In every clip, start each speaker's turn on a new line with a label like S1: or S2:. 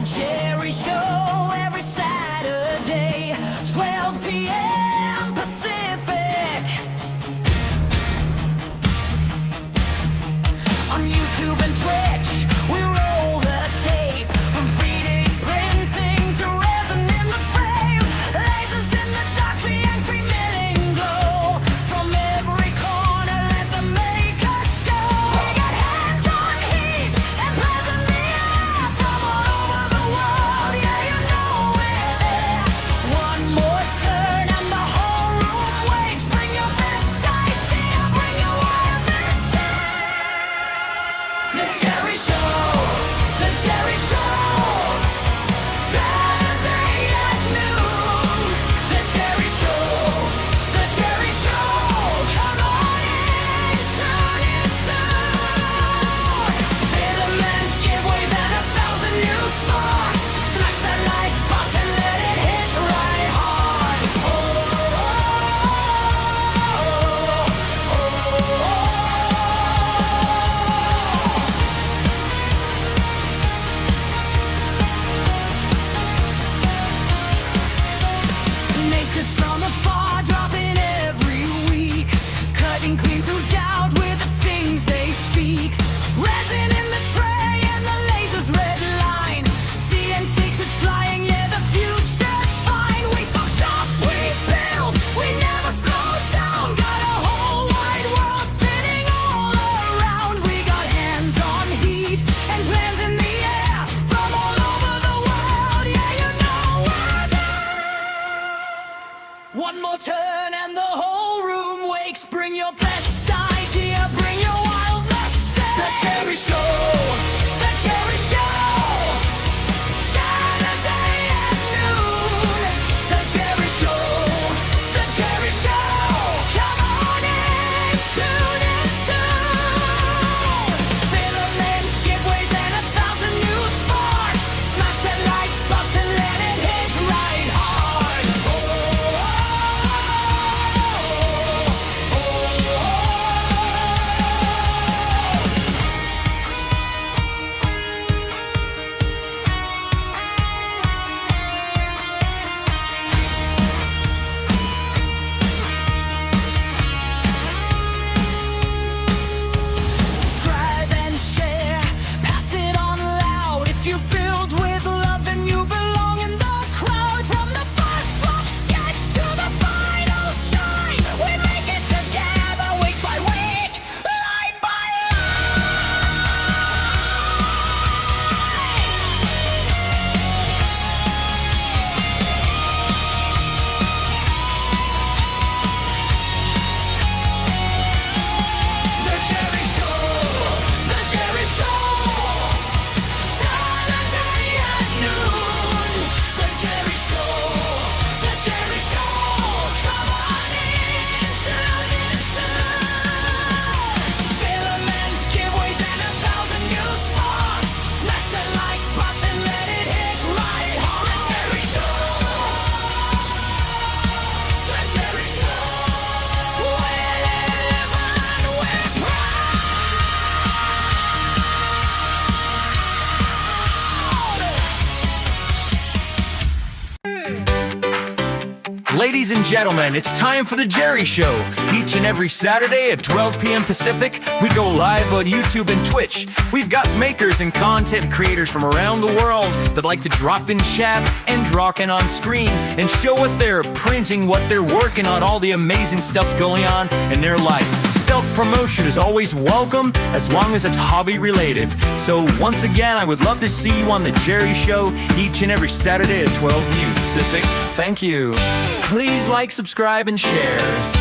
S1: Jerry Show every Saturday, 12 p.m. Pacific. On YouTube and Twitch, we roll the tape. From 3D printing to resin in the frame, lasers in the dark create 3 million glow. From every corner, let them make us show. We got hands-on heat and plans in the air from all over the world. Yeah, you know we're there. One more turn and the whole room wakes. Bring your best idea, bring your wildest tale. The Jerry Show, the Jerry Show, Saturday at noon. The Jerry Show, the Jerry Show, come on in, tune in soon. Filament giveaways and 1,000 new sparks. Smash that like button, let it hit right hard. Makers from afar dropping every week, cutting clean through doubt with the things they speak. Resin in the tray and the lasers red line. CNC shit flying, yeah, the future's fine. We talk shop, we build, we never slow down. Got a whole wide world spinning all around. We got hands on heat and plans in the air from all over the world. Yeah, you know we're there. One more turn and the whole room wakes. Bring your best idea, bring your wildest stare. The Jerry Show, the Jerry Show, Saturday at noon. The Jerry Show, the Jerry Show, come on in, tune in soon. Filament giveaways and 1,000 new sparks. Smash that like button, let it hit right hard. Subscribe and share, pass it on loud. If you build with love, then you belong in the crowd. From the first rough sketch to the final shine, we make it together week by week, line by The Jerry Show, the Jerry Show, Saturday at noon. The Jerry Show, the Jerry Show, come on in, tune in soon. Filament giveaways and 1,000 new sparks. Smash that like button, let it hit right hard. The Jerry Show, the Jerry Show, we live and we're proud.
S2: Ladies and gentlemen, it's time for The Jerry Show. Each and every Saturday at 12 p.m. Pacific, we go live on YouTube and Twitch. We've got makers and content creators from around the world that like to drop in chat and drop in on screen and show what they're printing, what they're working on, all the amazing stuff going on in their life. Self-promotion is always welcome as long as it's hobby related. So once again, I would love to see you on The Jerry Show each and every Saturday at 12 p.m. Pacific. Thank you. Please like, subscribe, and shares.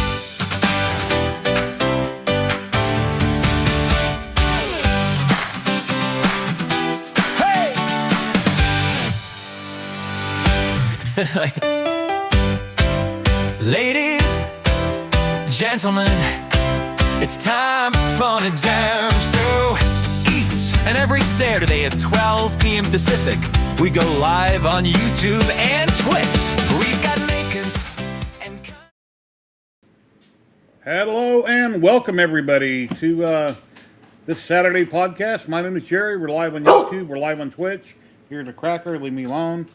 S2: Ladies, gentlemen, it's time for fun and dance. So each and every Saturday at 12 p.m. Pacific, we go live on YouTube and Twitch. We've got makers and...
S3: Hello and welcome everybody to this Saturday podcast. My name is Jerry. We're live on YouTube. We're live on Twitch. Here's a cracker. Leave me alone.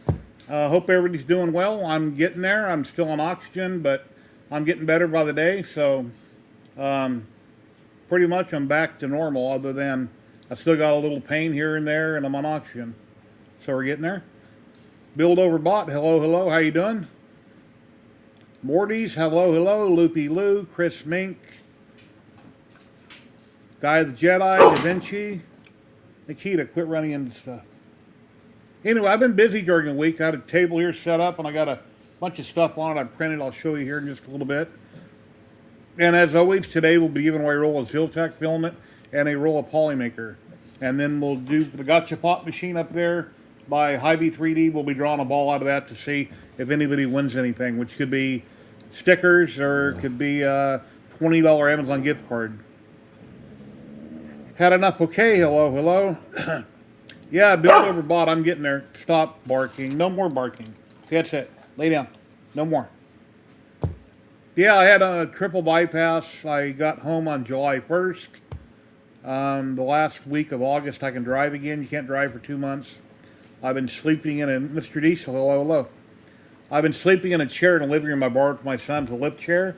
S3: Hope everybody's doing well. I'm getting there. I'm still on oxygen, but I'm getting better by the day. So pretty much I'm back to normal, other than I still got a little pain here and there, and I'm on oxygen. So we're getting there. Build over bot. Hello, hello. How you doing? Morty's. Hello, hello. Loopy Lou. Chris Mink. Guy the Jedi. Da Vinci. Nikita, quit running into stuff. Anyway, I've been busy during the week. I had a table here set up, and I got a bunch of stuff on it I printed. I'll show you here in just a little bit. And as always, today we'll be giving away a roll of Ziltech filament and a roll of Polymaker. And then we'll do the Gotcha Pop machine up there by Hy-Vee 3D. We'll be drawing a ball out of that to see if anybody wins anything, which could be stickers or it could be a $20 Amazon gift card. Had enough? Okay, hello, hello. Yeah, build over bot. I'm getting there. Stop barking. No more barking. That's it. Lay down. No more. Yeah, I had a triple bypass. I got home on July 1st. The last week of August, I can drive again. You can't drive for 2 months. I've been sleeping in a... Mr. Diesel, hello, hello. I've been sleeping in a chair in the living room I borrowed from my son. It's a lift chair.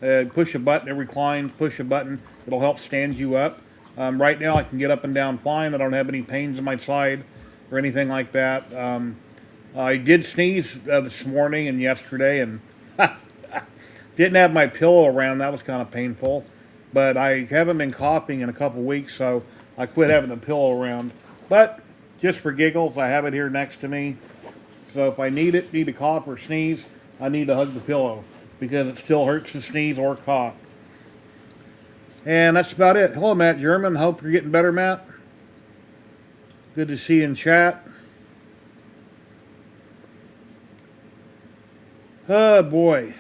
S3: Push a button, it reclines. Push a button, it'll help stand you up. Right now, I can get up and down fine. I don't have any pains in my side or anything like that. I did sneeze this morning and yesterday, and didn't have my pillow around. That was kind of painful. But I haven't been coughing in a couple weeks, so I quit having the pillow around. But just for giggles, I have it here next to me. So if I need to cough or sneeze, I need to hug the pillow because it still hurts to sneeze or cough. And that's about it. Hello, Matt German. Hope you're getting better, Matt. Good to see you in chat. Oh, boy.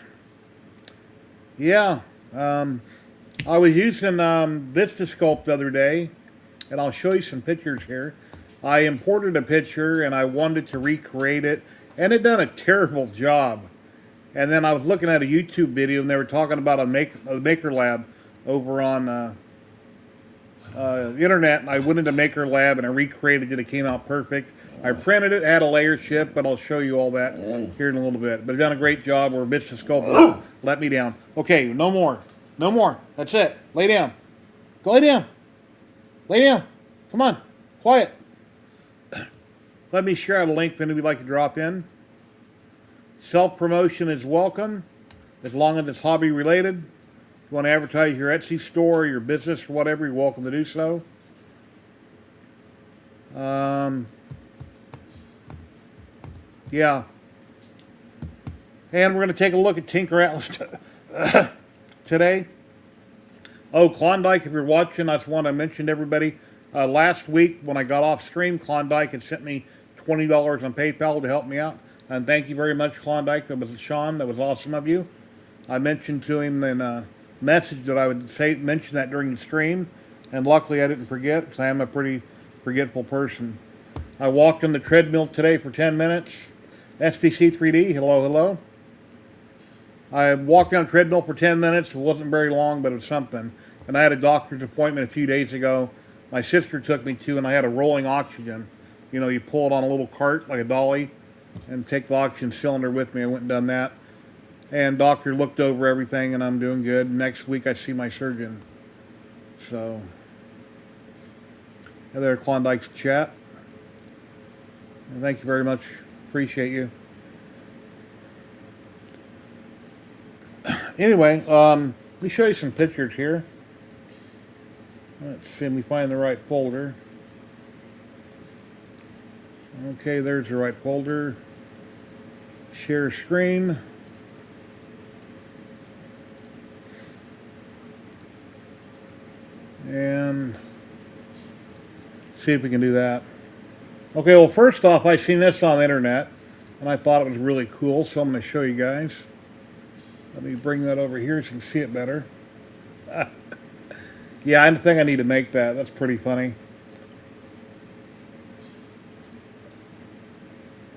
S3: Yeah. I was using Vistasculpt the other day, and I'll show you some pictures here. I imported a picture, and I wanted to recreate it, and it done a terrible job. And then I was looking at a YouTube video, and they were talking about a Maker Lab over on the internet, and I went into Maker Lab, and I recreated it. It came out perfect. I printed it, had a layer ship, but I'll show you all that here in a little bit. But I've done a great job where Vistasculpt let me down. Okay, no more. No more. That's it. Lay down. Go lay down. Lay down. Come on. Quiet. Let me share out a link if anybody would like to drop in. Self-promotion is welcome, as long as it's hobby-related. If you want to advertise your Etsy store, your business, or whatever, you're welcome to do so. Yeah. And we're going to take a look at Tinker Atlas today. Oh, Klondike, if you're watching, that's one I mentioned to everybody. Last week, when I got off stream, Klondike had sent me $20 on PayPal to help me out. And thank you very much, Klondike. That was Sean. That was awesome of you. I mentioned to him in a message that I would mention that during the stream. And luckily, I didn't forget, because I am a pretty forgetful person. I walked on the treadmill today for 10 minutes. SVC 3D, hello, hello. I walked on the treadmill for 10 minutes. It wasn't very long, but it was something. And I had a doctor's appointment a few days ago. My sister took me to, and I had a rolling oxygen. You know, you pull it on a little cart, like a dolly, and take the oxygen cylinder with me. I went and done that. And doctor looked over everything, and I'm doing good. Next week, I see my surgeon. So, hey there, Klondike's chat. And thank you very much. Appreciate you. Anyway, let me show you some pictures here. Let's see if we find the right folder. Okay, there's the right folder. Share screen. And see if we can do that. Okay, well, first off, I seen this on the internet, and I thought it was really cool, so I'm going to show you guys. Let me bring that over here so you can see it better. Yeah, I think I need to make that. That's pretty funny.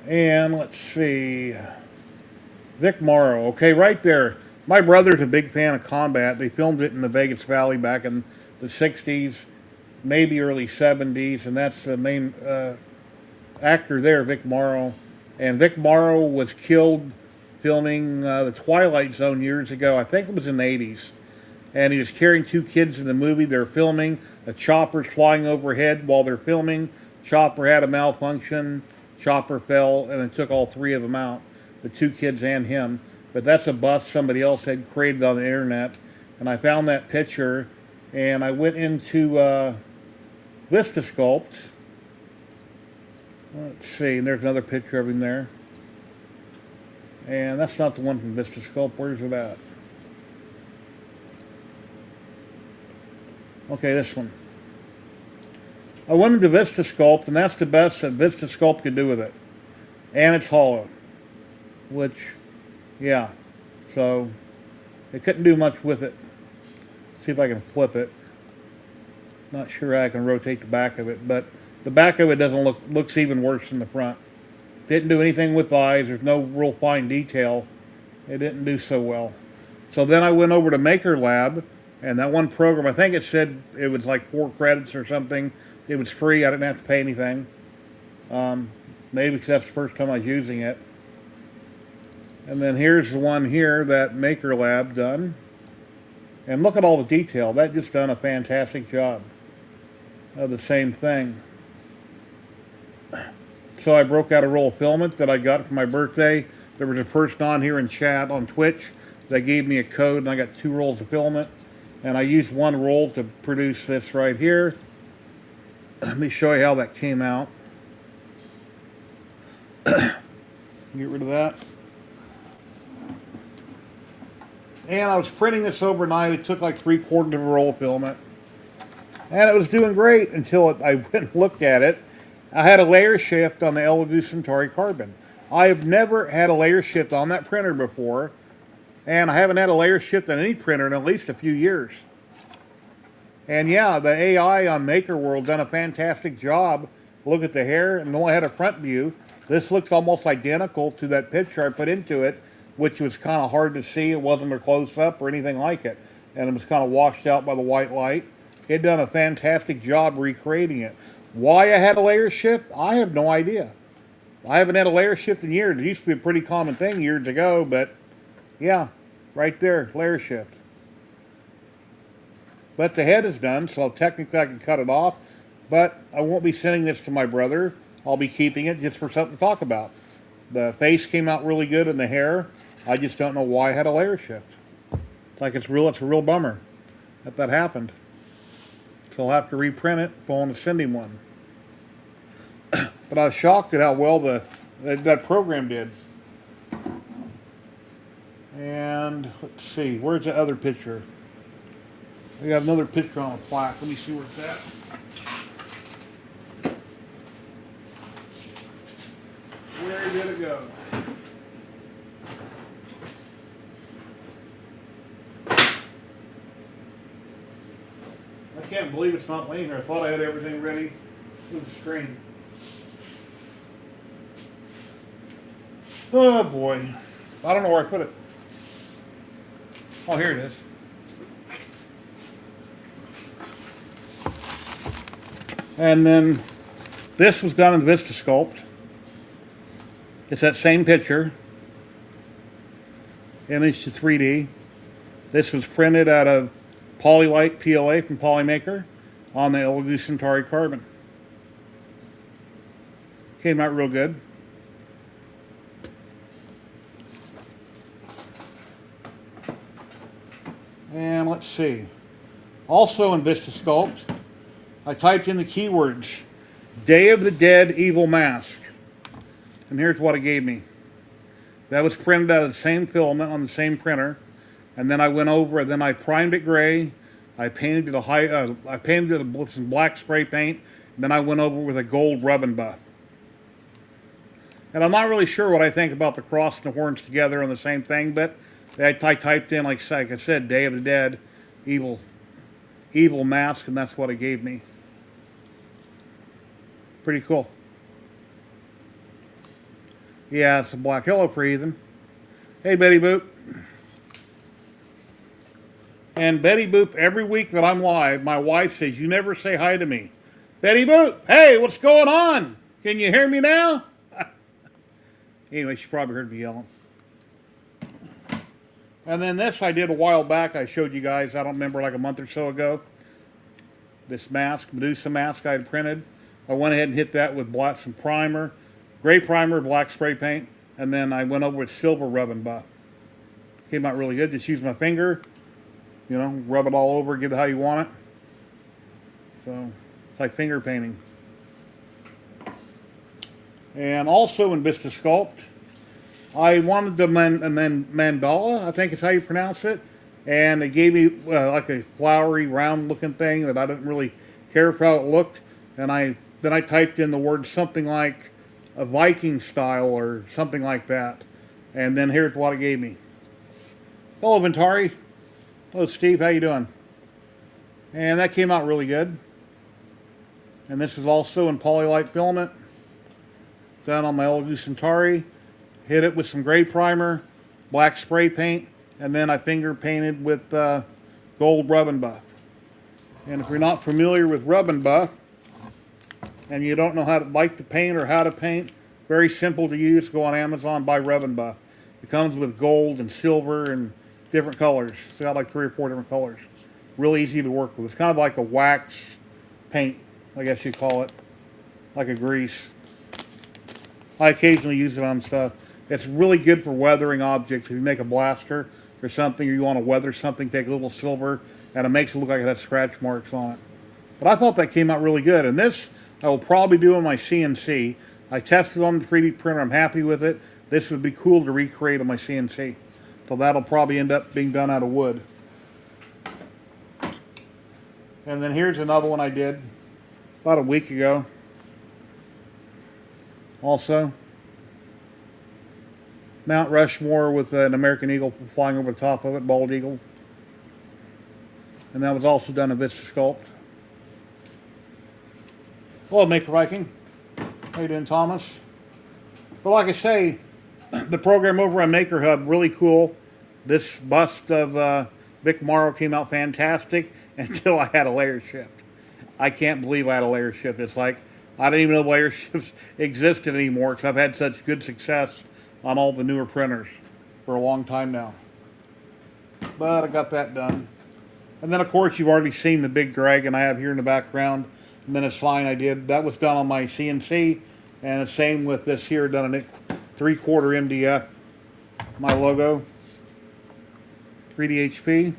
S3: And let's see. Vic Morrow. Okay, right there. My brother's a big fan of combat. They filmed it in the Vegas Valley back in the 60s, maybe early 70s, and that's the main actor there, Vic Morrow. And Vic Morrow was killed filming The Twilight Zone years ago. I think it was in the 80s. And he was carrying two kids in the movie. They're filming. A chopper's flying overhead while they're filming. Chopper had a malfunction. Chopper fell, and it took all three of them out. The two kids and him. But that's a bust somebody else had created on the internet. And I found that picture, and I went into VistaSculpt. Let's see, and there's another picture of him there. And that's not the one from VistaSculpt. Where's it at? Okay, this one. I went into VistaSculpt, and that's the best that VistaSculpt could do with it. And it's hollow. Which, yeah. So, it couldn't do much with it. See if I can flip it. Not sure how I can rotate the back of it, but the back of it doesn't looks even worse than the front. Didn't do anything with the eyes. There's no real fine detail. It didn't do so well. So then I went over to Maker Lab, and that one program, I think it said it was like 4 credits or something. It was free. I didn't have to pay anything. Maybe because that's the first time I was using it. And then here's the one here that Maker Lab done. And look at all the detail. That just done a fantastic job of the same thing. So I broke out a roll of filament that I got for my birthday. There was a person on here in chat on Twitch that gave me a code, and I got 2 rolls of filament. And I used 1 roll to produce this right here. Let me show you how that came out. Get rid of that. And I was printing this overnight. It took like 3/4 of a roll of filament. And it was doing great until I went and looked at it. I had a layer shift on the Elegoo Centauri Carbon. I have never had a layer shift on that printer before. And I haven't had a layer shift on any printer in at least a few years. And yeah, the AI on Maker World done a fantastic job. Look at the hair, and only had a front view. This looks almost identical to that picture I put into it, which was kind of hard to see. It wasn't a close-up or anything like it. And it was kind of washed out by the white light. It done a fantastic job recreating it. Why I had a layer shift, I have no idea. I haven't had a layer shift in years. It used to be a pretty common thing years ago, but yeah, right there, layer shift. But the head is done, so technically I can cut it off. But I won't be sending this to my brother. I'll be keeping it just for something to talk about. The face came out really good in the hair. I just don't know why I had a layer shift. It's a real bummer that happened. So I'll have to reprint it if I want to send him one. But I was shocked at how well that program did. And let's see, where's the other picture? We got another picture on a plaque. Let me see where it's at. Where did it go? I can't believe it's not laying here. I thought I had everything ready for the screen. Oh boy. I don't know where I put it. Oh, here it is. And then this was done in VistaSculpt. It's that same picture, image to 3D. This was printed out of Polylite PLA from Polymaker on the Elegoo Centauri Carbon. Came out real good. And let's see. Also in VistaSculpt, I typed in the keywords, Day of the Dead Evil Mask. And here's what it gave me. That was printed out of the same filament on the same printer. And then I went over and then I primed it gray. I painted it with some black spray paint. And then I went over with a gold rub and buff. And I'm not really sure what I think about the cross and the horns together on the same thing, but I typed in, like I said, Day of the Dead, Evil Mask, and that's what it gave me. Pretty cool. Yeah, it's a black. Hello, Ethan. Hey, Betty Boop. And Betty Boop, every week that I'm live, my wife says, you never say hi to me. Betty Boop, hey, what's going on? Can you hear me now? Anyway, she probably heard me yelling. And then this I did a while back. I showed you guys, I don't remember, like a month or so ago. This mask, Medusa mask I had printed. I went ahead and hit that with some primer, gray primer, black spray paint, and then I went over with silver rub and buff. Came out really good. Just use my finger, you know, rub it all over, get it how you want it. So it's like finger painting. And also in Vista Sculpt, I wanted the mandala, I think is how you pronounce it. And it gave me like a flowery, round-looking thing that I didn't really care for how it looked. And then I typed in the word something like a Viking style or something like that. And then here's what it gave me. Hello, Ventari. Hello, Steve. How you doing? And that came out really good. And this is also in polylite filament. Done on my old Centauri. Hit it with some gray primer, black spray paint, and then I finger painted with gold rub and buff. And if you're not familiar with rub and buff, and you don't know how to like to paint or how to paint, very simple to use. Go on Amazon, buy rub and buff. It comes with gold and silver and different colors. It's got like 3 or 4 different colors. Really easy to work with. It's kind of like a wax paint, I guess you call it, like a grease. I occasionally use it on stuff. It's really good for weathering objects. If you make a blaster or something, or you want to weather something, take a little silver, and it makes it look like it has scratch marks on it. But I thought that came out really good. And this I will probably do on my CNC. I tested on the 3D printer. I'm happy with it. This would be cool to recreate on my CNC. So that'll probably end up being done out of wood. And then here's another one I did about a week ago. Also, Mount Rushmore with an American eagle flying over the top of it, bald eagle. And that was also done in Vista Sculpt. Hello, Maker Viking. How you doing, Thomas? But like I say, the program over on Maker Hub, really cool. This bust of Vic Morrow came out fantastic until I had a layer shift. I can't believe I had a layer shift. It's like, I didn't even know layer shifts existed anymore because I've had such good success on all the newer printers for a long time now. But I got that done. And then of course you've already seen the big dragon I have here in the background. And then a sign I did. That was done on my CNC. And the same with this here, done in 3/4 MDF. My logo. 3D HP.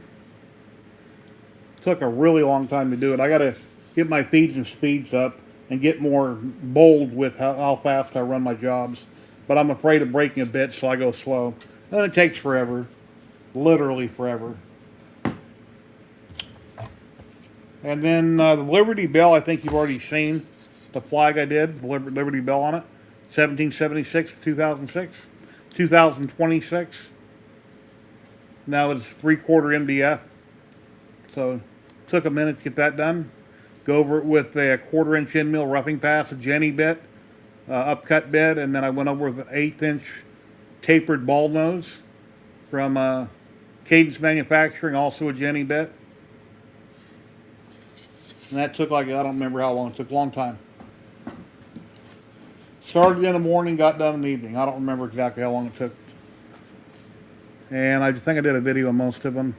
S3: Took a really long time to do it. I got to get my feeds and speeds up and get more bold with how fast I run my jobs. But I'm afraid of breaking a bit, so I go slow. And it takes forever. Literally forever. And then the Liberty Bell, I think you've already seen the flag I did, the Liberty Bell on it. 1776 to 2006. 2026. Now it's 3/4 MDF. So it took a minute to get that done. Go over it with a 1/4 inch end mill roughing pass, a Jenny bit, upcut bit, and then I went over with an 1/8 inch tapered ball nose from Cadence Manufacturing, also a Jenny bit. And that took like, I don't remember how long, it took a long time. Started in the morning, got done in the evening. I don't remember exactly how long it took. And I think I did a video on most of them.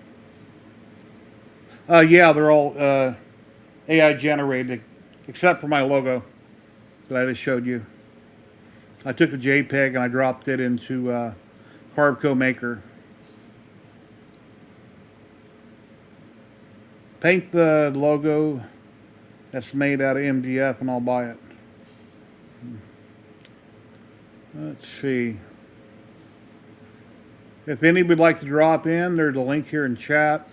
S3: Yeah, they're all AI generated, except for my logo that I just showed you. I took a JPEG and I dropped it into Carbco Maker. Paint the logo that's made out of MDF and I'll buy it. Let's see. If anybody would like to drop in, there's a link here in chat.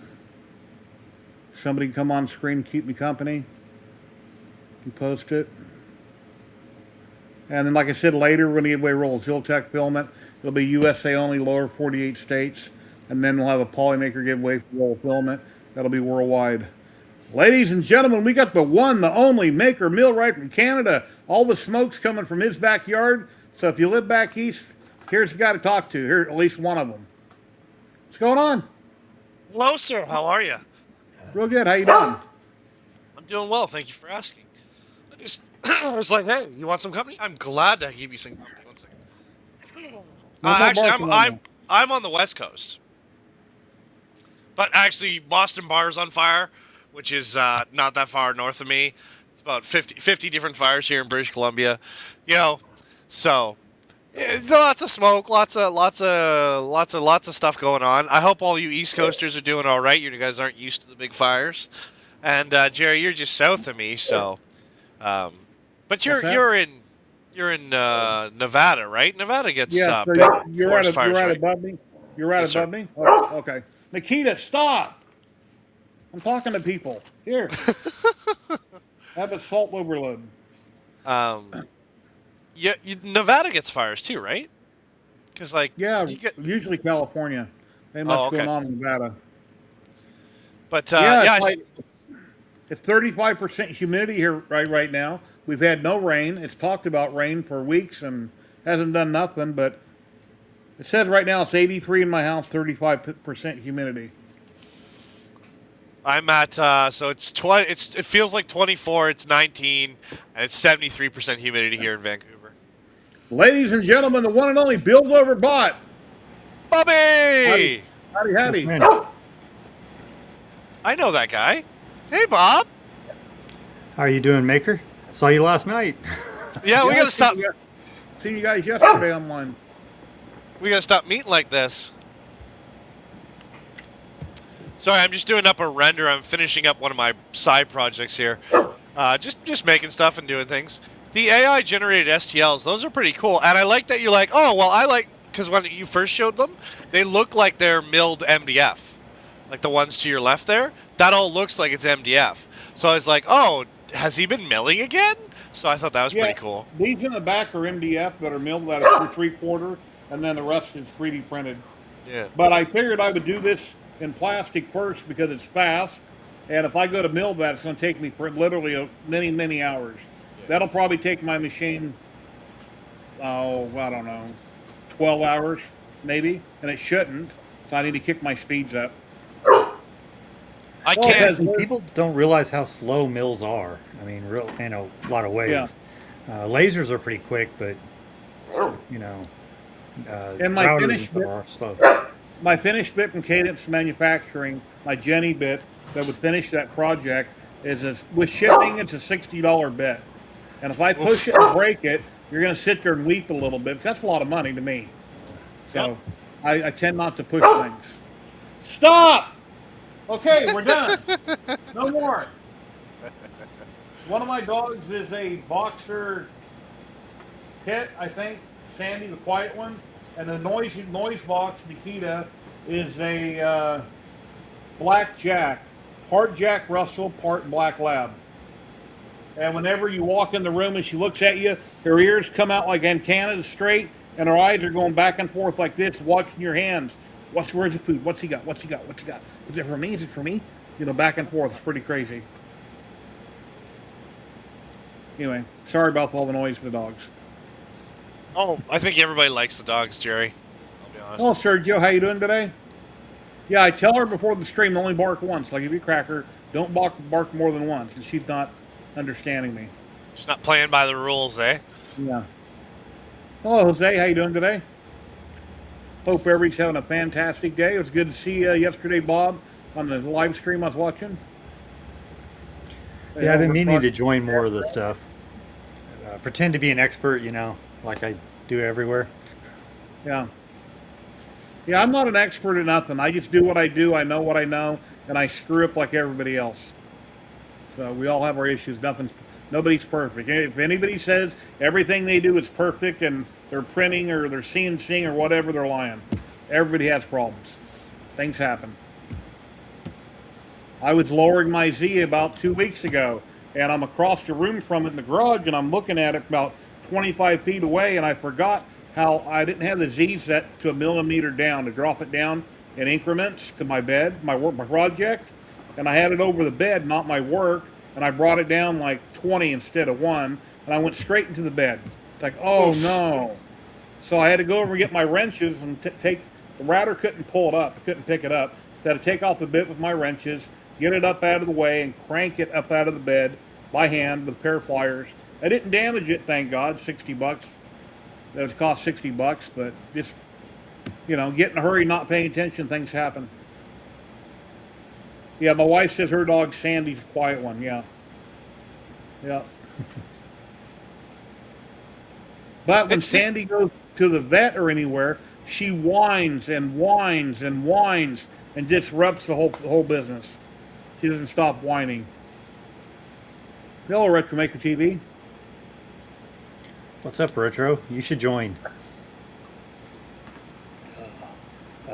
S3: Somebody can come on screen and keep me company. You post it. And then, like I said, later we're going to give away a roll of Ziltech filament. It'll be USA only, lower 48 states. And then we'll have a Polymaker giveaway for roll of filament. That'll be worldwide. Ladies and gentlemen, we got the one, the only Maker Millwright from Canada. All the smoke's coming from his backyard. So if you live back east, here's the guy to talk to. Here, at least one of them. What's going on?
S4: Hello, sir. How are you?
S3: Real good. How you doing?
S4: I'm doing well. Thank you for asking. I just I was like, hey, you want some company? I'm glad to give you some company. One second.
S3: No more
S4: Actually,
S3: barking on me.
S4: I'm on the West Coast, but actually, Boston Bar's on fire, which is not that far north of me. It's about 50 different fires here in British Columbia, you know. So lots of smoke, lots of stuff going on. I hope all you East Coasters are doing all right. You guys aren't used to the big fires, and Jerry, you're just south of me, so. But
S3: What's that?
S4: you're in Nevada, right? Nevada gets
S3: Yeah, so
S4: big
S3: you're
S4: forest fires,
S3: right
S4: right?
S3: above me. You're right
S4: Yes, sir.
S3: above me. Oh, okay, Nikita, stop! I'm talking to people. Here, have a salt overload.
S4: um, yeah, Nevada gets fires too, right? Because like
S3: Yeah,
S4: you get.
S3: usually California. Ain't
S4: Oh,
S3: much going
S4: okay.
S3: on in Nevada.
S4: But
S3: Yeah,
S4: yeah,
S3: it's like it's 35% humidity here right now. We've had no rain. It's talked about rain for weeks and hasn't done nothing. But it says right now it's 83 in my house, 35% humidity.
S4: I'm at so it's 20. It feels like 24. It's 19, and it's 73% humidity here in Vancouver.
S3: Ladies and gentlemen, the one and only Bill Glover Bot. Howdy,
S4: Bobby,
S3: howdy, howdy.
S5: Man,
S4: I know that guy. Hey, Bob.
S5: how are you doing, Maker? Saw you last night.
S4: Yeah, we
S3: Yeah,
S4: gotta stop.
S3: See you guys yesterday online.
S4: We gotta stop meeting like this. Sorry, I'm just doing up a render. I'm finishing up one of my side projects here. Just making stuff and doing things. The AI generated STLs, those are pretty cool. And I like that you're like, oh, well, I like, because when you first showed them, they look like they're milled MDF. Like the ones to your left there. That all looks like it's MDF. So I was like, oh, has he been milling again? So I thought that was pretty cool.
S3: These in the back are MDF that are milled out of 3/4, and then the rest is 3D printed.
S4: Yeah.
S3: But I figured I would do this in plastic first because it's fast, and if I go to mill that, it's going to take me for literally many hours. That'll probably take my machine, oh, I don't know, 12 hours maybe, and it shouldn't. So I need to kick my speeds up.
S4: I
S3: Well,
S4: can't.
S3: because-
S5: People don't realize how slow mills are. I mean, real in a lot of ways.
S3: Yeah.
S5: Lasers are pretty quick, but you know,
S3: And my
S5: routers
S3: finished
S5: and
S3: bit-
S5: stuff are slow.
S3: My finished bit from Cadence Manufacturing, my Jenny bit that would finish that project, with shipping, it's a $60 bit. And if I push it and break it, you're going to sit there and weep a little bit. That's a lot of money to me. So I tend not to push things. Stop! Okay, we're done. No more. One of my dogs is a boxer Pit, I think. Sandy, the quiet one. And the noise box, Nikita, is a black Jack. Part Jack Russell, part black lab. And whenever you walk in the room and she looks at you, her ears come out like antennas straight, and her eyes are going back and forth like this, watching your hands. Where's the food? What's he got? What's he got? What's he got? Is it for me? Is it for me? You know, back and forth. It's pretty crazy. Anyway, sorry about all the noise for the dogs.
S4: Oh, I think everybody likes the dogs, Jerry. I'll be honest.
S3: Well, Sergio, how you doing today? Yeah, I tell her before the stream to only bark once. Like if you cracker, don't bark more than once, and she's not understanding me.
S4: Just not playing by the rules, eh?
S3: Yeah. Hello, Jose. How you doing today? Hope everybody's having a fantastic day. It was good to see you yesterday, Bob, on the live stream I was watching.
S5: Yeah, I've been meaning to join more of this stuff. Pretend to be an expert, you know, like I do everywhere.
S3: Yeah. Yeah, I'm not an expert at nothing. I just do what I do. I know what I know, and I screw up like everybody else. So we all have our issues. Nobody's perfect. If anybody says everything they do is perfect and they're printing or they're CNCing or whatever, they're lying. Everybody has problems. Things happen. I was lowering my Z about 2 weeks ago, and I'm across the room from it in the garage, and I'm looking at it about 25 feet away, and I forgot how I didn't have the Z set to a millimeter down to drop it down in increments to my bed, my project, and I had it over the bed, not my work, and I brought it down like 20 instead of 1, and I went straight into the bed. Like, oh no. So I had to go over and get my wrenches and take, the router couldn't pull it up, I couldn't pick it up. So I had to take off the bit with my wrenches, get it up out of the way, and crank it up out of the bed by hand with a pair of pliers, I didn't damage it, thank God. $60. That was cost $60, but just get in a hurry, not paying attention, things happen. Yeah, my wife says her dog Sandy's a quiet one. Yeah, yeah. But when
S4: It's the-
S3: Sandy goes to the vet or anywhere, she whines and whines and whines and disrupts the whole business. She doesn't stop whining. Hello, Retro Maker TV.
S5: What's up, Retro? You should join.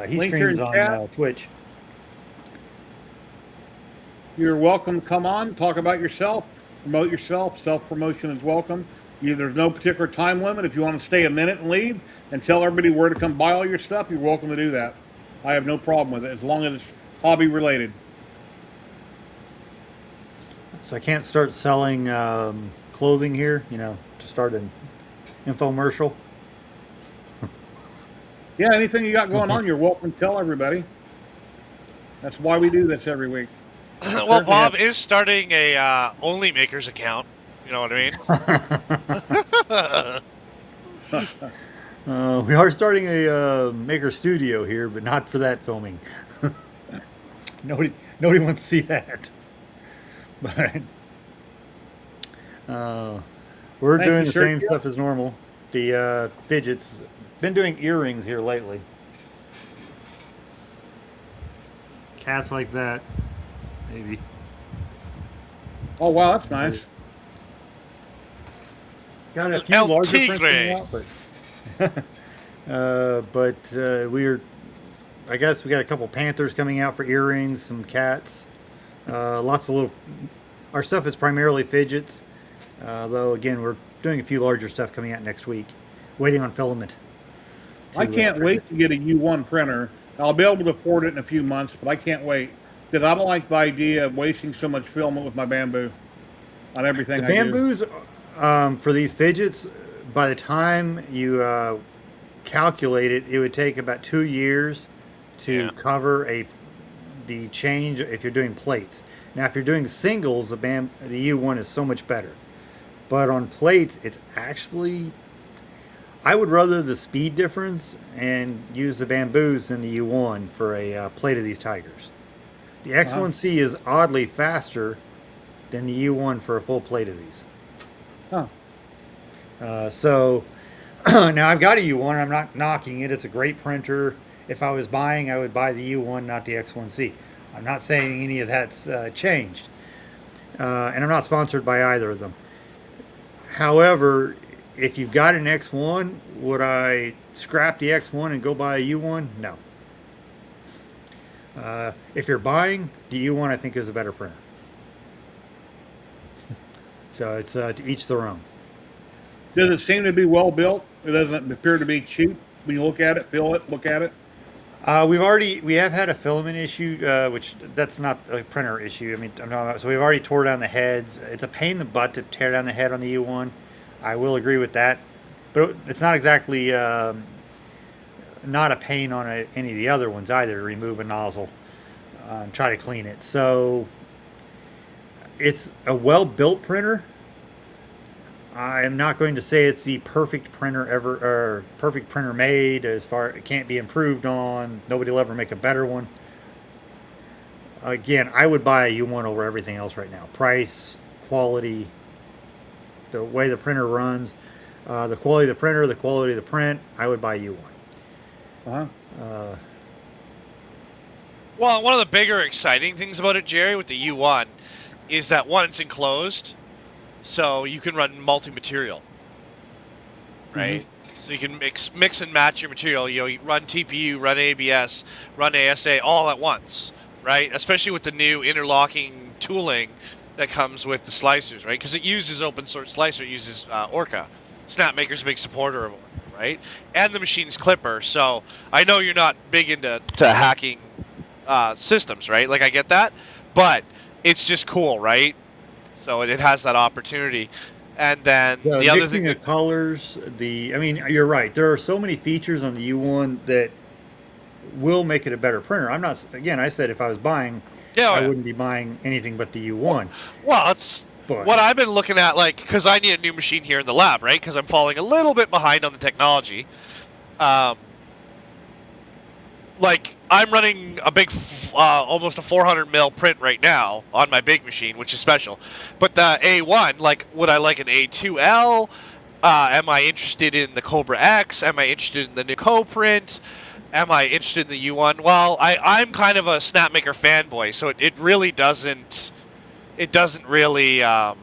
S5: He
S3: Link here
S5: streams
S3: in
S5: on
S3: chat.
S5: Twitch.
S3: You're welcome to come on, talk about yourself, promote yourself. Self-promotion is welcome. There's no particular time limit. If you want to stay a minute and leave and tell everybody where to come buy all your stuff, you're welcome to do that. I have no problem with it as long as it's hobby related.
S5: So I can't start selling clothing here, to start an infomercial.
S3: Yeah, anything you got going on, you're welcome to tell everybody. That's why we do this every week.
S4: Well, Bob is starting a Only Makers account. You know what I mean?
S5: We are starting a maker studio here, but not for that filming. Nobody wants to see that. But we're
S3: Thank
S5: doing
S3: you,
S5: the same
S3: Sergio.
S5: stuff as normal. The fidgets. Been doing earrings here lately. Cats like that, maybe.
S3: Oh wow, that's nice.
S5: Got a few
S4: El
S5: larger prints
S4: Tigre.
S5: coming out, but we're. I guess we got a couple panthers coming out for earrings, some cats, lots of little. Our stuff is primarily fidgets, though again we're doing a few larger stuff coming out next week. Waiting on filament.
S3: I can't wait to get a U1 printer. I'll be able to afford it in a few months, but I can't wait because I don't like the idea of wasting so much filament with my bamboo on everything
S5: The
S3: I do.
S5: bamboos for these fidgets, by the time you calculate it, it would take about 2 years to cover the change if you're doing plates. Now, if you're doing singles, the U1 is so much better. But on plates, it's actually, I would rather the speed difference and use the bamboos than the U1 for a plate of these tigers. The X1C is oddly faster than the U1 for a full plate of these.
S3: Huh.
S5: So now I've got a U1. I'm not knocking it. It's a great printer. If I was buying, I would buy the U1, not the X1C. I'm not saying any of that's changed. And I'm not sponsored by either of them. However, if you've got an X1, would I scrap the X1 and go buy a U1? No. If you're buying, the U1 I think is a better printer. So it's to each their own.
S3: Does it seem to be well built? It doesn't appear to be cheap when you look at it, feel it, look at it.
S5: We have had a filament issue, which that's not a printer issue. I mean, so we've already tore down the heads. It's a pain in the butt to tear down the head on the U1. I will agree with that, but it's not exactly not a pain on any of the other ones either to remove a nozzle and try to clean it. So it's a well-built printer. I am not going to say it's the perfect printer ever, or perfect printer made. As far it can't be improved on. Nobody will ever make a better one. Again, I would buy a U1 over everything else right now. Price, quality, the way the printer runs, the quality of the printer, the quality of the print. I would buy a U1.
S4: Well, one of the bigger exciting things about it, Jerry, with the U1, is that one, it's enclosed, so you can run multi-material, right? So you can mix and match your material. You run TPU, run ABS, run ASA all at once, right? Especially with the new interlocking tooling that comes with the slicers, right? Because it uses open source slicer, it uses Orca. Snapmaker's a big supporter of Orca, right? And the machine's Clipper. So I know you're not big into hacking systems, right? Like I get that, but it's just cool, right? So it has that opportunity. And then the other thing,
S5: the colors, you're right. There are so many features on the U1 that will make it a better printer. I said if I was buying, I wouldn't be buying anything but the U1.
S4: Well,
S5: But
S4: what I've been looking at, like, because I need a new machine here in the lab, right? Because I'm falling a little bit behind on the technology. Like, I'm running a big, almost a 400 mil print right now on my big machine, which is special. But the A1, like, would I like an A2L? Am I interested in the Cobra X? Am I interested in the new Co-print? Am I interested in the U1? Well, I'm kind of a Snapmaker fanboy, so it really doesn't. It doesn't really doesn't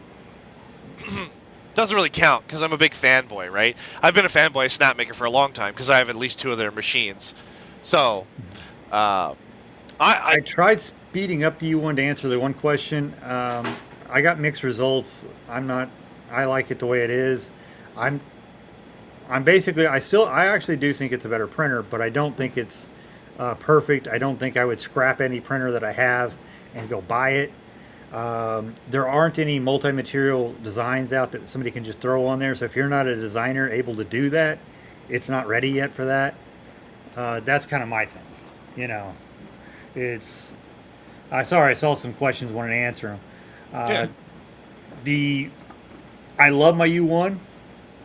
S4: really count because I'm a big fanboy, right? I've been a fanboy of Snapmaker for a long time because I have at least 2 of their machines. So,
S5: I tried speeding up the U1 to answer the one question. I got mixed results. I like it the way it is. I'm basically, I actually do think it's a better printer, but I don't think it's perfect. I don't think I would scrap any printer that I have and go buy it. There aren't any multi-material designs out that somebody can just throw on there. So if you're not a designer able to do that, it's not ready yet for that. That's kind of my thing. You know, it's, I saw some questions, wanted to answer them. I love my U1.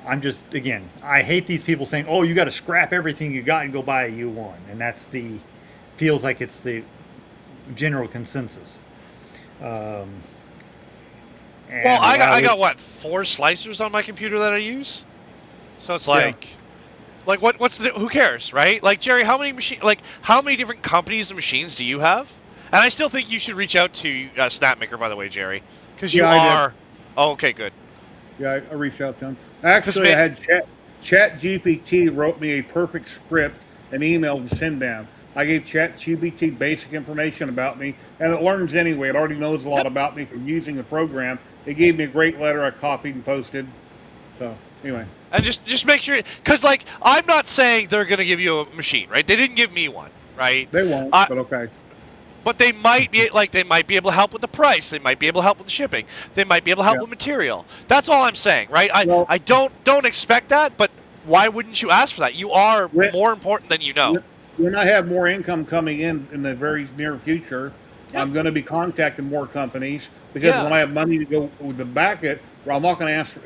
S5: I'm just, again, I hate these people saying, oh, you got to scrap everything you got and go buy a U1. And feels like it's the general consensus.
S4: Well, I got what, 4 slicers on my computer that I use, so it's like, who cares, right? Like, Jerry, how many different companies and machines do you have? And I still think you should reach out to Snapmaker, by the way, Jerry, because you are. Oh, okay, good.
S3: Yeah, I reached out to him. Actually, I had ChatGPT wrote me a perfect script, an email to send them. I gave ChatGPT basic information about me, and it learns anyway. It already knows a lot about me from using the program. It gave me a great letter I copied and posted. So, anyway.
S4: And just make sure, because, like, I'm not saying they're going to give you a machine, right? They didn't give me one, right?
S3: They won't, but okay.
S4: But they might be able to help with the price. They might be able to help with the shipping. They might be able to help with material. That's all I'm saying, right? I don't expect that, but why wouldn't you ask for that? You are more important than you know.
S3: When I have more income coming in the very near future, I'm going to be contacting more companies because when I have money to go to back it, I'm not going to ask.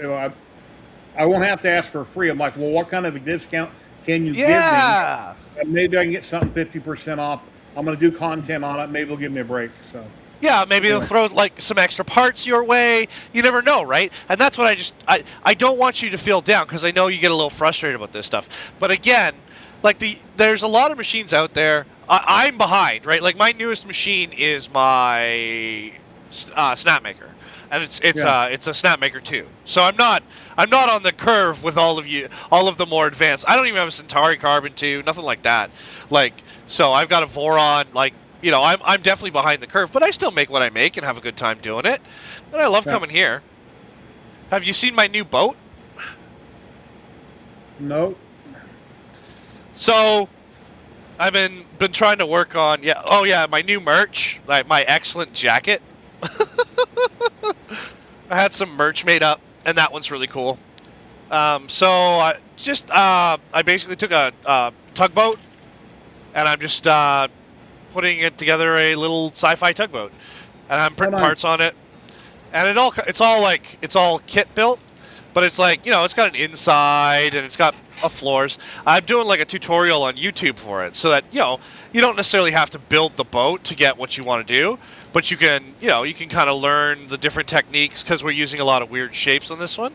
S3: I won't have to ask for free. I'm like, well, what kind of a discount can you give me? And maybe I can get something 50% off. I'm going to do content on it. Maybe they'll give me a break. So. Yeah,
S4: maybe they'll throw like some extra parts your way. You never know, right? And that's what I don't want you to feel down because I know you get a little frustrated about this stuff. But again, like there's a lot of machines out there. I'm behind, right? Like my newest machine is my Snapmaker, and it's a Snapmaker 2. So I'm not on the curve with all of the more advanced. I don't even have a Centauri Carbon 2, nothing like that. Like, so I've got a Voron, like, you know, I'm definitely behind the curve, but I still make what I make and have a good time doing it. And I love coming here. Have you seen my new boat?
S3: No.
S4: So I've been trying to work on my new merch, like my excellent jacket. I had some merch made up, and that one's really cool. So I basically took a tugboat, and I'm just putting it together a little sci-fi tugboat, and I'm printing parts on it, and it's all kit built, but it's like, you know, it's got an inside and it's got floors. I'm doing like a tutorial on YouTube for it, so that, you know, you don't necessarily have to build the boat to get what you want to do, but you can kind of learn the different techniques because we're using a lot of weird shapes on this one.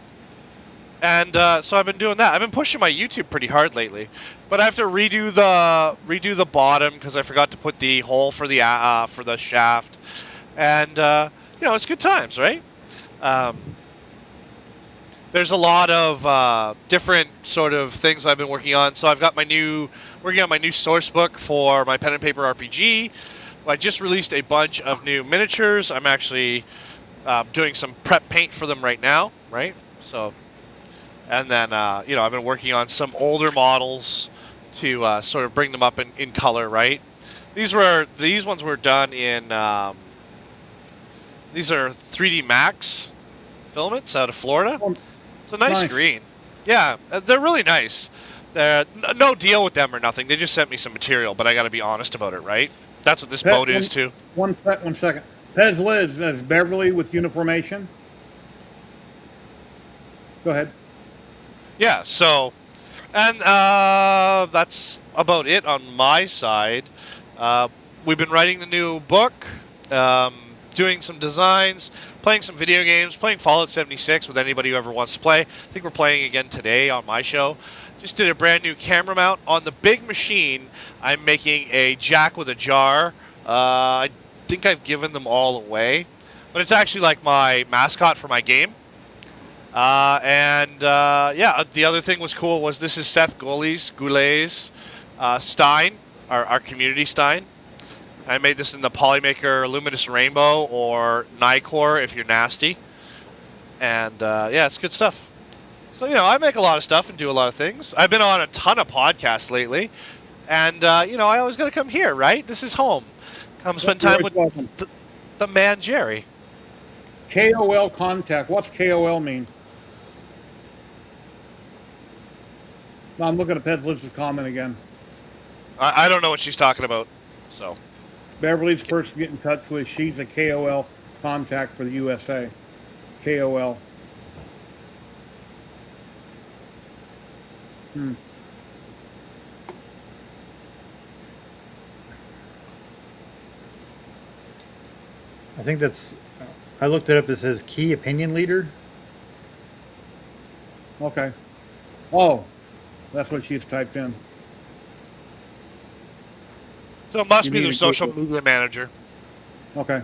S4: And so I've been doing that. I've been pushing my YouTube pretty hard lately, but I have to redo the bottom because I forgot to put the hole for the shaft, and you know, it's good times, right? There's a lot of different sort of things I've been working on. So I've got working on my new source book for my pen and paper RPG. I just released a bunch of new miniatures. I'm actually doing some prep paint for them right now, right? So. And then, you know, I've been working on some older models to sort of bring them up in color, right? These ones were done in, these are 3D Max filaments out of Florida. It's a nice green. Yeah, they're really nice. No deal with them or nothing. They just sent me some material, but I got to be honest about it, right? That's what this boat is, too.
S3: One second. Pez Liz, that's Beverly with Uniformation. Go ahead.
S4: Yeah, so, and that's about it on my side. We've been writing the new book, doing some designs, playing some video games, playing Fallout 76 with anybody who ever wants to play. I think we're playing again today on my show. Just did a brand new camera mount on the big machine. I'm making a jack with a jar. I think I've given them all away, but it's actually like my mascot for my game. Yeah, the other thing was cool was this is Seth Goulet's Stein, our community Stein. I made this in the Polymaker Luminous Rainbow, or Nicor if you're nasty. And yeah, it's good stuff. So, you know, I make a lot of stuff and do a lot of things. I've been on a ton of podcasts lately. And, you know, I always got to come here, right? This is home. Come spend time with the man, Jerry.
S3: KOL contact. What's KOL mean? No, I'm looking at Pedliz's comment again.
S4: I don't know what she's talking about, so.
S3: Beverly's person to get in touch with. She's a KOL contact for the USA. KOL.
S5: I think that's. I looked it up. It says key opinion leader.
S3: Okay. Oh, that's what she's typed in.
S4: So it must
S3: You
S4: be
S3: need
S4: their
S3: to
S4: social
S3: Google.
S4: media manager.
S3: Okay.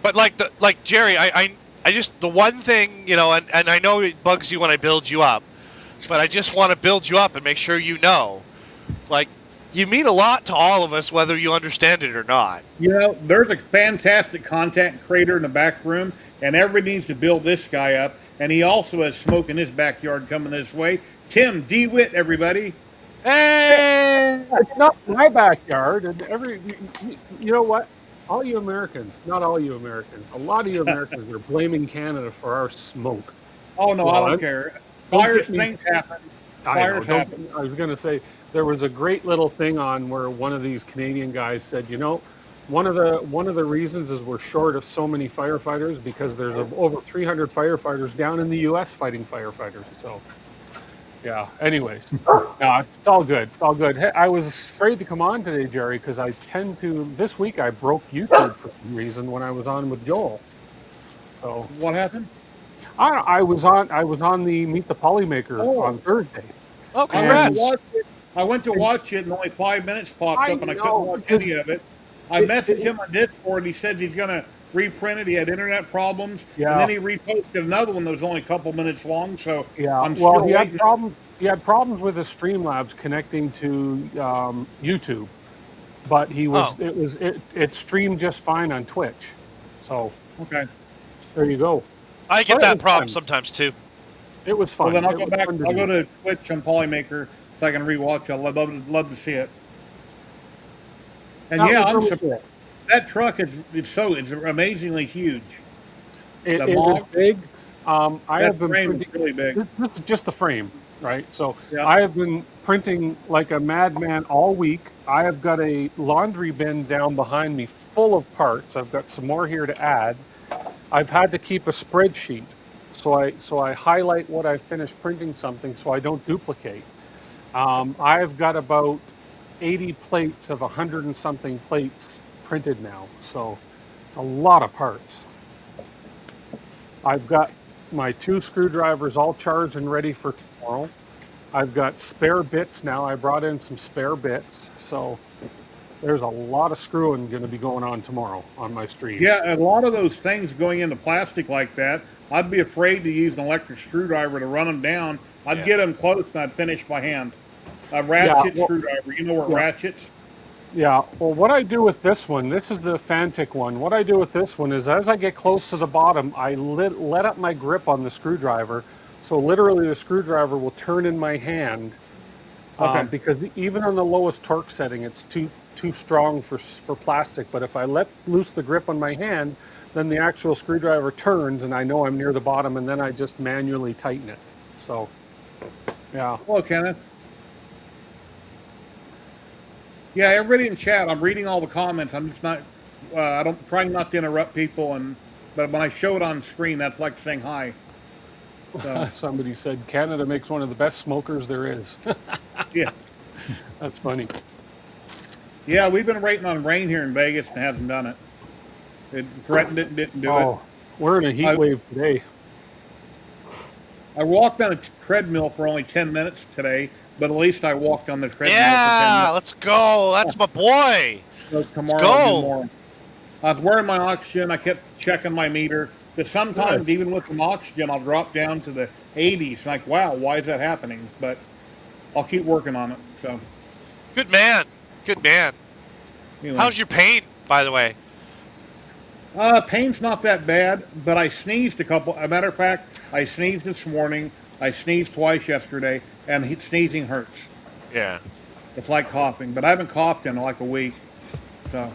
S4: But like Jerry, I just, the one thing, you know, and I know it bugs you when I build you up, but I just want to build you up and make sure you know, like, you mean a lot to all of us, whether you understand it or not.
S3: You know, there's a fantastic content creator in the back room, and everybody needs to build this guy up. And he also has smoke in his backyard coming this way. Tim DeWitt, everybody.
S4: Hey!
S6: It's not my backyard, and you know what? All you Americans, not all you Americans, a lot of you Americans are blaming Canada for our smoke.
S3: Oh, no,
S6: Well,
S3: I don't care. Fires,
S6: get me-
S3: things happen.
S6: I
S3: Fires
S6: know,
S3: happen.
S6: I was going to say there was a great little thing on where one of these Canadian guys said, you know, one of the reasons is we're short of so many firefighters because there's over 300 firefighters down in the U.S. fighting firefighters. So, yeah. Anyways, no, it's all good. It's all good. Hey, I was afraid to come on today, Jerry, because I tend to. This week I broke YouTube for some reason when I was on with Joel. So
S3: What happened?
S6: I was on the Meet the Polymaker on Thursday.
S4: Oh,
S3: I
S4: congrats!
S3: went to watch it, and only 5 minutes popped
S6: I
S3: up, and I
S6: know,
S3: couldn't watch
S6: because
S3: any of it. I messaged him on Discord. He said he's going to reprint it. He had internet problems,
S6: Yeah.
S3: and then he reposted another one that was only a couple minutes long. So
S6: Yeah,
S3: I'm
S6: well,
S3: still
S6: he had
S3: waiting.
S6: problems. He had problems with his Streamlabs connecting to YouTube, but he was it streamed just fine on Twitch. So
S3: Okay.
S6: there you go.
S4: I get
S6: But it
S4: that
S6: was
S4: problem
S6: fun.
S4: sometimes too.
S6: It was
S3: Well,
S6: fun.
S3: then I'll
S6: It
S3: go
S6: was
S3: back.
S6: fun
S3: I'll
S6: do.
S3: go to Twitch on Polymaker so I can rewatch it. I'd love to see it. And
S6: That
S3: yeah,
S6: was
S3: I'm
S6: really
S3: surprised.
S6: cool.
S3: That truck is it's amazingly huge.
S6: It
S3: The
S6: is
S3: mog?
S6: big. I
S3: That
S6: have been
S3: frame is
S6: printing.
S3: really big.
S6: This is just the frame, right? So
S3: Yeah.
S6: I have been printing like a madman all week. I have got a laundry bin down behind me full of parts. I've got some more here to add. I've had to keep a spreadsheet, so I highlight what I finished printing something so I don't duplicate. I've got about 80 plates of 100 and something plates printed now, so it's a lot of parts. I've got my 2 screwdrivers all charged and ready for tomorrow. I've got spare bits now. I brought in some spare bits, so there's a lot of screwing going to be going on tomorrow on my stream.
S3: Yeah, a lot of those things going into plastic like that, I'd be afraid to use an electric screwdriver to run them down. I'd
S4: Yeah.
S3: get them close and I'd finish by hand. A ratchet
S6: well-
S3: screwdriver. You know what ratchets?
S6: Yeah, well, what I do with this one, this is the Fantic one. What I do with this one is as I get close to the bottom, I let up my grip on the screwdriver. So literally the screwdriver will turn in my hand
S3: Okay.
S6: because even on the lowest torque setting, it's too strong for plastic. But if I let loose the grip on my hand, then the actual screwdriver turns and I know I'm near the bottom, and then I just manually tighten it. So, yeah.
S3: Hello, Kenneth. Yeah, everybody in chat, I'm reading all the comments. I'm just not, I don't trying not to interrupt people, but when I show it on screen, that's like saying hi. So,
S6: Somebody said Canada makes one of the best smokers there is.
S3: yeah.
S6: That's funny.
S3: Yeah, we've been waiting on rain here in Vegas and hasn't done it. It threatened it and didn't do it.
S6: Oh, we're in a heat
S3: I-
S6: wave today.
S3: I walked on a treadmill for only 10 minutes today, but at least I walked on the treadmill
S4: Yeah, let's go. That's my boy.
S3: for 10 minutes. So tomorrow
S4: go.
S3: I'll do more. I was wearing my oxygen. I kept checking my meter. Because sometimes,
S6: Good.
S3: even with some oxygen, I'll drop down to the 80s. Like, wow, why is that happening? But I'll keep working on it. So,
S4: Good man. Good man.
S3: anyway.
S4: How's your pain, by the way?
S3: Pain's not that bad, but I sneezed a matter of fact, I sneezed this morning. I sneezed twice yesterday, and sneezing hurts.
S4: Yeah.
S3: It's like coughing, but I haven't coughed in like a week. So,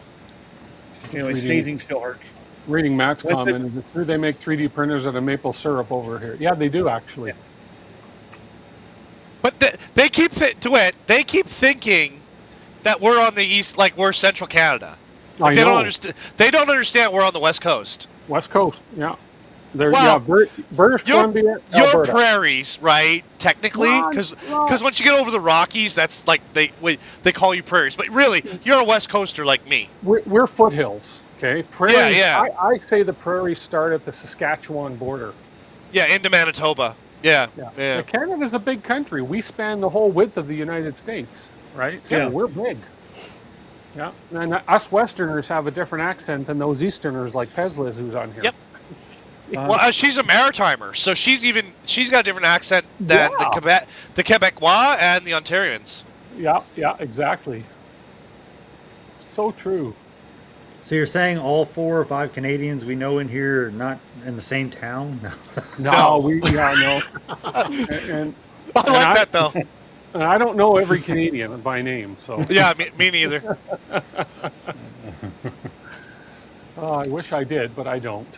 S3: anyway,
S6: Reading-
S3: sneezing still hurts.
S6: Reading Matt's
S3: What's
S6: comment, is it true they make 3D printers out of maple syrup over here? Yeah, they do actually.
S4: But they keep They keep thinking that we're on the east, like we're Central Canada. Like
S6: I
S4: they
S6: know.
S4: don't understand. They don't understand we're on the West Coast.
S6: West Coast, yeah. They're
S4: Well,
S6: British Columbia,
S4: Your
S6: Alberta.
S4: prairies, right? Technically,
S6: No,
S4: because
S6: no.
S4: once you get over the Rockies, that's like they call you prairies. But really, you're a West Coaster like me.
S6: We're foothills, okay? Prairies,
S4: yeah.
S6: I say the prairies start at the Saskatchewan border.
S4: Yeah, into Manitoba. Yeah.
S6: Now, Canada's a big country. We span the whole width of the United States, right? So
S3: Yeah.
S6: we're big. Yeah, and us Westerners have a different accent than those Easterners like Pezliz who's on here.
S4: Yep. Well, she's a maritimer, so she's got a different accent than
S6: Yeah.
S4: the Quebecois and the Ontarians.
S6: Yeah, exactly. So true.
S5: So you're saying all 4 or 5 Canadians we know in here are not in the same town? No.
S6: No, no. and
S4: I like that though.
S6: and I don't know every Canadian by name, so
S4: Yeah, me neither.
S6: I wish I did, but I don't.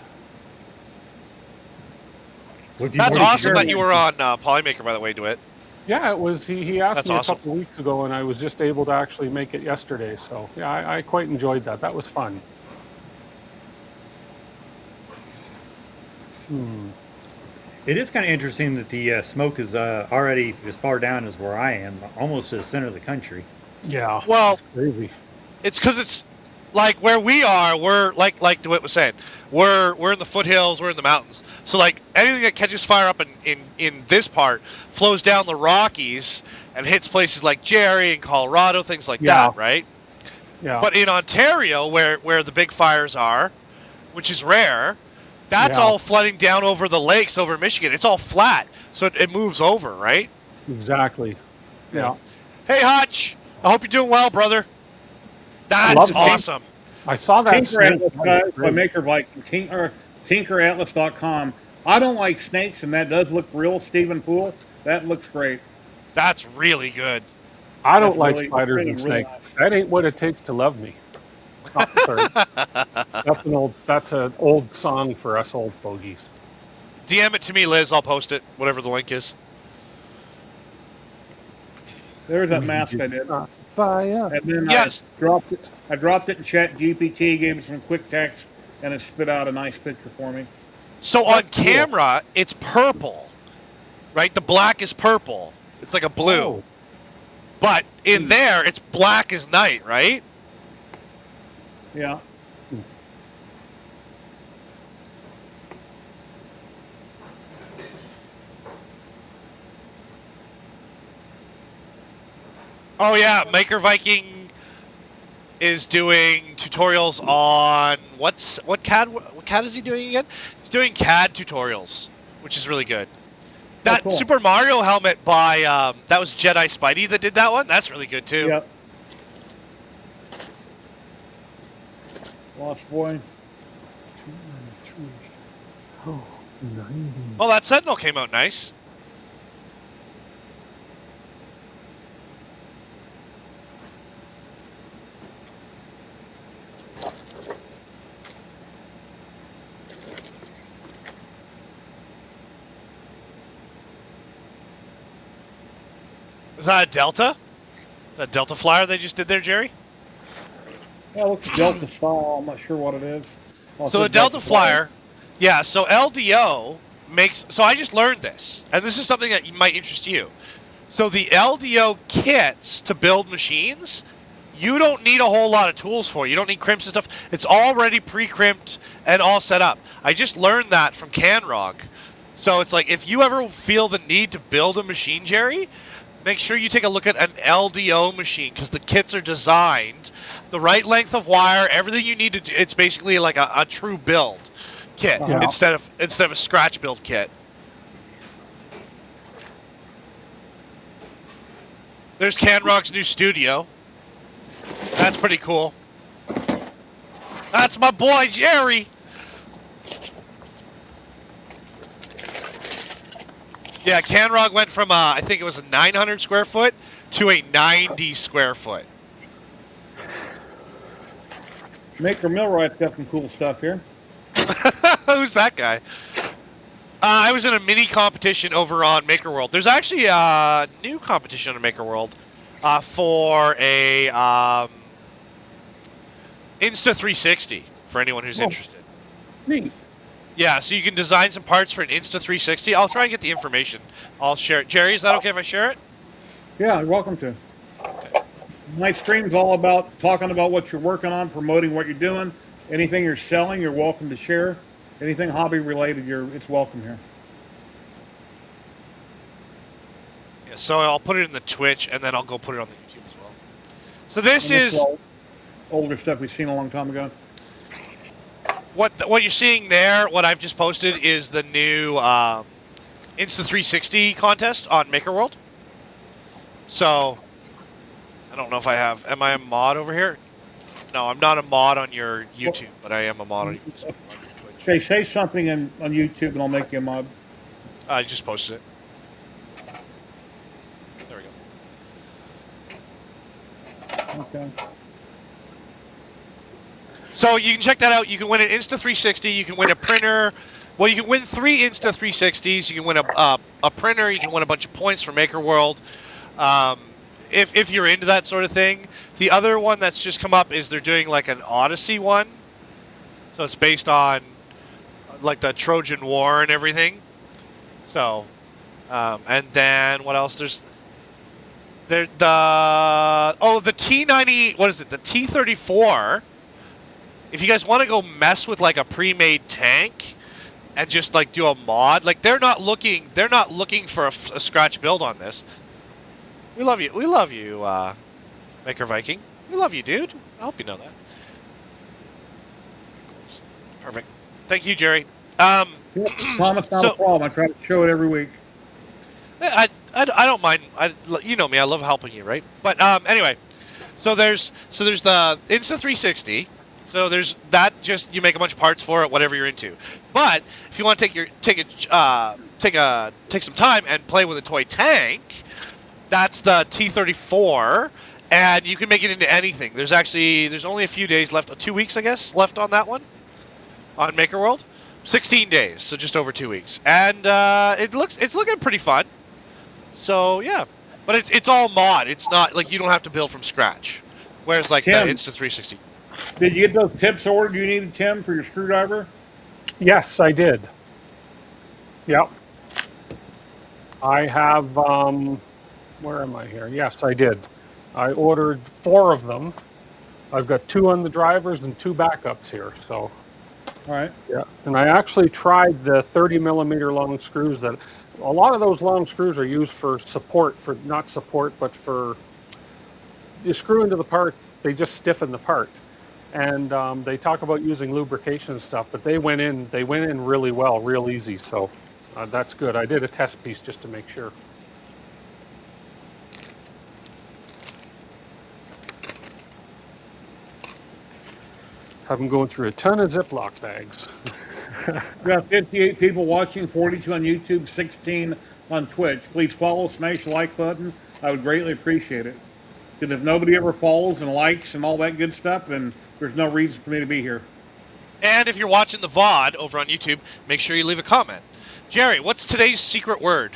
S4: That's awesome that you were on Polymaker, by the way, DeWitt.
S6: Yeah, it was. He asked
S4: That's
S6: me
S4: awesome.
S6: a couple weeks ago, and I was just able to actually make it yesterday. So yeah, I quite enjoyed that. That was fun.
S5: It is kind of interesting that the smoke is already as far down as where I am, almost to the center of the country.
S6: Yeah.
S4: Well,
S6: it's crazy.
S4: it's because it's like where we are. We're like DeWitt was saying. We're in the foothills. We're in the mountains. So like anything that catches fire up in this part flows down the Rockies and hits places like Jerry and Colorado, things like that, right?
S6: Yeah.
S4: But in Ontario, where the big fires are, which is rare, that's
S6: Yeah.
S4: all flooding down over the lakes over Michigan. It's all flat, so it moves over, right?
S6: Exactly. Yeah.
S4: Hey, Hutch, I hope you're doing well, brother. That's
S6: Love it.
S4: awesome.
S6: I saw that.
S3: Tinker
S6: snake.
S3: Atlas,
S6: That was
S3: by
S6: great.
S3: Maker Viking, tinkeratlas.com. I don't like snakes, and that does look real, Stephen Poole. That looks great.
S4: That's really good.
S6: I don't
S3: That's
S6: like
S3: really-
S6: spiders
S3: really,
S6: and
S3: really
S6: snakes.
S3: nice.
S6: That ain't what it takes to love me. Oh, sorry. That's an old song for us old fogies.
S4: DM it to me, Liz. I'll post it, whatever the link is.
S3: There's that mask I did.
S6: Fire.
S3: And then
S4: Yes.
S3: I dropped it in Chat GPT, gave it some quick text, and it spit out a nice picture for me.
S4: So on
S6: That's cool.
S4: camera, it's purple, right? The black is purple. It's like a blue.
S6: Oh,
S4: But in there, it's black as night, right?
S3: Yeah.
S4: Oh yeah, Maker Viking is doing tutorials on what CAD is he doing again? He's doing CAD tutorials, which is really good. That
S3: cool.
S4: Super Mario helmet by that was Jedi Spidey that did that one. That's really good too.
S3: Yep. Lost boy.
S6: oh, 90.
S4: Oh, that Sentinel came out nice. Is that a Delta? Is that a Delta flyer they just did there, Jerry?
S3: Yeah, it looks Delta style. I'm not sure what it is. Oh, it
S4: So the
S3: says
S4: Delta flyer, yeah. So LDO makes. So I just learned this, and this is something that might interest you. So the LDO kits to build machines, you don't need a whole lot of tools for. You don't need crimps and stuff. It's already pre-crimped and all set up. I just learned that from Canrog. So it's like, if you ever feel the need to build a machine, Jerry, make sure you take a look at an LDO machine, because the kits are designed the right length of wire, everything you need to do. It's basically like a true build kit instead of a scratch build kit. There's Canrog's new studio. That's pretty cool. That's my boy Jerry. Yeah, Canrog went from I think it was a 900 square foot to a 90 square foot.
S3: Maker Millwright's got some cool stuff here.
S4: Who's that guy? I was in a mini competition over on Maker World. There's actually a new competition on Maker World for a Insta 360 for anyone who's interested.
S6: Neat.
S4: Yeah, so you can design some parts for an Insta 360. I'll try and get the information. I'll share it. Jerry, is that okay if I share it?
S3: Yeah, you're welcome to. My stream's all about talking about what you're working on, promoting what you're doing. Anything you're selling, you're welcome to share. Anything hobby related, it's welcome here.
S4: Yeah, so I'll put it in the Twitch, and then I'll go put it on the YouTube as well. So this is
S3: all older stuff we've seen a long time ago.
S4: What you're seeing there, what I've just posted, is the new Insta 360 contest on Maker World. So, I don't know if I have... Am I a mod over here? No, I'm not a mod on your YouTube, but I am a mod on your Twitch.
S3: Okay, say something on YouTube and I'll make you a mod.
S4: I just posted it. There we go.
S3: Okay.
S4: So you can check that out. You can win an Insta 360. You can win a printer. Well, you can win 3 Insta 360s. You can win a printer. You can win a bunch of points for Maker World. If you're into that sort of thing. The other one that's just come up is they're doing like an Odyssey one. So it's based on like the Trojan War and everything. So, and then what else? There's the T90. What is it? The T34. If you guys want to go mess with like a pre-made tank and just like do a mod, like they're not looking for a scratch build on this. We love you. We love you, Maker Viking. We love you, dude. I hope you know that. Perfect. Thank you, Jerry.
S3: Thomas, not a problem. I try to show it every week.
S4: I don't mind. You know me. I love helping you, right? But anyway, so there's the Insta 360. So there's that. Just you make a bunch of parts for it, whatever you're into. But if you want to take some time and play with a toy tank, that's the T34, and you can make it into anything. There's only a few days left, 2 weeks I guess left on that one, on Maker World. 16 days, so just over 2 weeks, and it's looking pretty fun. So yeah, but it's all mod. It's not like you don't have to build from scratch. Whereas like
S3: Tim,
S4: the Insta 360.
S3: Did you get those tips ordered you needed, Tim, for your screwdriver?
S6: Yes, I did. Yep. I have, where am I here? Yes, I did. I ordered 4 of them. I've got 2 on the drivers and 2 backups here, so.
S3: All right.
S6: Yeah, and I actually tried the 30 millimeter long screws. That a lot of those long screws are used for support, not support, but for you screw into the part, they just stiffen the part. And they talk about using lubrication and stuff, but they went in really well, real easy. So that's good. I did a test piece just to make sure. Have them going through a ton of Ziploc bags.
S3: We got 58 people watching, 42 on YouTube, 16 on Twitch. Please follow, smash the like button. I would greatly appreciate it. Because if nobody ever follows and likes and all that good stuff, then there's no reason for me to be here.
S4: And if you're watching the VOD over on YouTube, make sure you leave a comment. Jerry, what's today's secret word?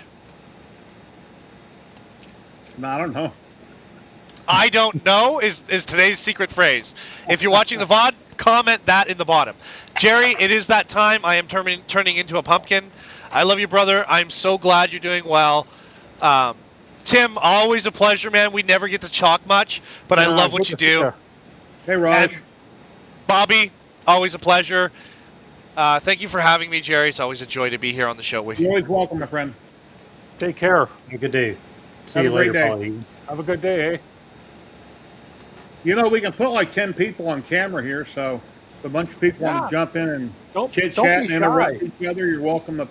S3: No, I don't know.
S4: I don't know is today's secret phrase. If you're watching the VOD, comment that in the bottom. Jerry, it is that time. I am turning into a pumpkin. I love you, brother. I'm so glad you're doing well. Tim, always a pleasure, man. We never get to talk much, but I love what you do.
S3: Hey, Raj.
S4: And Bobby, always a pleasure. Thank you for having me, Jerry. It's always a joy to be here on the show with
S3: You're
S4: you.
S3: always welcome, my friend.
S6: Take care.
S5: Have a good day. See
S3: Have
S5: you
S3: a great
S5: later,
S3: day.
S5: Polly.
S6: Have a good day, eh?
S3: You know, we can put like 10 people on camera here, so if a bunch of people want
S6: Yeah.
S3: to jump in and
S6: Don't
S3: chit
S6: be
S3: chat and interrupt
S6: shy.
S3: each other, you're welcome to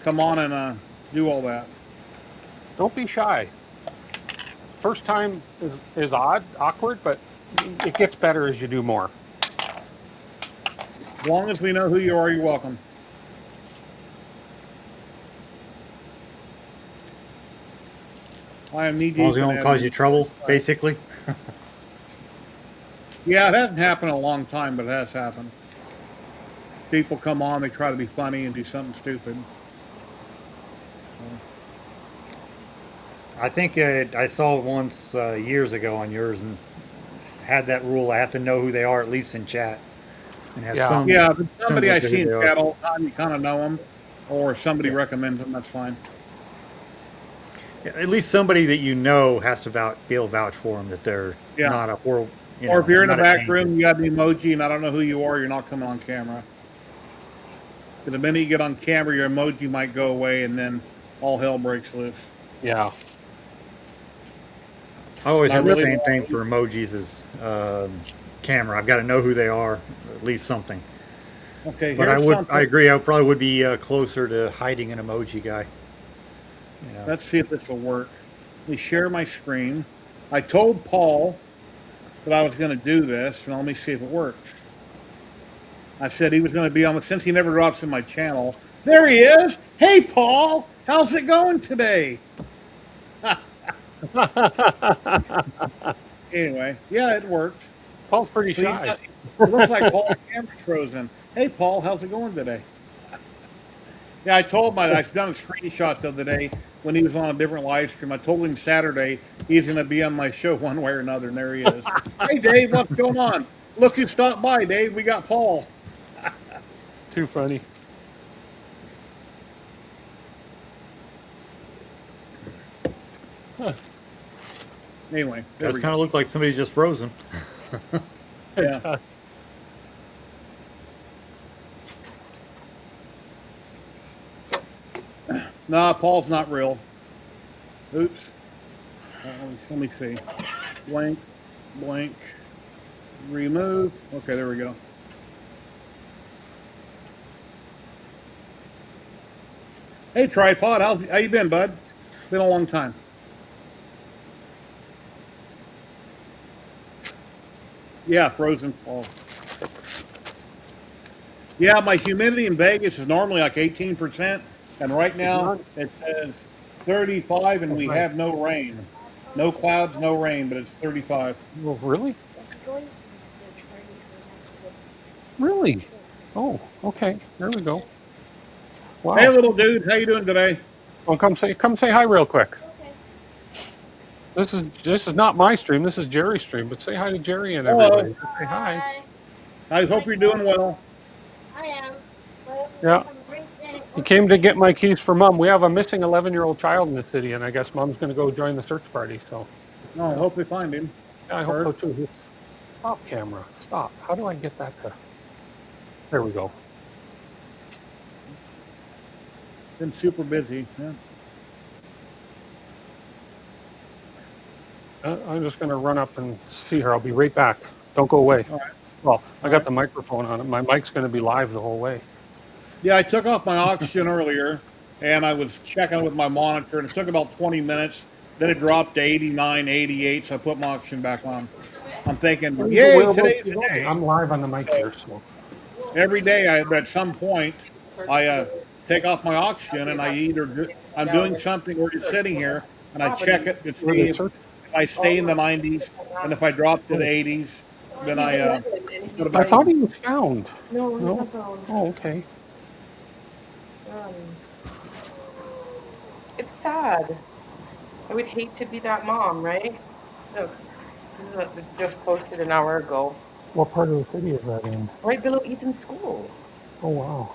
S3: come on and do all that.
S6: Don't be shy. First time is awkward, but it gets better as you do more.
S3: As long as we know who you are, you're welcome. I am knee
S5: As long as
S3: deep
S5: we
S3: in
S5: don't cause
S3: admin.
S5: you trouble, basically.
S3: Yeah, it hasn't happened in a long time, but it has happened. People come on, they try to be funny and do something stupid.
S5: I think I saw once years ago on yours and had that rule. I have to know who they are, at least in chat. And have
S6: Yeah.
S5: some
S3: Yeah, if it's somebody I
S5: semblance of
S3: see
S5: who
S3: in
S5: they are.
S3: chat all the time, you kind of know them, or somebody
S5: Yeah.
S3: recommends them, that's fine.
S5: Yeah, at least somebody that you know has to be able to vouch for them that they're
S3: Yeah.
S5: not a horrible.
S3: Or if you're in the
S5: not a
S3: back
S5: danger.
S3: room, you got an emoji, and I don't know who you are, you're not coming on camera. But the minute you get on camera, your emoji might go away, and then all hell breaks loose.
S6: Yeah.
S5: I always
S3: I
S5: have
S3: really
S5: the same
S3: don't-
S5: thing for emojis as camera. I've got to know who they are, at least something.
S3: Okay,
S5: But
S3: here's something.
S5: I agree. I probably would be closer to hiding an emoji guy. You know.
S3: Let's see if this will work. Let me share my screen. I told Paul that I was going to do this, and let me see if it works. I said he was going to be on, since he never drops in my channel. There he is. Hey, Paul, how's it going today? Anyway, yeah, it worked.
S6: Paul's pretty
S3: But
S6: shy.
S3: it looks like Paul's camera's frozen. Hey, Paul, how's it going today? Yeah, I told him I've done a screenshot the other day when he was on a different live stream. I told him Saturday he's going to be on my show one way or another, and there he is. Hey, Dave, what's going on? Look who stopped by, Dave. We got Paul.
S6: Too funny.
S3: Anyway, there
S5: Does
S3: we
S5: kind
S3: go.
S5: of look like somebody just frozen.
S3: Yeah. Nah, Paul's not real. Oops. Let me see. Blank, blank, remove. Okay, there we go. Hey, Tripod, how you been, bud? Been a long time. Yeah, frozen Paul. Yeah, my humidity in Vegas is normally like 18%, and right now it says 35, and we have no rain. No clouds, no rain, but it's 35.
S6: Well, really? Really? Oh, okay. There we go. Wow.
S3: Hey, little dude, how you doing today?
S6: Well, come say hi real quick. This is not my stream. This is Jerry's stream. But say hi to Jerry and
S3: Hello.
S6: everybody. Say hi.
S3: I hope you're doing well.
S7: I am.
S6: Yeah. He came to get my keys for Mom. We have a missing 11-year-old child in the city, and I guess Mom's going to go join the search party. So
S3: No, I hope they find him.
S6: yeah, I hope so too. Stop, camera. Stop. How do I get that to? There we go.
S3: Been super busy. Yeah.
S6: I'm just going to run up and see her. I'll be right back. Don't go away.
S3: All right.
S6: Well, I got the microphone on it. My mic's going to be live the whole way.
S3: Yeah, I took off my oxygen earlier, and I was checking with my monitor, and it took about 20 minutes. Then it dropped to 89, 88, so I put my oxygen back on. I'm thinking, yay, today's the day.
S6: I'm live on the mic here, so.
S3: Every day, at some point, I take off my oxygen, and I'm doing something or just sitting here, and I check it to see if I stay in the 90s, and if I drop to the 80s, then I put it
S6: I
S3: back
S6: thought
S3: on.
S6: he was found.
S7: No,
S6: No?
S7: it's not found.
S6: Oh, okay.
S7: It's sad. I would hate to be that mom, right? Look, this is what was just posted an hour ago.
S6: What part of the city is that in?
S7: Right below Ethan's school.
S6: Oh, wow.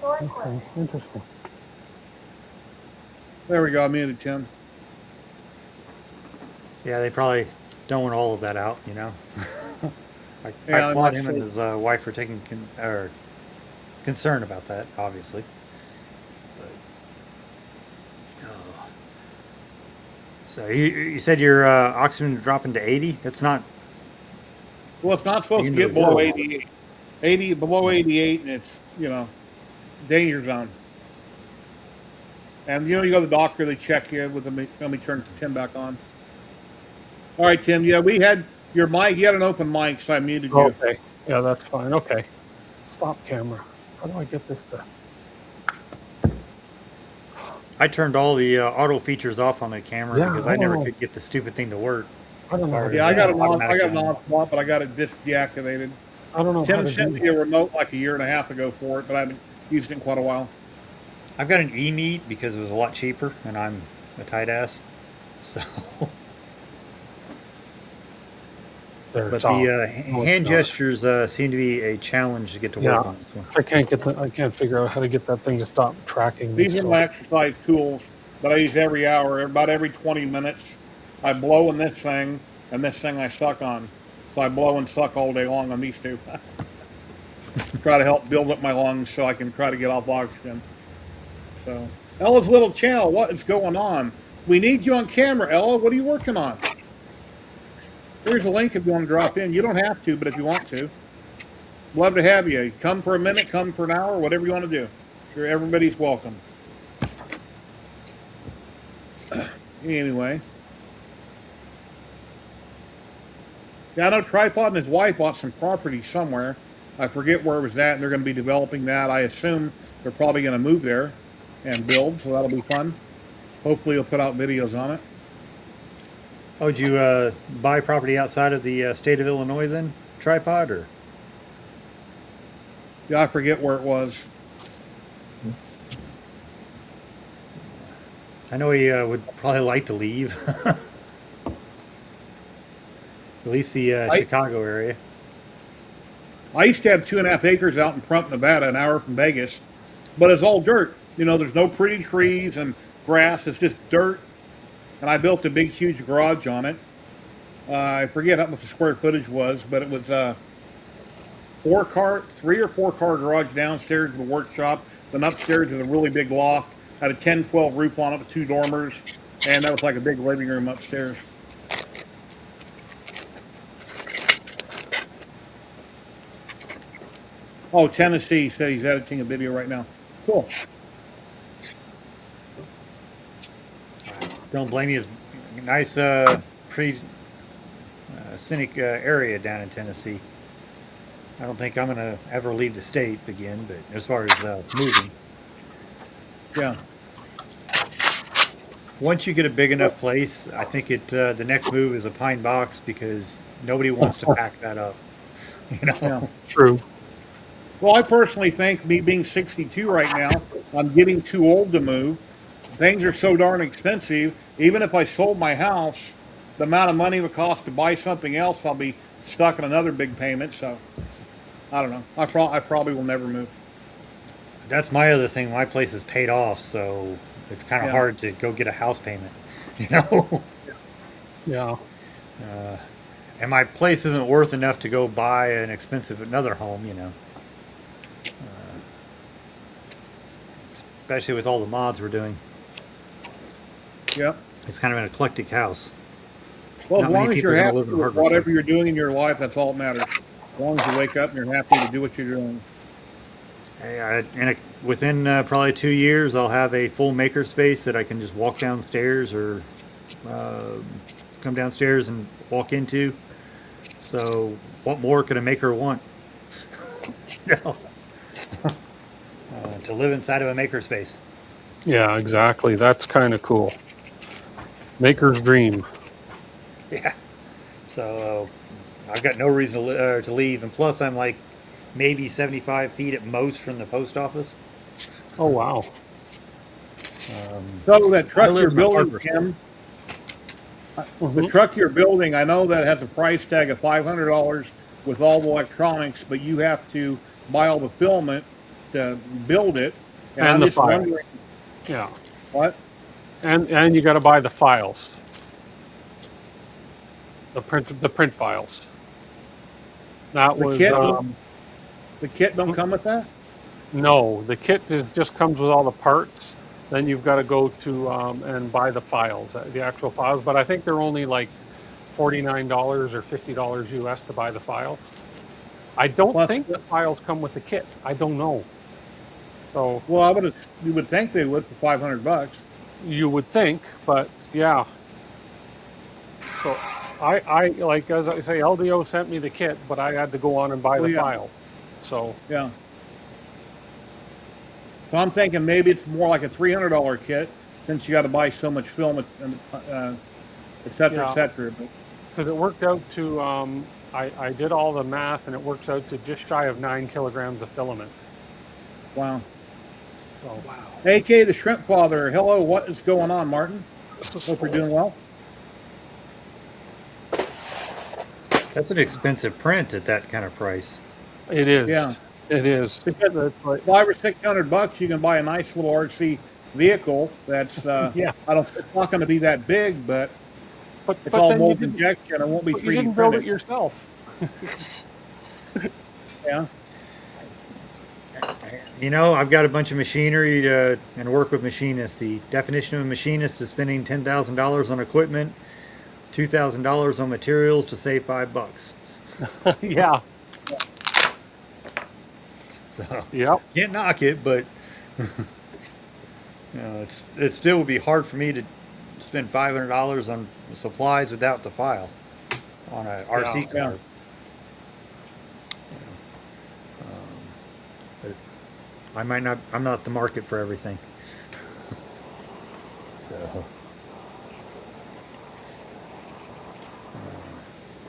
S6: Okay, interesting.
S3: There we go. I muted Tim.
S5: Yeah, they probably don't want all of that out, you know. I
S3: Yeah,
S5: applaud
S3: I'm
S5: him
S3: not
S5: and his wife for taking concern about that, obviously. But, oh. So you said your oxygen dropping to 80? That's not
S3: Well, it's not supposed to
S5: into
S3: get
S5: the
S3: below
S5: world.
S3: 88. 80 below 88, and it's danger zone. And you go to the doctor, they check you with the. Let me turn Tim back on. All right, Tim. Yeah, we had your mic. You had an open mic, so I muted you.
S6: Okay. Yeah, that's fine. Okay. Stop camera. How do I get this to?
S5: I turned all the auto features off on the camera
S6: Yeah,
S5: because
S6: I
S5: I never
S6: don't know.
S5: could get the stupid thing to work.
S6: I don't know.
S5: far
S6: how
S5: as,
S6: to
S3: Yeah, I
S6: do
S3: got
S6: that.
S3: it on. I
S5: automatic
S3: got an
S5: gun.
S3: on spot, but I got it deactivated.
S6: I don't know how
S3: Tim
S6: to
S3: sent
S6: do
S3: me a remote like a year and a half ago for it, but I haven't used it in quite a while.
S5: I've got an e-meat because it was a lot cheaper, and I'm a tight ass. So,
S6: there.
S5: but
S6: It's off.
S5: the
S6: No, it's
S5: hand
S6: not.
S5: gestures seem to be a challenge to get to
S6: Yeah.
S5: work on this one.
S6: I can't figure out how to get that thing to stop tracking.
S3: These are
S6: so-
S3: my exercise tools that I use every hour, about every 20 minutes. I blow in this thing, and this thing I suck on. So I blow and suck all day long on these two. Try to help build up my lungs so I can try to get off oxygen. So, Ella's little channel, what is going on? We need you on camera, Ella. What are you working on? Here's a link if you want to drop in. You don't have to, but if you want to, love to have you. Come for a minute, come for an hour, whatever you want to do. Sure, everybody's welcome. Anyway. Yeah, I know Tripod and his wife bought some property somewhere. I forget where it was at, and they're going to be developing that. I assume they're probably going to move there and build, so that'll be fun. Hopefully, you'll put out videos on it.
S5: Oh, did you buy property outside of the state of Illinois then, Tripod, or?
S3: Yeah, I forget where it was.
S5: I know he would probably like to leave. At least the Chicago area.
S3: I used to have 2.5 acres out in Prump, Nevada, an hour from Vegas, but it's all dirt. There's no pretty trees and grass. It's just dirt. And I built a big, huge garage on it. I forget what the square footage was, but it was 3 or 4 car garage downstairs to the workshop. Then upstairs is a really big loft. Had a 10-12 roof on it with 2 dormers, and that was like a big living room upstairs. Oh, Tennessee said he's editing a video right now. Cool.
S5: Don't blame you. It's a nice, pretty scenic area down in Tennessee. I don't think I'm going to ever leave the state again, but as far as moving.
S3: Yeah.
S5: Once you get a big enough place, I think the next move is a pine box because nobody wants to pack that up.
S3: Yeah.
S6: True.
S3: Well, I personally think, me being 62 right now, I'm getting too old to move. Things are so darn expensive. Even if I sold my house, the amount of money it would cost to buy something else, I'll be stuck in another big payment. So, I don't know. I probably will never move.
S5: That's my other thing. My place is paid off, so it's kind of hard to go get a house payment,
S6: Yeah.
S5: And my place isn't worth enough to go buy an expensive another home, especially with all the mods we're doing.
S3: Yep.
S5: It's kind of an eclectic house.
S3: Well,
S5: Not
S3: as long
S5: many
S3: as
S5: people
S3: you're
S5: are gonna
S3: happy
S5: live in
S3: with
S5: Hardwood.
S3: whatever you're doing in your life, that's all that matters. As long as you wake up and you're happy to do what you're doing.
S5: Within probably 2 years, I'll have a full maker space that I can just walk downstairs or come downstairs and walk into. So, what more could a maker want? To live inside of a maker space.
S6: Yeah, exactly. That's kind of cool. Maker's dream.
S5: Yeah. So I've got no reason to leave, and plus I'm like maybe 75 feet at most from the post office.
S6: Oh, wow.
S3: So that
S5: I
S3: truck
S5: live
S3: you're
S5: in a
S3: building,
S5: hardware
S3: Tim, the truck you're building, I know that has a price tag of $500 with all the electronics, but you have to buy all the filament to build it.
S6: And
S3: I'm
S6: the
S3: just
S6: file.
S3: wondering
S6: Yeah.
S3: what?
S6: And you got to buy the files, the print files. That
S3: The
S6: was
S3: kit, the kit don't come with that?
S6: no. The kit just comes with all the parts. Then you've got to go to and buy the files, the actual files. But I think they're only like $49 or $50 US to buy the files. I don't
S3: Plus
S6: think the files come with the kit. I don't know. So
S3: Well, you would think they would for $500.
S6: you would think, but yeah. So I like, as I say, LDO sent me the kit, but I had to go on and buy
S3: Oh,
S6: the
S3: yeah.
S6: file. So
S3: Yeah. So I'm thinking maybe it's more like a $300 kit since you got to buy so much film and et cetera,
S6: Yeah.
S3: et cetera. But
S6: because it worked out to I did all the math and it works out to just shy of 9 kilograms of filament.
S3: wow.
S6: So
S3: AK the Shrimp Father, hello. What is going on, Martin? Hope you're doing well.
S5: That's an expensive print at that kind of price.
S6: it is.
S3: Yeah.
S6: It is.
S3: Because
S6: That's like,
S3: $500 or $600, you can buy a nice little RC vehicle. That's
S6: yeah.
S3: It's not going to be that big, but
S6: But
S3: it's all
S6: then you
S3: mold
S6: didn't,
S3: injection. It won't be
S6: but you
S3: 3D
S6: didn't build it
S3: printed.
S6: yourself.
S3: Yeah.
S5: You know, I've got a bunch of machinery to, and work with machinists. The definition of a machinist is spending $10,000 on equipment, $2,000 on materials to save $5.
S6: Yeah.
S5: So
S6: Yep.
S5: can't knock it, but you know, it still would be hard for me to spend $500 on supplies without the file on a RC
S6: Yeah.
S5: car.
S3: Yeah.
S5: But I'm not the market for everything. So,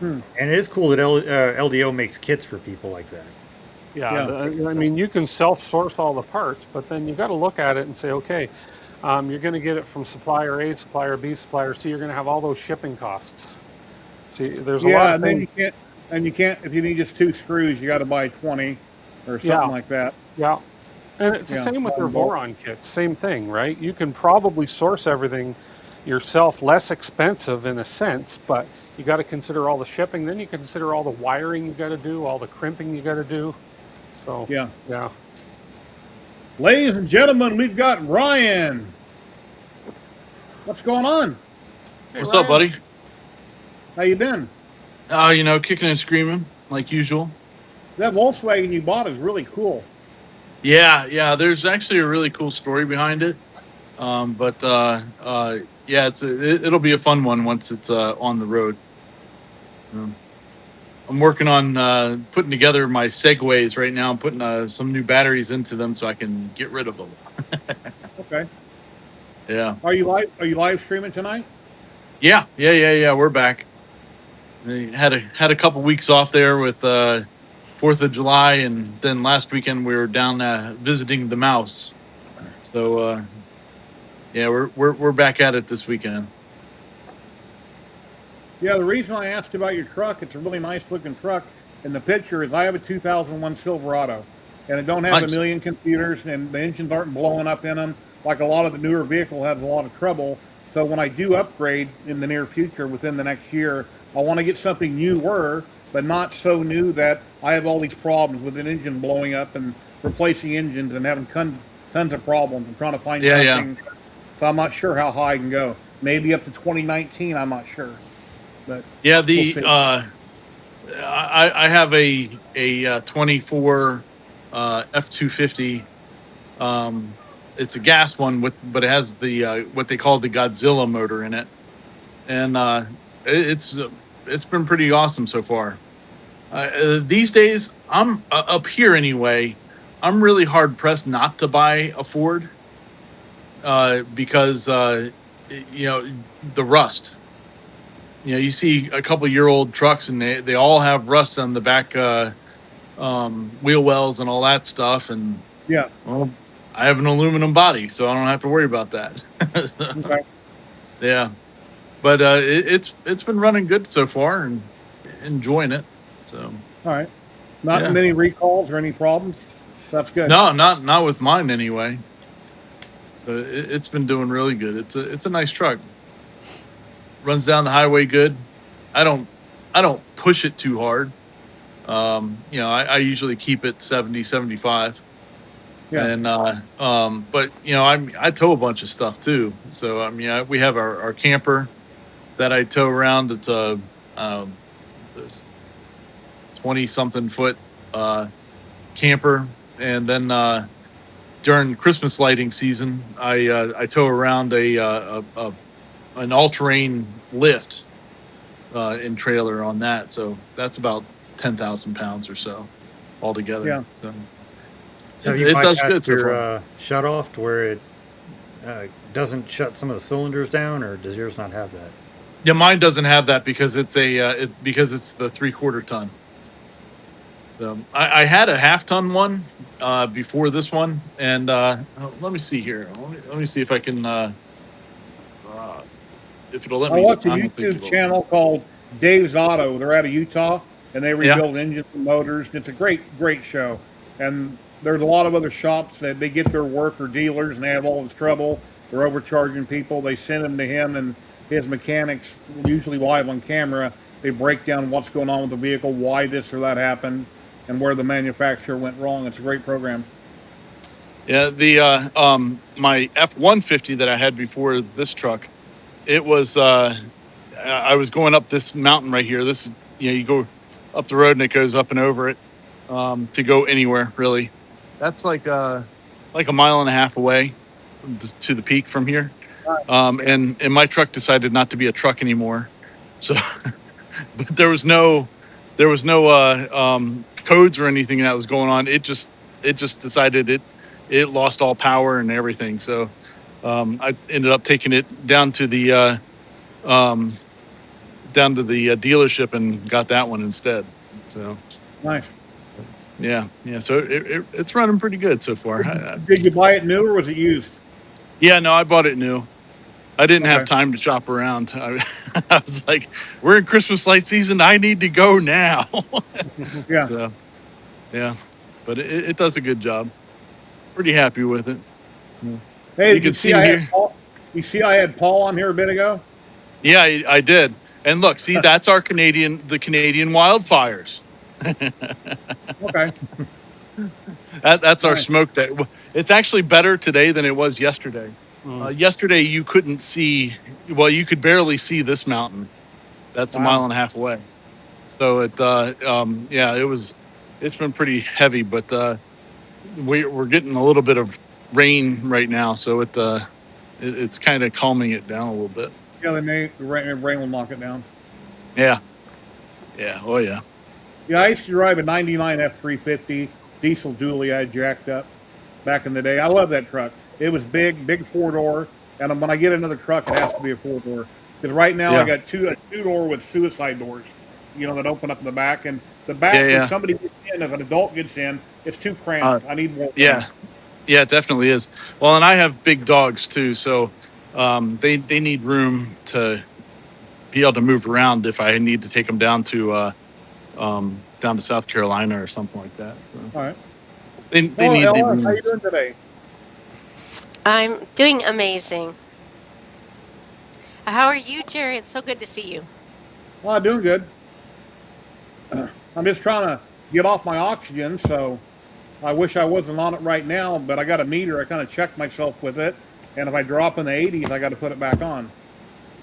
S5: and it is cool that LDO makes kits for people like that.
S6: Yeah,
S3: Yeah.
S6: I mean, you can self-source all the parts, but then you got to look at it and say, okay, you're going to get it from supplier A, supplier B, supplier C. You're going to have all those shipping costs. See, there's a lot
S3: Yeah,
S6: of
S3: and then
S6: things.
S3: you can't, if you need just 2 screws, you got to buy 20 or something
S6: Yeah.
S3: like that.
S6: Yeah, and it's the
S3: Yeah,
S6: same with their
S3: well-
S6: Voron kits. Same thing, right? You can probably source everything yourself, less expensive in a sense, but you got to consider all the shipping. Then you consider all the wiring you got to do, all the crimping you got to do. So
S3: Yeah.
S6: yeah.
S3: Ladies and gentlemen, we've got Ryan. What's going on?
S6: Hey,
S8: What's up,
S6: Ryan.
S8: buddy?
S3: How you been?
S8: Kicking and screaming like usual.
S3: That Volkswagen you bought is really cool.
S8: Yeah. There's actually a really cool story behind it. Yeah, it'll be a fun one once it's on the road. I'm working on putting together my Segways right now. I'm putting some new batteries into them so I can get rid of them.
S3: Okay.
S8: Yeah.
S3: Are you live streaming tonight?
S8: Yeah. We're back. We had a couple weeks off there with 4th of July, and then last weekend we were down visiting the mouse. So yeah, we're back at it this weekend.
S3: Yeah, the reason I asked about your truck, it's a really nice looking truck. And the picture is I have a 2001 Silverado, and it don't have
S8: Nice.
S3: a million computers, and the engines aren't blowing up in them like a lot of the newer vehicle has a lot of trouble. So when I do upgrade in the near future, within the next year, I want to get something newer, but not so new that I have all these problems with an engine blowing up and replacing engines and having tons of problems. I'm trying to find
S8: Yeah.
S3: something. So I'm not sure how high I can go. Maybe up to 2019. I'm not sure. But
S8: Yeah,
S3: we'll see.
S8: I have a 24 F250. It's a gas one but it has the what they call the Godzilla motor in it, and it's been pretty awesome so far. These days, I'm up here anyway. I'm really hard pressed not to buy a Ford because the rust. You see a couple year old trucks and they all have rust on the back wheel wells and all that stuff. And
S3: Yeah.
S8: well, I have an aluminum body, so I don't have to worry about that.
S3: Okay.
S8: Yeah, but it's been running good so far and enjoying it. So
S3: All right. Not
S8: Yeah.
S3: many recalls or any problems. That's good.
S8: no, not with mine anyway. So it's been doing really good. It's a nice truck. Runs down the highway good. I don't push it too hard. I usually keep it 70, 75.
S3: Yeah.
S8: And but I tow a bunch of stuff too. So we have our camper that I tow around. It's a 20 something foot camper, and then during Christmas lighting season, I tow around an all-terrain lift in trailer on that. So that's about 10,000 pounds or so altogether.
S3: Yeah.
S5: So
S8: it,
S5: you
S8: it
S5: might
S8: does
S5: have
S8: good so
S5: your
S8: far.
S5: shut off to where it doesn't shut some of the cylinders down, or does yours not have that?
S8: Yeah, mine doesn't have that because it's because it's the 3/4 ton. So I had a 1/2 ton one before this one, and let me see here. Let me see if I can if it'll let
S3: I
S8: me.
S3: watch a
S8: I don't think
S3: YouTube
S8: it'll.
S3: channel called Dave's Auto. They're out of Utah, and they
S8: Yeah.
S3: rebuild engines and motors. It's a great show. And there's a lot of other shops that they get their work or dealers, and they have all this trouble. They're overcharging people. They send them to him, and his mechanics, usually live on camera, they break down what's going on with the vehicle, why this or that happened, and where the manufacturer went wrong. It's a great program.
S8: Yeah, the my F-150 that I had before this truck, it was I was going up this mountain right here. This is you go up the road and it goes up and over it to go anywhere really. That's like a 1.5 miles away to the peak from here. And my truck decided not to be a truck anymore. So but there was no codes or anything that was going on. It just decided it lost all power and everything. So I ended up taking it down to the dealership and got that one instead. So
S3: Nice.
S8: yeah. So it's running pretty good so far.
S3: Did you buy it new or was it used?
S8: Yeah, no, I bought it new. I didn't have
S3: Okay.
S8: time to shop around. I was like, we're in Christmas light season. I need to go now.
S3: Yeah.
S8: So, yeah, but it does a good job. Pretty happy with it.
S3: Hey,
S8: You
S3: did
S8: can
S3: you see
S8: see
S3: I
S8: here.
S3: had Paul? You see I had Paul on here a bit ago?
S8: Yeah, I did. And look, see, that's the Canadian wildfires.
S3: Okay.
S8: That's our
S3: Nice.
S8: smoke. It's actually better today than it was yesterday. Yesterday you couldn't see. Well, you could barely see this mountain. That's a
S3: Wow.
S8: 1.5 miles away. So it's been pretty heavy, but we're getting a little bit of rain right now, so it's kind of calming it down a little bit.
S3: Yeah, the rain will knock it down.
S8: Yeah, oh yeah.
S3: Yeah, I used to drive a 99 F350 diesel dually I jacked up back in the day. I love that truck. It was big 4-door, and when I get another truck, it has to be a 4-door. Because right now I
S8: Yeah.
S3: got a 2-door with suicide doors, that open up in the back. And the back,
S8: Yeah,
S3: when
S8: yeah.
S3: somebody gets in, if an adult gets in, it's too cramped. I need more room.
S8: Yeah, it definitely is. Well, and I have big dogs too, so they need room to be able to move around if I need to take them down to South Carolina or something like that. So
S3: All right.
S8: they
S3: Well,
S8: need the
S3: Ella,
S8: room.
S3: how you doing today?
S9: I'm doing amazing. How are you, Jerry? It's so good to see you.
S3: Well, doing good. I'm just trying to get off my oxygen, so I wish I wasn't on it right now, but I got a meter. I kind of checked myself with it, and if I drop in the 80s, I got to put it back on.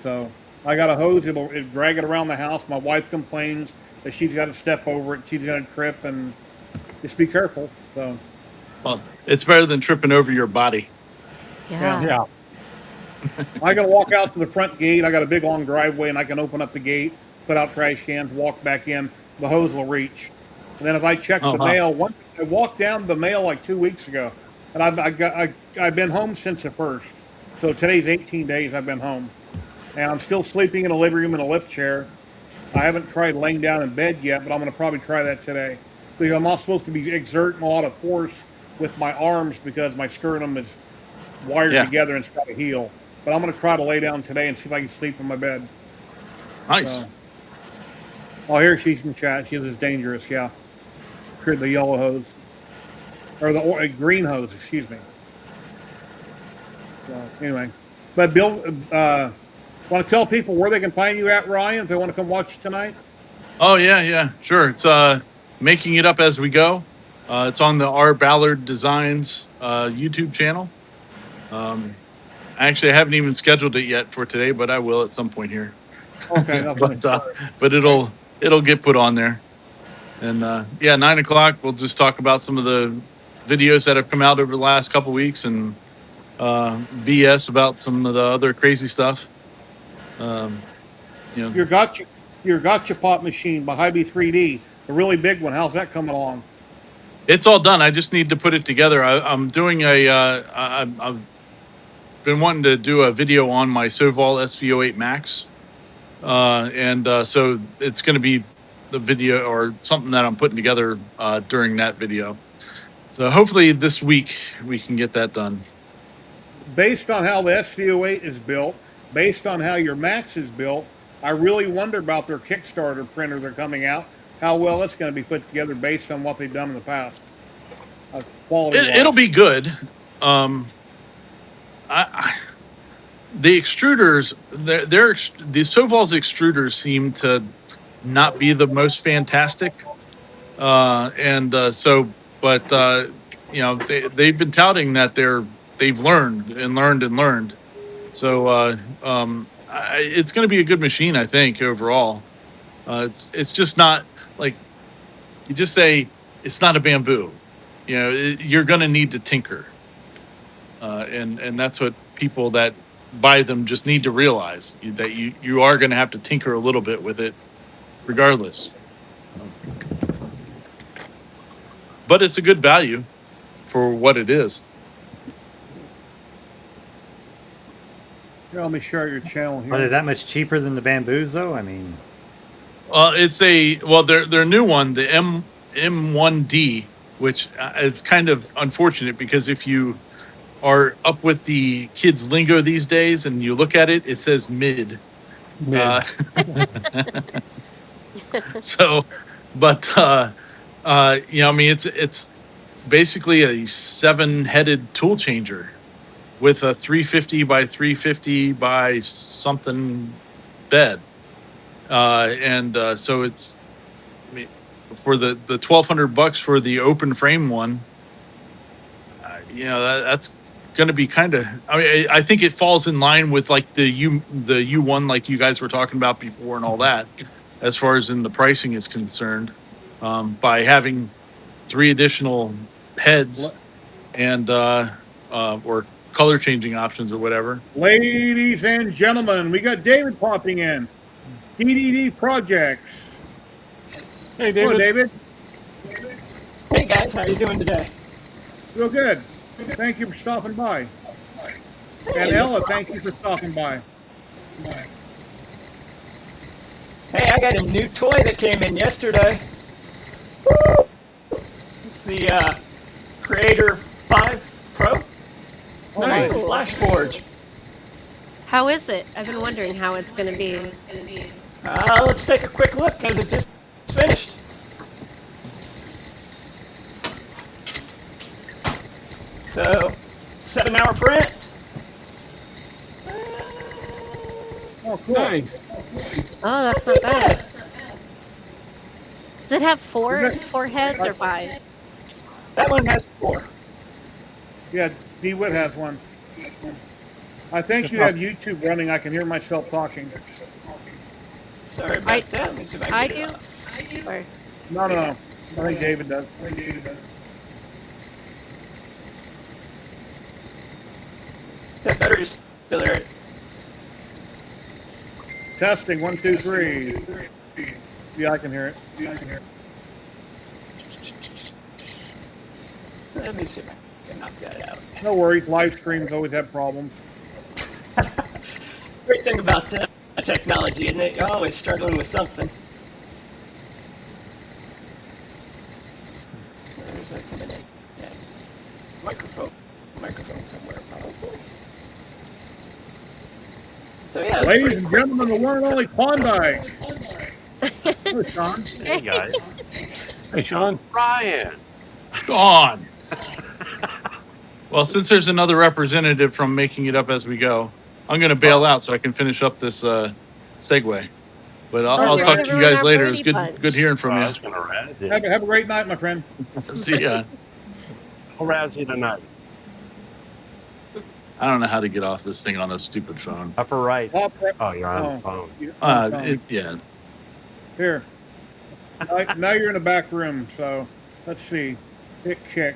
S3: So I got a hose. It'll drag it around the house. My wife complains that she's got to step over it. She's going to trip, and just be careful. So
S8: Well, it's better than tripping over your body.
S3: Yeah.
S6: Yeah.
S3: I got to walk out to the front gate. I got a big long driveway, and I can open up the gate, put out trash cans, walk back in. The hose will reach. And then if I check the mail, I walked down the mail like 2 weeks ago, and I've been home since the 1st. So today's 18 days I've been home, and I'm still sleeping in a living room in a lift chair. I haven't tried laying down in bed yet, but I'm going to probably try that today because I'm not supposed to be exerting a lot of force with my arms because my sternum is wired
S8: Yeah.
S3: together and it's got to heal. But I'm going to try to lay down today and see if I can sleep in my bed.
S8: Nice.
S3: So, oh, here she's in chat. She is dangerous. Yeah. Here's the yellow hose. Or the green hose, excuse me. So, anyway, but Bill, want to tell people where they can find you at, Ryan, if they want to come watch tonight?
S8: Oh yeah, sure. It's making it up as we go. It's on the R Ballard Designs YouTube channel. Actually, I haven't even scheduled it yet for today, but I will at some point here.
S3: Okay, no,
S8: but it'll get put on there. And 9:00 we'll just talk about some of the videos that have come out over the last couple weeks and BS about some of the other crazy stuff.
S3: Your gotcha pop machine by Hy-Vee 3D, the really big one. How's that coming along?
S8: It's all done. I just need to put it together. I'm doing I've been wanting to do a video on my Soval SV08 Max, so it's going to be the video or something that I'm putting together during that video. So hopefully this week we can get that done.
S3: Based on how the SV08 is built, based on how your Max is built, I really wonder about their Kickstarter printer they're coming out, how well it's going to be put together based on what they've done in the past.
S8: It'll be good. The extruders, the Soval's extruders seem to not be the most fantastic, but they've been touting that they've learned. So it's going to be a good machine, I think, overall. It's just not like you just say it's not a bamboo. You're going to need to tinker, and that's what people that buy them just need to realize, that you are going to have to tinker a little bit with it, regardless. But it's a good value for what it is.
S3: Here, let me share your channel here.
S5: Are they that much cheaper than the bamboos, though? I mean,
S8: it's their new one, the M1D, which is kind of unfortunate because if you are up with the kids' lingo these days and you look at it, it says mid. So, but I mean, it's basically a 7-headed tool changer with a 350 by 350 by something bed, so it's, I mean, for the $1,200 for the open frame one, that's going to be kind of. I mean, I think it falls in line with like the U1, like you guys were talking about before, and all that, as far as in the pricing is concerned, by having 3 additional heads and or color changing options or whatever.
S3: Ladies and gentlemen, we got David popping in. DDD Projects.
S6: Hey, David.
S3: Hello, David.
S10: Hey guys, how you doing today?
S3: Real good. Thank you for stopping by. And Ella, thank you for stopping by.
S10: Hey, I got a new toy that came in yesterday. It's the Creator 5 Pro.
S3: Oh, nice.
S10: Flash Forge.
S9: How is it? I've been wondering how it's going to be.
S10: Let's take a quick look because it just finished. So, 7-hour print.
S3: Oh, cool.
S6: Nice.
S9: Oh, that's not bad. Does it have four heads or 5?
S10: That one has 4.
S3: Yeah, DeWitt has one. I think you have YouTube running. I can hear myself talking.
S10: Sorry about that. Let me see if I can get it
S9: Or,
S3: No. I think David does.
S10: That battery's still there.
S3: Testing, 1, 2, 3. Yeah, I can hear it.
S10: Let me see if I can knock that out.
S3: No worries. Live streams always have problems.
S10: Great thing about technology, isn't it? You're always struggling with something. Where's that coming in? Yeah. Microphone somewhere, probably. So yeah,
S3: Ladies and gentlemen, the one and only Klondike. Hello, Sean.
S11: Hey guys.
S6: Hey, Sean.
S11: Ryan.
S8: Sean. Well, since there's another representative from Making It Up As We Go, I'm going to bail out so I can finish up this segue. But
S9: Oh,
S8: I'll
S9: you're
S8: talk
S9: gonna
S8: to you
S9: ruin
S8: guys
S9: our
S8: later. It
S9: Brady
S8: was good hearing from
S11: I
S8: you.
S11: was going to razz you.
S3: Have a great night, my friend.
S8: See ya.
S11: I'll razz you tonight.
S8: I don't know how to get off this thing on a stupid phone.
S11: Upper right.
S3: Top right.
S11: Oh, you're on the phone.
S3: You're on the phone.
S8: Yeah.
S3: Here. Now you're in the back room, so let's see. Kick. Kick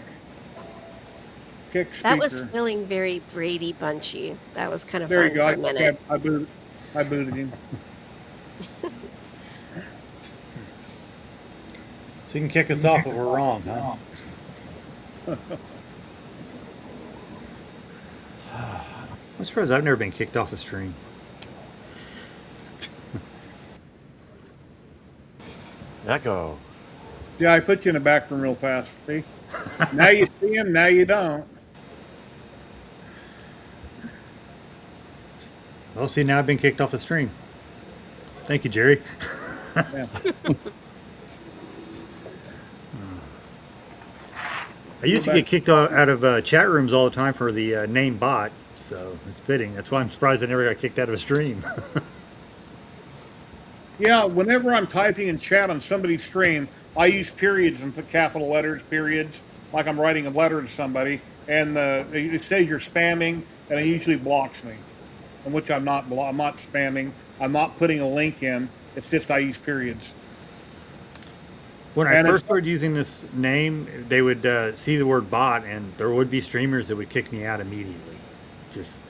S3: speaker.
S9: That was feeling very Brady Bunchy. That was kind of
S3: There
S9: fun
S3: you go.
S9: for a minute.
S3: I booted him.
S5: So you can kick us off if we're wrong, huh? I'm surprised I've never been kicked off a stream.
S11: Echo.
S3: Yeah, I put you in the back room real fast. See? Now you see him, now you don't.
S5: Well, see, now I've been kicked off a stream. Thank you, Jerry.
S3: Yeah.
S5: I used to get kicked out of chat rooms all the time for the name bot, so it's fitting. That's why I'm surprised I never got kicked out of a stream.
S3: Yeah, whenever I'm typing in chat on somebody's stream, I use periods and put capital letters, periods, like I'm writing a letter to somebody, and it says you're spamming, and it usually blocks me. In which I'm not spamming. I'm not putting a link in. It's just I use periods.
S5: When I first started using this name, they would see the word bot, and there would be streamers that would kick me out immediately. Just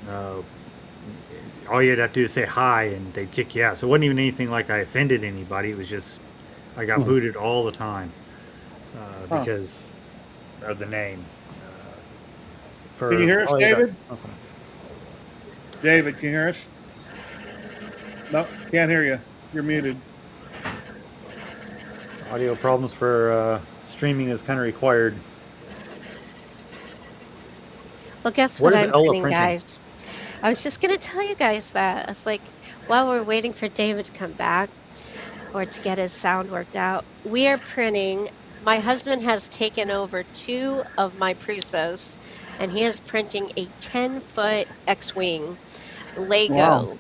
S5: all you'd have to do is say hi, and they'd kick you out. So it wasn't even anything like I offended anybody. It was just I got booted all the time because of the name.
S3: Can you hear us, David? David, can you hear us? No, can't hear you. You're muted.
S5: Audio problems for streaming is kind of required.
S9: Well, guess what I'm printing, guys? I was just going to tell you guys that. It's like, while we're waiting for David to come back or to get his sound worked out, we are printing. My husband has taken over 2 of my Prusas, and he is printing a 10-foot X-Wing Lego. Wow.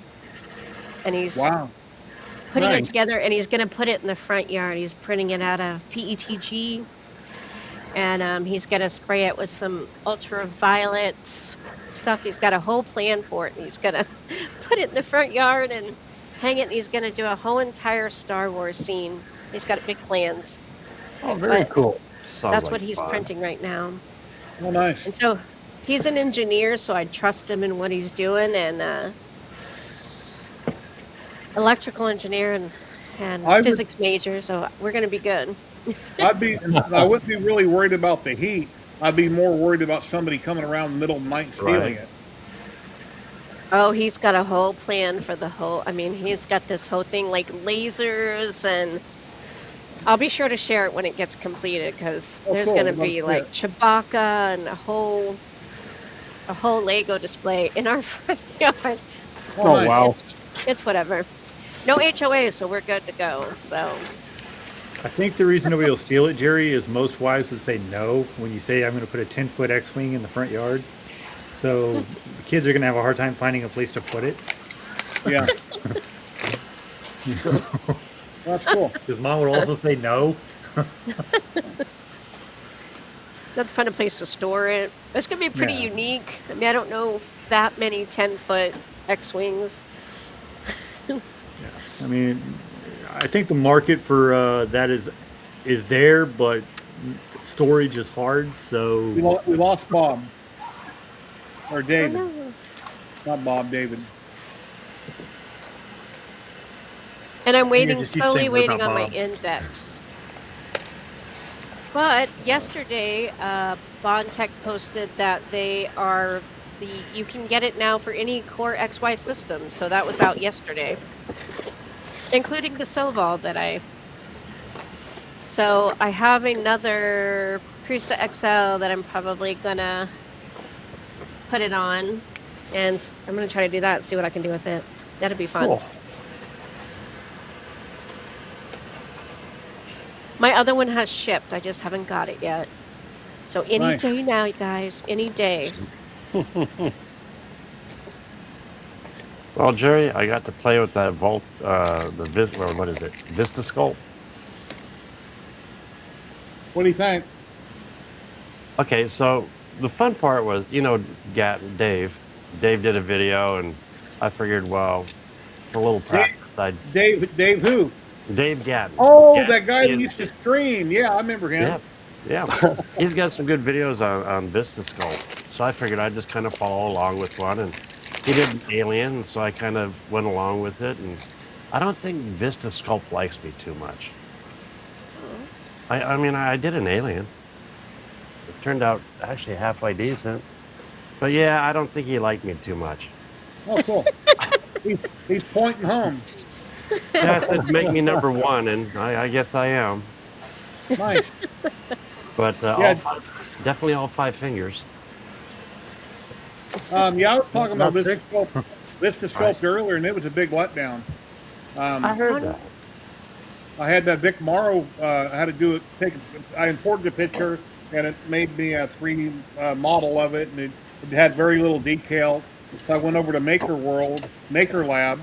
S9: And he's putting it together, and he's going to put it in the front yard. He's printing it out of PETG, and he's going to spray it with some ultraviolet stuff. He's got a whole plan for it. He's going to put it in the front yard and hang it, and he's going to do a whole entire Star Wars scene. He's got big plans.
S11: Oh, very cool.
S9: That's what he's printing right now.
S3: Oh, nice.
S9: And so he's an engineer, so I trust him in what he's doing, and electrical engineer and physics major, so we're going to be good.
S3: I wouldn't be really worried about the heat. I'd be more worried about somebody coming around in the middle of the night and stealing it.
S9: Oh, he's got a whole plan for the whole, he's got this whole thing like lasers, and I'll be sure to share it when it gets completed, because there's going to be like Chewbacca and a whole Lego display in our front yard.
S6: Oh, wow.
S9: It's whatever. No HOA, so we're good to go. So
S5: I think the reason nobody will steal it, Jerry, is most wives would say no when you say I'm going to put a 10-foot X-Wing in the front yard. So the kids are going to have a hard time finding a place to put it.
S3: Yeah. That's cool.
S5: His mom would also say no.
S9: That's a fun place to store it. It's going to be pretty unique. I don't know that many 10-foot X-Wings.
S5: I think the market for that is there, but storage is hard. So
S3: we lost Bob or David, not Bob, David.
S9: And I'm slowly waiting on my index. But yesterday, Bondtech posted that you can get it now for any Core XY system. So that was out yesterday, including the Soval So I have another Prusa XL that I'm probably gonna put it on, and I'm gonna try to do that and see what I can do with it. That'd be fun. Cool. My other one has shipped. I just haven't got it yet. So any
S3: Nice.
S9: day now, you guys, any day.
S11: Well, Jerry, I got to play with that Volt, what is it? Vista Sculpt.
S3: What do you think?
S11: Okay, so the fun part was, Dave. Dave did a video, and I figured, well, for a little practice,
S3: Dave who?
S11: Dave Gatton.
S3: Oh,
S11: Gatton,
S3: that guy that used to stream. Yeah, I remember him.
S11: Yeah. He's got some good videos on Vista Sculpt. So I figured I'd just kind of follow along with one, and he did an Alien, so I kind of went along with it, and I don't think Vista Sculpt likes me too much. I mean, I did an Alien. It turned out actually halfway decent. But yeah, I don't think he liked me too much.
S3: Oh, cool. he's pointing home.
S11: Yeah, it said make me number one, and I guess I am.
S3: Nice.
S11: But
S3: Yeah.
S11: definitely all 5 fingers.
S3: Yeah, I was talking about
S5: Not
S3: Vista
S5: 6.
S3: Sculpt earlier, and it was a big letdown.
S11: I heard that.
S3: I had that Vic Morrow. I had to do it. I imported a picture, and it made me a 3D model of it, and it had very little detail. So I went over to Maker Lab,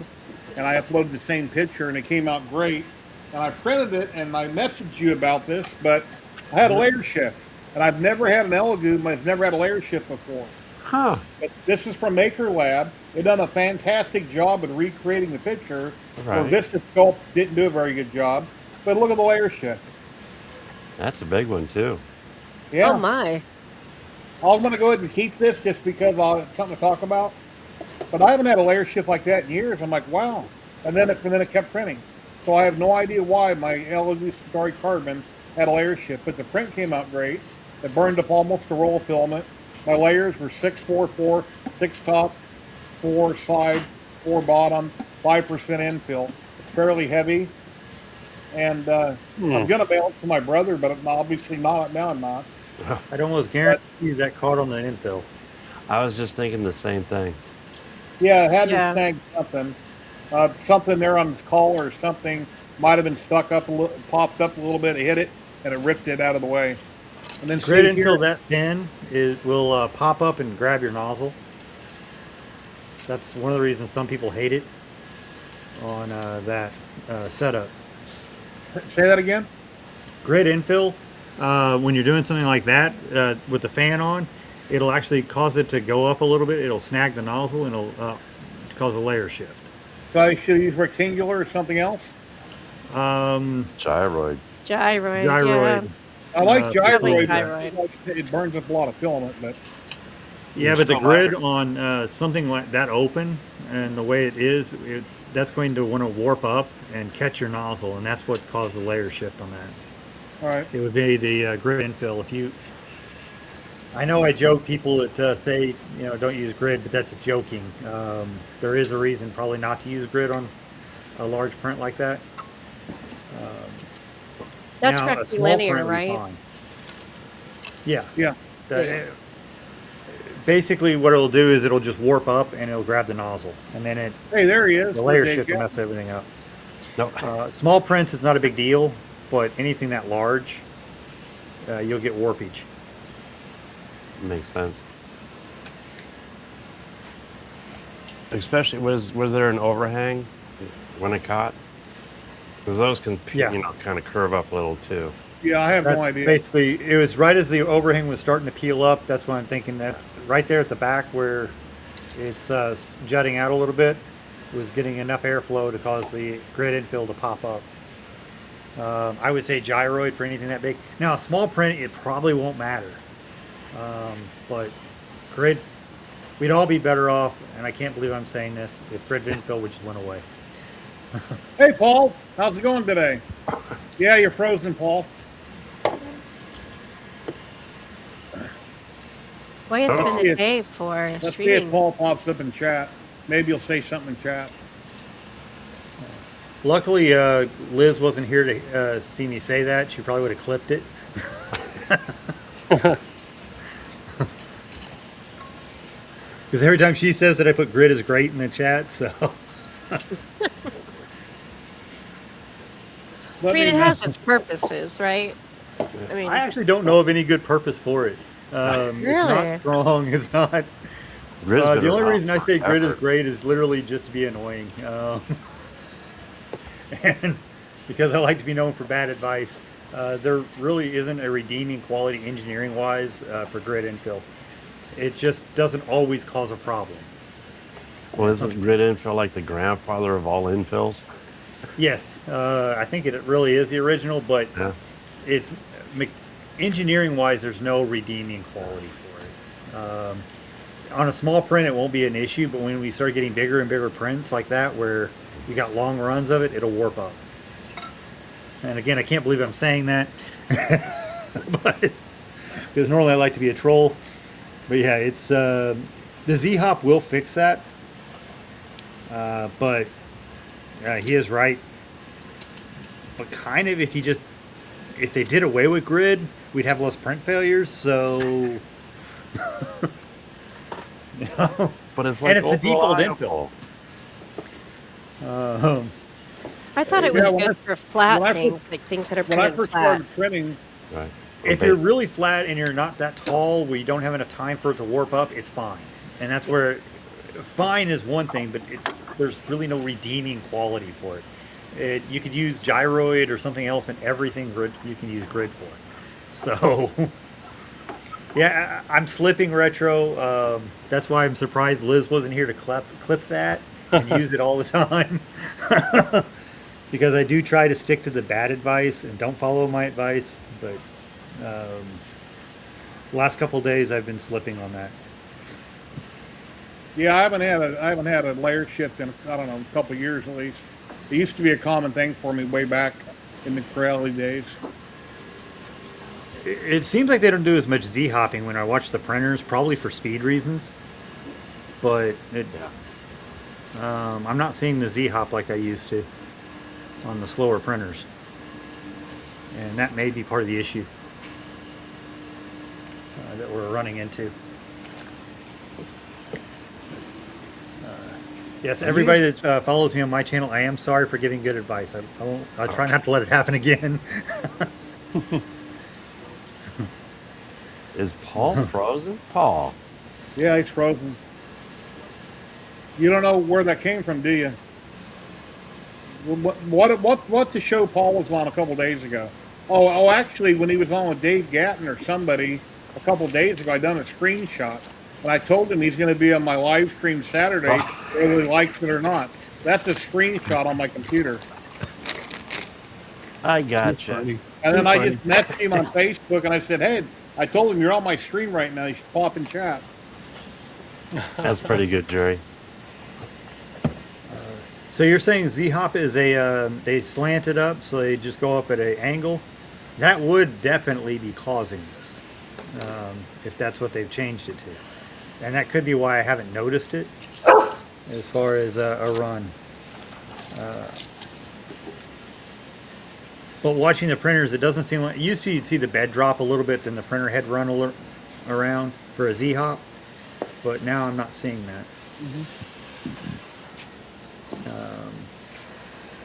S3: and I uploaded the same picture, and it came out great. And I printed it, and I messaged you about this, but I had a layer shift, and I've never had an Elegoo. I've never had a layer shift before.
S11: Huh.
S3: But this is from Maker Lab. They done a fantastic job at recreating the picture. Where
S11: Right.
S3: Vista Sculpt didn't do a very good job. But look at the layer shift.
S11: That's a big one, too.
S3: Yeah.
S9: Oh my.
S3: I was going to go ahead and keep this just because it's something to talk about. But I haven't had a layer shift like that in years. I'm like, wow. And then it kept printing. So I have no idea why my Elegoo Centauri Carbon had a layer shift. But the print came out great. It burned up almost a roll of filament. My layers were 6-4-4, 6 top, 4 side, 4 bottom, 5% infill. It's fairly heavy. And I'm going to mail it to my brother, but I'm obviously not. Now I'm not.
S5: I'd almost guarantee you that caught on the infill.
S11: I was just thinking the same thing.
S3: Yeah, it had
S9: Yeah.
S3: to snag something. Something there on its collar or something might have been stuck up a little, popped up a little bit, it hit it, and it ripped it out of the way. And then
S5: Grid
S3: see here-
S5: infill that thin will pop up and grab your nozzle. That's one of the reasons some people hate it on that setup.
S3: Say that again?
S5: Grid infill, when you're doing something like that with the fan on, it'll actually cause it to go up a little bit. It'll snag the nozzle and it'll cause a layer shift.
S3: So I should use rectangular or something else?
S11: Gyroid.
S9: Gyroid.
S5: Gyroid.
S3: I like
S9: Definitely
S3: gyroid.
S9: gyroid.
S3: It burns up a lot of filament, but
S5: Yeah, but the grid on something like that open and the way it is, that's going to want to warp up and catch your nozzle, and that's what causes the layer shift on that.
S3: all right.
S5: It would be the grid infill. I know I joke people that say don't use grid, but that's joking. There is a reason probably not to use grid on a large print like that.
S9: That's
S5: Now, a
S9: rectilinear,
S5: small print would be
S9: right?
S5: fine. Yeah.
S3: Yeah.
S5: Basically, what it'll do is it'll just warp up and it'll grab the nozzle, and then
S3: Hey, there he is.
S5: the layer
S3: Dave
S5: shift will
S3: Gatt.
S5: mess everything up.
S11: No.
S5: Small prints is not a big deal, but anything that large, you'll get warpage.
S11: Makes sense. Especially, was there an overhang when it caught? Because those can,
S5: Yeah.
S11: kind of curve up a little too.
S3: Yeah, I have
S5: That's
S3: no idea.
S5: basically, it was right as the overhang was starting to peel up. That's what I'm thinking. That's right there at the back where it's jutting out a little bit. Was getting enough airflow to cause the grid infill to pop up. I would say gyroid for anything that big. Now, a small print, it probably won't matter. But grid, we'd all be better off, and I can't believe I'm saying this, if grid infill would just went away.
S3: Hey, Paul, how's it going today? Yeah, you're frozen, Paul.
S9: Boy, it's
S3: Let's
S9: been
S3: see
S9: a
S3: if-
S9: day for
S3: Let's see if
S9: streaming.
S3: Paul pops up in chat. Maybe he'll say something in chat.
S5: Luckily, Liz wasn't here to see me say that. She probably would have clipped it. Because every time she says that, I put grid is great in the chat, so.
S3: Let
S9: I mean,
S3: me
S9: it
S3: know.
S9: has its purposes, right? I mean,
S5: I actually don't know of any good purpose for it. It's
S9: Really?
S5: not strong. It's not.
S11: Grid's been
S5: The only
S11: around
S5: reason I say grid is
S11: forever.
S5: great is literally just to be annoying, and because I like to be known for bad advice. There really isn't a redeeming quality engineering wise for grid infill. It just doesn't always cause a problem.
S11: Well, isn't grid infill like the grandfather of all infills?
S5: Yes, I think it really is the original, but
S11: Yeah.
S5: it's engineering wise, there's no redeeming quality for it. On a small print, it won't be an issue, but when we start getting bigger and bigger prints like that, where you got long runs of it, it'll warp up. And again, I can't believe I'm saying that, but because normally I like to be a troll. But yeah, it's the Z-Hop will fix that, but he is right. But kind of, if they did away with grid, we'd have less print failures. So,
S11: But it's like
S5: and it's the default
S11: reliable.
S5: infill.
S9: I thought it was
S3: Yeah, when
S9: good for flat
S3: when I
S9: things, like things that are
S3: When I
S9: printed
S3: first
S9: flat.
S3: started printing,
S11: Right.
S5: If you're really flat and you're not that tall, where you don't have enough time for it to warp up, it's fine. And that's where fine is one thing, but there's really no redeeming quality for it. You could use gyroid or something else, and everything grid you can use grid for. So, yeah, I'm slipping retro. That's why I'm surprised Liz wasn't here to clip that and use it all the time. Because I do try to stick to the bad advice and don't follow my advice, but last couple of days I've been slipping on that.
S3: yeah, I haven't had a layer shift in I don't know a couple of years at least. It used to be a common thing for me way back in the Corelli days.
S5: It seems like they don't do as much Z-hopping when I watch the printers, probably for speed reasons. But I'm not seeing the Z-hop like I used to on the slower printers. And that may be part of the issue that we're running into. Yes, everybody that follows me on my channel, I am sorry for giving good advice. I'll try not to let it happen again.
S11: Is Paul frozen? Paul.
S3: Yeah, he's frozen. You don't know where that came from, do you? What the show Paul was on a couple days ago? Oh, actually, when he was on with Dave Gatton or somebody a couple days ago, I done a screenshot, and I told him he's going to be on my live stream Saturday, whether he likes it or not. That's a screenshot on my computer.
S11: I gotcha.
S3: And then I just messaged him on Facebook, and I said, "Hey, I told him you're on my stream right now. You should pop in chat."
S11: That's pretty good, Jerry.
S5: So you're saying Z-hop is they slant it up, so they just go up at an angle? That would definitely be causing this, if that's what they've changed it to. And that could be why I haven't noticed it as far as a run. But watching the printers, it doesn't seem like... Used to, you'd see the bed drop a little bit, then the printer head run a little around for a Z-hop. But now I'm not seeing that.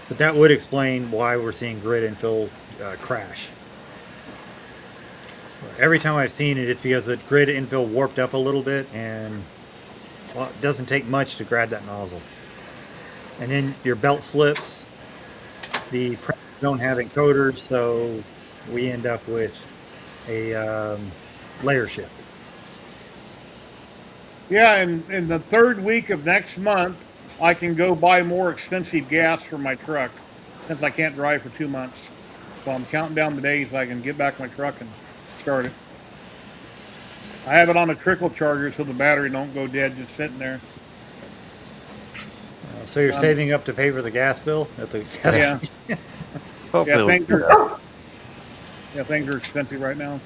S5: But that would explain why we're seeing grid infill crash. Every time I've seen it, it's because the grid infill warped up a little bit, and well, it doesn't take much to grab that nozzle. And then your belt slips. The printers don't have encoders, so we end up with a layer shift.
S3: Yeah, and in the third week of next month, I can go buy more expensive gas for my truck, since I can't drive for 2 months. So I'm counting down the days I can get back my truck and start it. I have it on a trickle charger so the battery don't go dead just sitting there.
S5: So you're saving up to pay for the gas bill at the gas
S3: Yeah.
S11: Hopefully
S3: Things are expensive right now.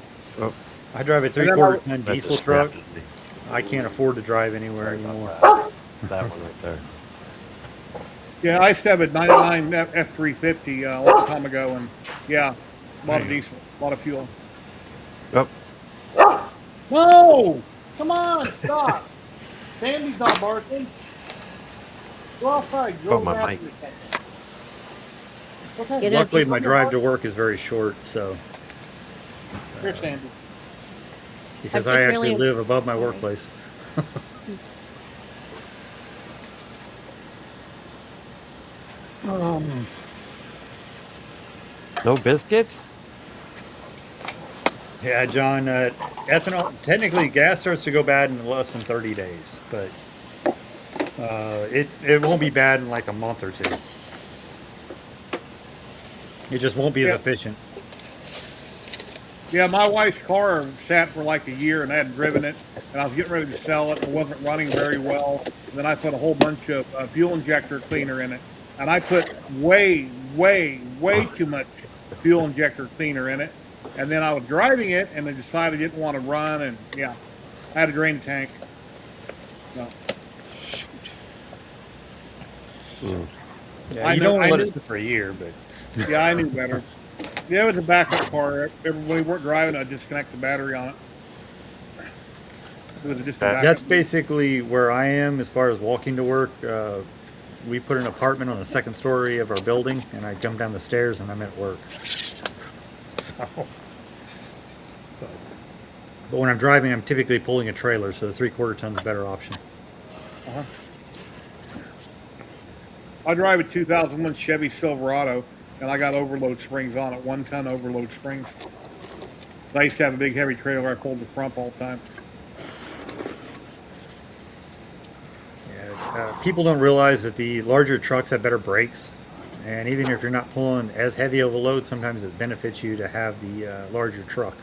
S5: I drive a 3/4 ton diesel truck. I can't afford to drive anywhere anymore.
S11: That one right there.
S3: Yeah, I used to have a 99 F350 a long time ago, and yeah, a lot of diesel, a lot of fuel.
S11: Yep.
S3: No! Come on, stop! Sandy's not barking. Go outside. Go
S11: Oh, my
S3: back
S11: mic.
S3: for a second. Okay.
S9: You know,
S5: Luckily,
S9: just-
S5: my drive to work is very short, so
S3: Here's Sandy.
S5: Because
S9: I'm
S5: I
S9: just
S5: actually
S9: really
S5: live above my
S9: sorry.
S5: workplace.
S11: No biscuits?
S5: Yeah, John, ethanol, technically gas starts to go bad in less than 30 days, but it won't be bad in like a month or two. It just won't be as
S3: Yeah.
S5: efficient.
S3: Yeah, my wife's car sat for like a year, and I hadn't driven it, and I was getting ready to sell it, and it wasn't running very well. And then I put a whole bunch of fuel injector cleaner in it, and I put way too much fuel injector cleaner in it. And then I was driving it, and I decided I didn't want to run, and yeah, I had to drain the tank. No.
S5: Yeah,
S3: I
S5: you
S3: know-
S5: don't want
S3: I
S5: to let
S3: knew-
S5: it sit for a year, but
S3: Yeah, I knew better. Yeah, it was a backup car. Everybody weren't driving, I'd disconnect the battery on it. It was just a backup.
S5: that's basically where I am as far as walking to work. We put an apartment on the second story of our building, and I jump down the stairs and I'm at work. So, but when I'm driving, I'm typically pulling a trailer, so the 3/4 ton's a better option.
S3: Uh-huh. I drive a 2001 Chevy Silverado, and I got overload springs on it, 1-ton overload springs. I used to have a big heavy trailer I pulled the front all the time.
S5: Yeah, people don't realize that the larger trucks have better brakes, and even if you're not pulling as heavy of a load, sometimes it benefits you to have the larger truck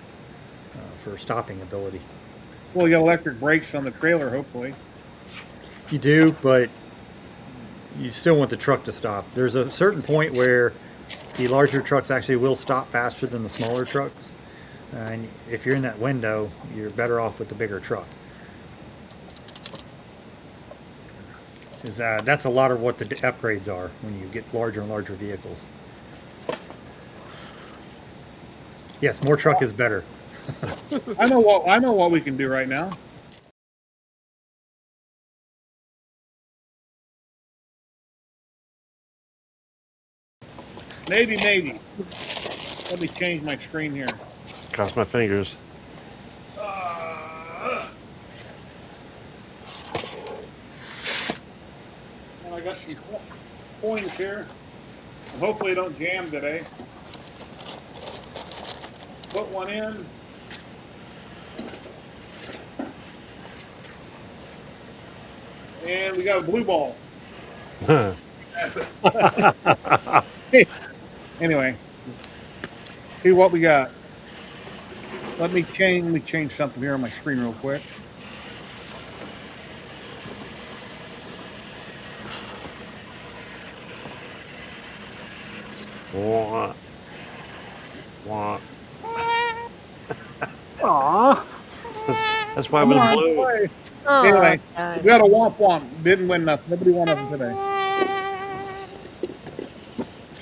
S5: for stopping ability.
S3: Well, you got electric brakes on the trailer, hopefully.
S5: You do, but you still want the truck to stop. There's a certain point where the larger trucks actually will stop faster than the smaller trucks. And if you're in that window, you're better off with the bigger truck. That's a lot of what the upgrades are when you get larger and larger vehicles. Yes, more truck is better.
S3: I know what we can do right now. Maybe. Let me change my screen here.
S11: Cross my fingers.
S3: And I got some coins here. And hopefully they don't jam today. Put one in. And we got a blue ball. Anyway, see what we got. Let me change something here on my screen real quick.
S11: Wah. Wah.
S6: Aw.
S11: That's why it
S3: Come
S11: was
S3: on,
S11: blue.
S3: play.
S9: Oh,
S3: Anyway,
S9: God.
S3: we got a womp womp. Didn't win nothing. Nobody won nothing today.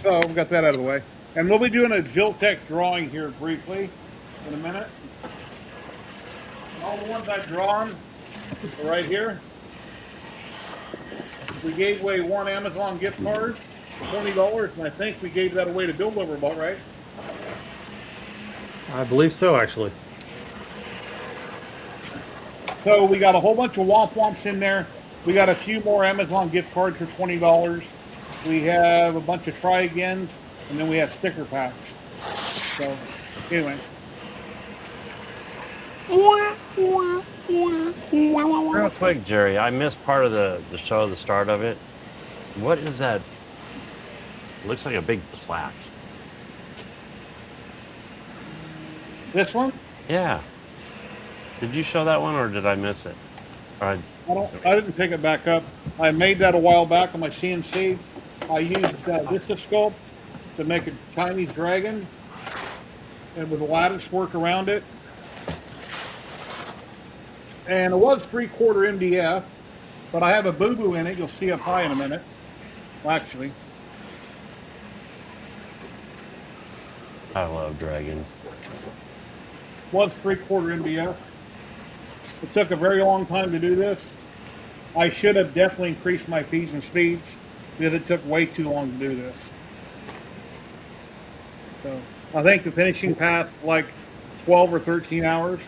S3: So we got that out of the way. And we'll be doing a Ziltech drawing here briefly in a minute. All the ones I've drawn are right here. We gave away one Amazon gift card for $20, and I think we gave that away to Bill Liverboat, right?
S5: I believe so, actually.
S3: So we got a whole bunch of womp womps in there. We got a few more Amazon gift cards for $20. We have a bunch of try agains, and then we have sticker packs. So anyway.
S11: Real quick, Jerry, I missed part of the show, the start of it. What is that? It looks like a big plaque.
S3: This one?
S11: Yeah. Did you show that one, or did I miss it? Or
S3: I didn't pick it back up. I made that a while back on my CNC. I used Vistasculpt to make a Chinese dragon, and with a lattice work around it. And it was 3/4 MDF, but I have a boo-boo in it. You'll see up high in a minute. Well, actually,
S11: I love dragons.
S3: was 3/4 MDF. It took a very long time to do this. I should have definitely increased my feeds and speeds because it took way too long to do this. So I think the finishing path, like 12 or 13 hours.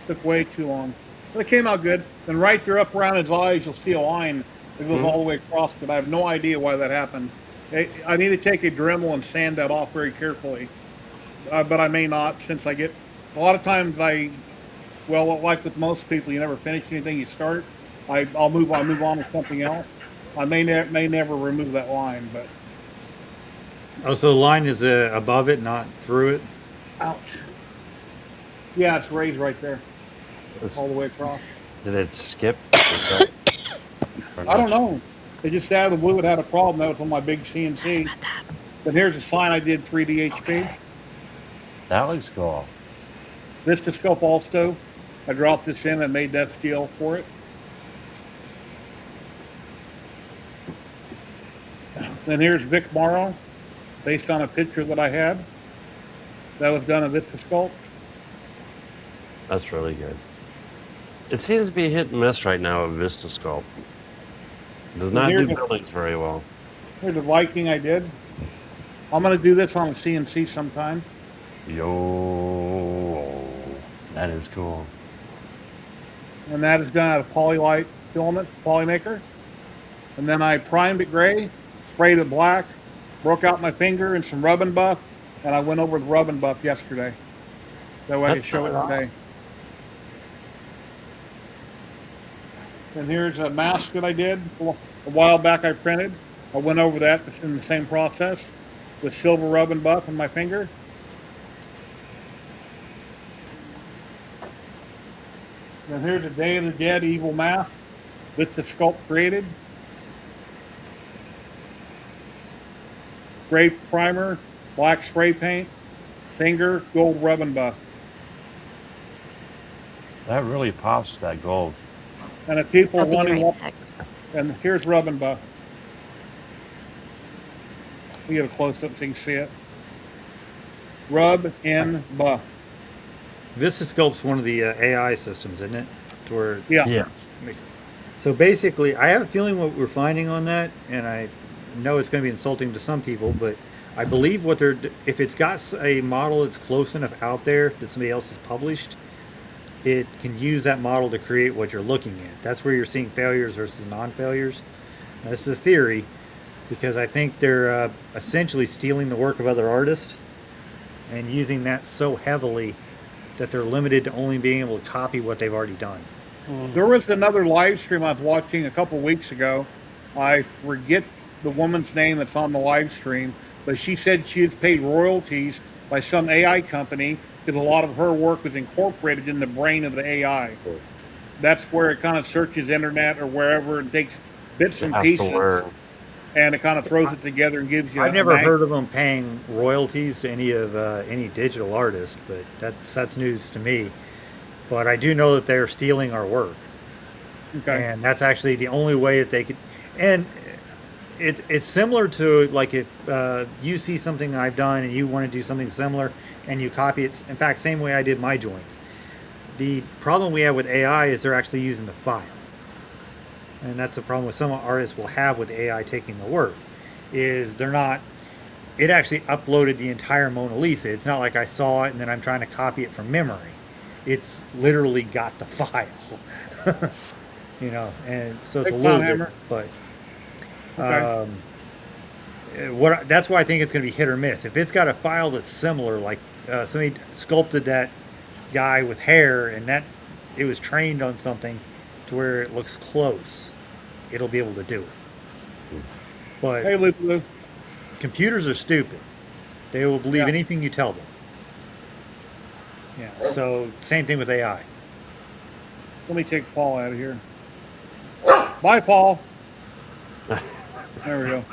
S3: Took way too long. But it came out good. And right there up around his eyes, you'll see a line that goes all the way across it. I have no idea why that happened. I need to take a Dremel and sand that off very carefully. But I may not, since I get, a lot of times well, like with most people, you never finish anything you start. I'll move on to something else. I may never remove that line, but.
S5: Oh, so the line is above it, not through it?
S3: Ouch. Yeah, it's raised right there. All the way across.
S11: Did it skip?
S3: I don't know. It just out of the blue, it had a problem. That was on my big CNC. But here's a sign I did 3D HP.
S11: That looks cool.
S3: Vistascope also. I dropped this in and made that steel for it. Then here's Vic Morrow, based on a picture that I had. That was done in Vistascope.
S11: That's really good. It seems to be hit and miss right now with Vistascope. It does not do buildings very well.
S3: Here's a Viking I did. I'm going to do this on a CNC sometime.
S11: Yo, that is cool.
S3: And that is done out of Polylite filament, Polymaker. And then I primed it gray, sprayed it black, broke out my finger and some rub and buff, and I went over the rub and buff yesterday. That way I could show it today. And here's a mask that I did a while back I printed. I went over that in the same process with silver rub and buff on my finger. And here's a Day of the Dead evil mask with the sculpt created. Gray primer, black spray paint, finger, gold rub and buff.
S11: That really pops, that gold.
S3: And if people are wanting, and here's rub and buff. We get a close up so you can see it. Rub and buff.
S5: Vistascope's one of the AI systems, isn't it?
S3: Yeah.
S5: So basically, I have a feeling what we're finding on that, and I know it's going to be insulting to some people, but I believe if it's got a model that's close enough out there that somebody else has published, it can use that model to create what you're looking at. That's where you're seeing failures versus non-failures. Now, this is a theory, because I think they're essentially stealing the work of other artists and using that so heavily that they're limited to only being able to copy what they've already done.
S3: There was another live stream I was watching a couple weeks ago. I forget the woman's name that's on the live stream, but she said she was paid royalties by some AI company because a lot of her work was incorporated in the brain of the AI. That's where it kind of searches internet or wherever and takes bits and pieces and it kind of throws it together and gives you.
S5: I've never heard of them paying royalties to any digital artist, but that's news to me. But I do know that they're stealing our work. Okay. And that's actually the only way that they could. And it's similar to like if you see something I've done and you want to do something similar and you copy it. In fact, same way I did my joints. The problem we have with AI is they're actually using the file. And that's the problem with some artists will have with AI taking the work, is they're not, it actually uploaded the entire Mona Lisa. It's not like I saw it and then I'm trying to copy it from memory. It's literally got the file. You know, and so it's a little bit, but that's why I think it's going to be hit or miss. If it's got a file that's similar, like somebody sculpted that guy with hair and that it was trained on something to where it looks close, it'll be able to do it. But
S3: hey,
S5: computers are stupid. They will believe anything you tell them. Yeah. So same thing with AI.
S3: Let me take Paul out of here. Bye, Paul. There we go.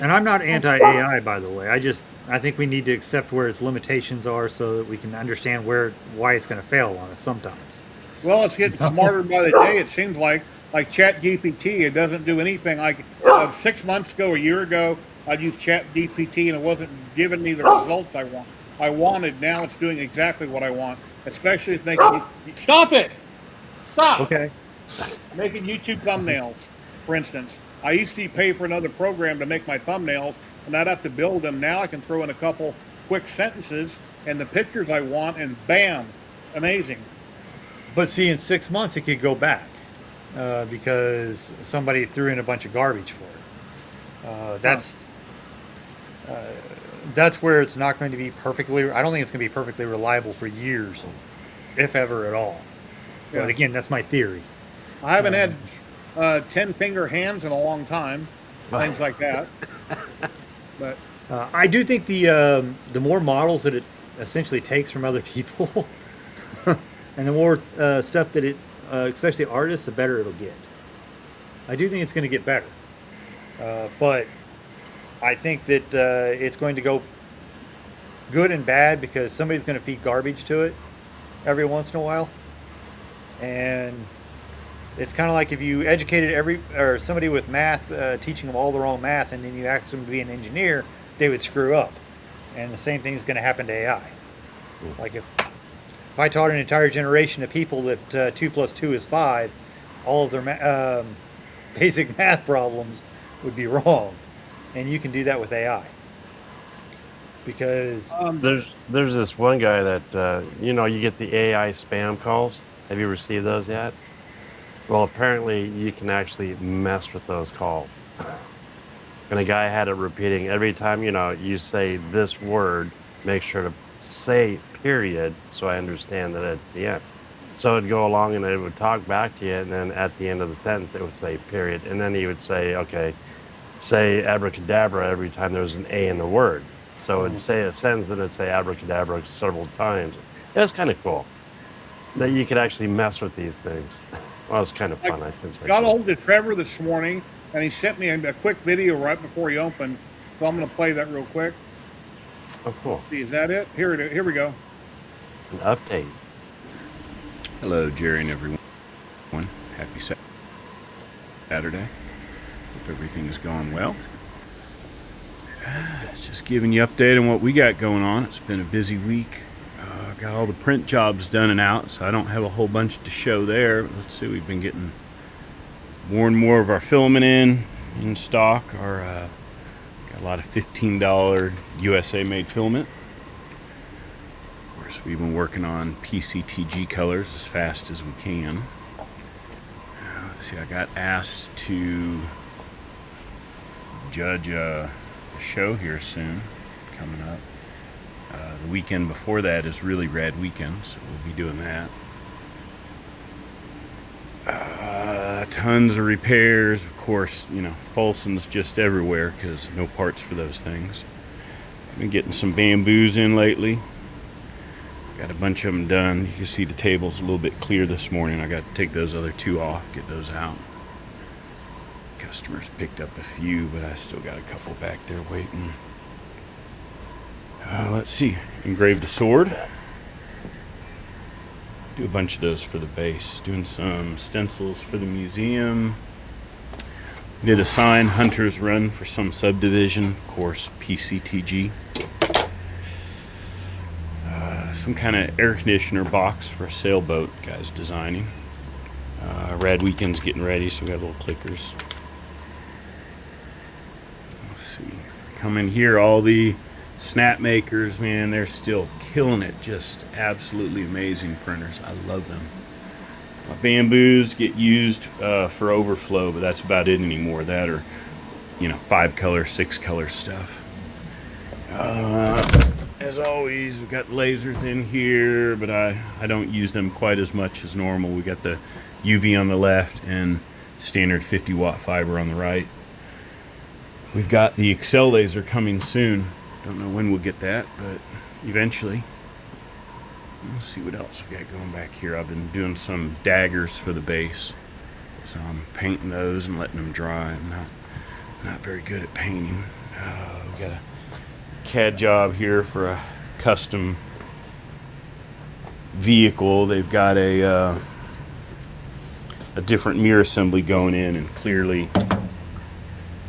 S5: And I'm not anti-AI, by the way. I think we need to accept where its limitations are so that we can understand why it's going to fail on us sometimes.
S3: Well, it's getting smarter by the day. It seems like ChatGPT, it doesn't do anything. Like 6 months ago, a year ago, I'd use ChatGPT and it wasn't giving me the results I wanted. Now it's doing exactly what I want. Especially it's making stop it. Stop.
S11: Okay.
S3: Making YouTube thumbnails, for instance. I used to pay for another program to make my thumbnails, and I'd have to build them. Now I can throw in a couple quick sentences and the pictures I want, and bam, amazing.
S5: But see, in 6 months, it could go back because somebody threw in a bunch of garbage for it. That's where it's not going to be perfectly. I don't think it's going to be perfectly reliable for years, if ever at all.
S3: Yeah.
S5: But again, that's my theory.
S3: I haven't had 10-finger hands in a long time, things like that. But
S5: I do think the more models that it essentially takes from other people, and the more stuff that it, especially artists, the better it'll get. I do think it's going to get better, but I think that it's going to go good and bad because somebody's going to feed garbage to it every once in a while, and it's kind of like if you educated somebody with math, teaching them all the wrong math, and then you asked them to be an engineer, they would screw up. And the same thing is going to happen to AI. Like if I taught an entire generation of people that 2 + 2 is 5, all of their basic math problems would be wrong. And you can do that with AI. Because
S11: there's this one guy that you get the AI spam calls. Have you received those yet? Well, apparently you can actually mess with those calls. And a guy had it repeating every time, you say this word, make sure to say period so I understand that it's the end. So it'd go along and it would talk back to you, and then at the end of the sentence it would say period. And then he would say, okay, say abracadabra every time there's an A in the word. So it'd say a sentence and it'd say abracadabra several times. It was kind of cool that you could actually mess with these things. Well, it was kind of fun. I should say.
S3: Got a hold of Trevor this morning, and he sent me a quick video right before he opened. So I'm going to play that real quick.
S11: Oh, cool.
S3: See, is that it? Here we go.
S11: An update.
S12: Hello, Jerry and everyone. Happy Saturday. Hope everything is going well. Just giving you an update on what we got going on. It's been a busy week. Got all the print jobs done and out, so I don't have a whole bunch to show there. Let's see, we've been getting more and more of our filament in stock. Got a lot of $15 USA made filament. Of course, we've been working on PCTG colors as fast as we can. Let's see, I got asked to judge a show here soon, coming up. The weekend before that is Really Rad Weekend, so we'll be doing that. Tons of repairs, of course. Folsom's just everywhere because no parts for those things. Been getting some bamboos in lately. Got a bunch of them done. You can see the table's a little bit clear this morning. I got to take those other 2 off, get those out. Customers picked up a few, but I still got a couple back there waiting. Let's see, engraved a sword. Do a bunch of those for the base. Doing some stencils for the museum. Did a sign, Hunter's Run, for some subdivision, of course, PCTG. Some kind of air conditioner box for a sailboat, guy's designing. Rad Weekend's getting ready, so we got little clickers. Let's see, come in here, all the snap makers, man, they're still killing it. Just absolutely amazing printers. I love them. Bamboos get used for overflow, but that's about it anymore. That or 5 color, 6 color stuff. As always, we've got lasers in here, but I don't use them quite as much as normal. We got the UV on the left and standard 50-watt fiber on the right. We've got the Excel laser coming soon. Don't know when we'll get that, but eventually. Let's see what else we got going back here. I've been doing some daggers for the base, so I'm painting those and letting them dry. I'm not very good at painting. We got a CAD job here for a custom vehicle. They've got a different mirror assembly going in, and clearly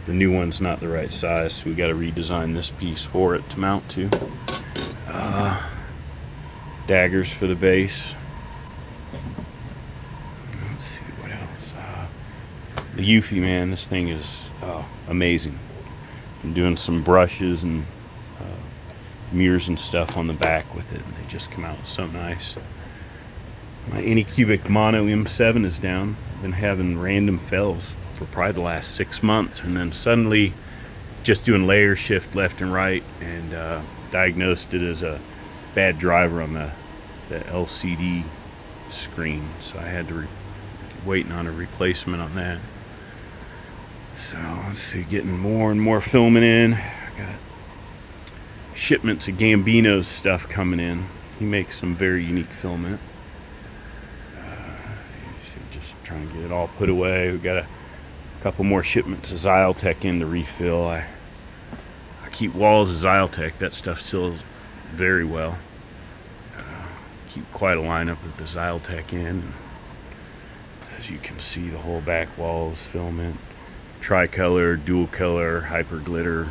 S12: the new one's not the right size, so we got to redesign this piece for it to mount to. Daggers for the base. Let's see what else. The Eufy, man, this thing is amazing. I'm doing some brushes and mirrors and stuff on the back with it, and they just come out so nice. My Anycubic Mono M7 is down. I've been having random fails for probably the last 6 months, and then suddenly just doing layer shift left and right, and diagnosed it as a bad driver on the LCD screen, so I had to waiting on a replacement on that. So let's see, getting more and more filming in. I got shipments of Gambino's stuff coming in. He makes some very unique filament. Just trying to get it all put away. We got a couple more shipments of Xyltech in to refill. I keep walls of Xyltech. That stuff seals very well. Keep quite a lineup with the Xyltech in. As you can see, the whole back walls filament, tricolor, dual color, hyper glitter.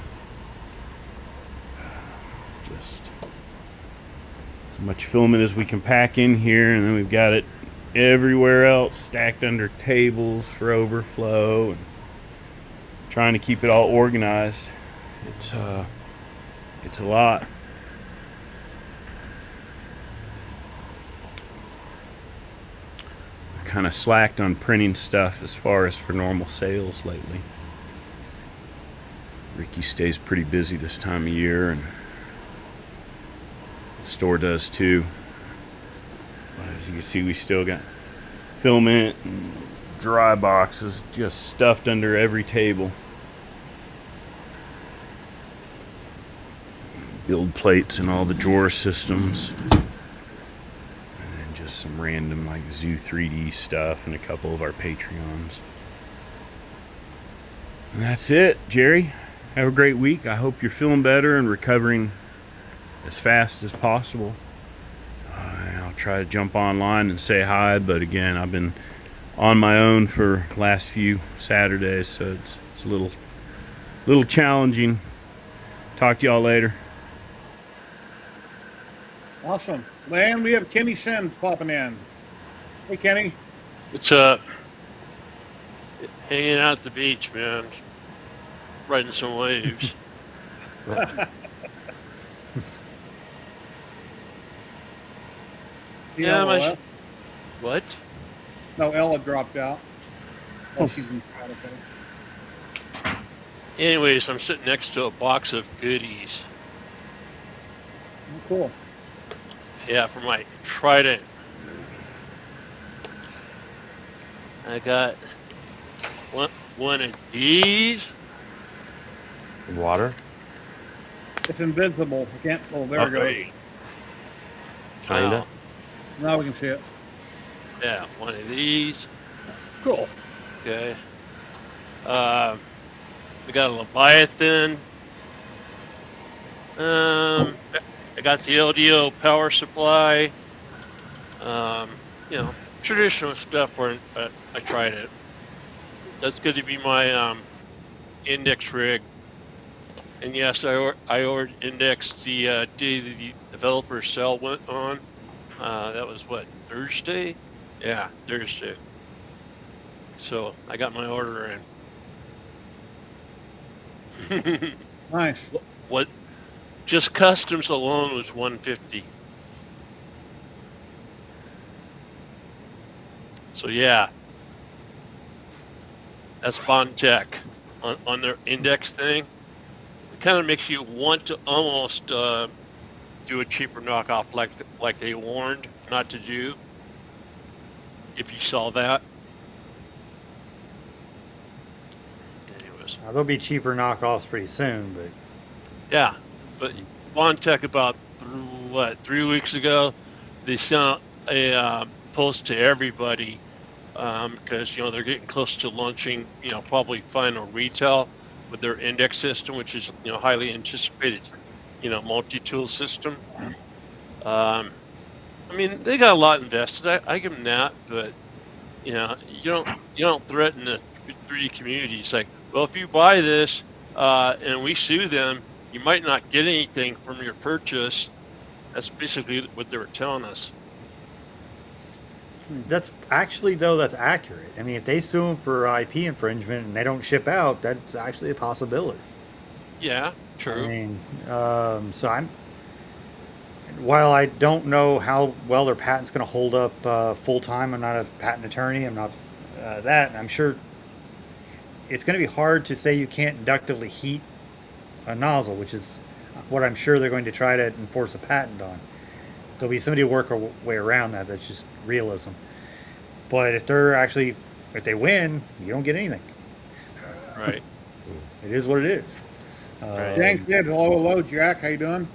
S12: Just as much filament as we can pack in here, and then we've got it everywhere else stacked under tables for overflow, and trying to keep it all organized. It's a lot. Kind of slacked on printing stuff as far as for normal sales lately. Ricky stays pretty busy this time of year, and the store does too. But as you can see, we still got filament and dry boxes just stuffed under every table. Build plates in all the drawer systems. Just some random like Zoo 3D stuff and a couple of our Patreons. And that's it, Jerry. Have a great week. I hope you're feeling better and recovering as fast as possible. I'll try to jump online and say hi, but again, I've been on my own for last few Saturdays, so it's a little challenging. Talk to y'all later.
S3: Awesome. And we have Kenny Sims popping in. Hey, Kenny.
S13: What's up? Hanging out at the beach, man. Riding some waves.
S3: Yeah,
S13: what?
S3: No, Ella dropped out. Oh, she's in
S13: Anyways, I'm sitting next to a box of goodies.
S3: Oh, cool.
S13: Yeah, for my Trident. I got one of these.
S11: Water?
S3: It's invisible. I can't. Oh, there it goes.
S11: Kinda.
S3: Now we can see it.
S13: Yeah, one of these.
S6: Cool.
S13: Okay. We got a Leviathan. I got the LDO power supply. Traditional stuff where I tried it. That's going to be my index rig. And yes, I ordered index the day the developer sale went on. That was what, Thursday? Yeah, Thursday. So I got my order in.
S3: Nice.
S13: What? Just customs alone was $150. So yeah, that's Bondtech on their index thing. It kind of makes you want to almost do a cheaper knockoff like they warned not to do. If you saw that. Anyways.
S5: There'll be cheaper knockoffs pretty soon, but
S13: yeah. But Bondtech about 3 weeks ago, they sent a post to everybody because they're getting close to launching probably final retail with their index system, which is highly anticipated multi-tool system. They got a lot invested. I give them that, but you don't threaten the 3D community. It's like, well, if you buy this and we sue them, you might not get anything from your purchase. That's basically what they were telling us.
S5: that's actually, though, that's accurate. I mean, if they sue them for IP infringement and they don't ship out, that's actually a possibility.
S13: Yeah, true.
S5: I mean, so while I don't know how well their patent's going to hold up full time, I'm not a patent attorney. I'm not that. I'm sure it's going to be hard to say you can't inductively heat a nozzle, which is what I'm sure they're going to try to enforce a patent on. There'll be somebody to work a way around that. That's just realism. But if they win, you don't get anything.
S13: Right.
S5: It is what it is.
S3: Thanks, Ed. Hello, Jack. How you doing?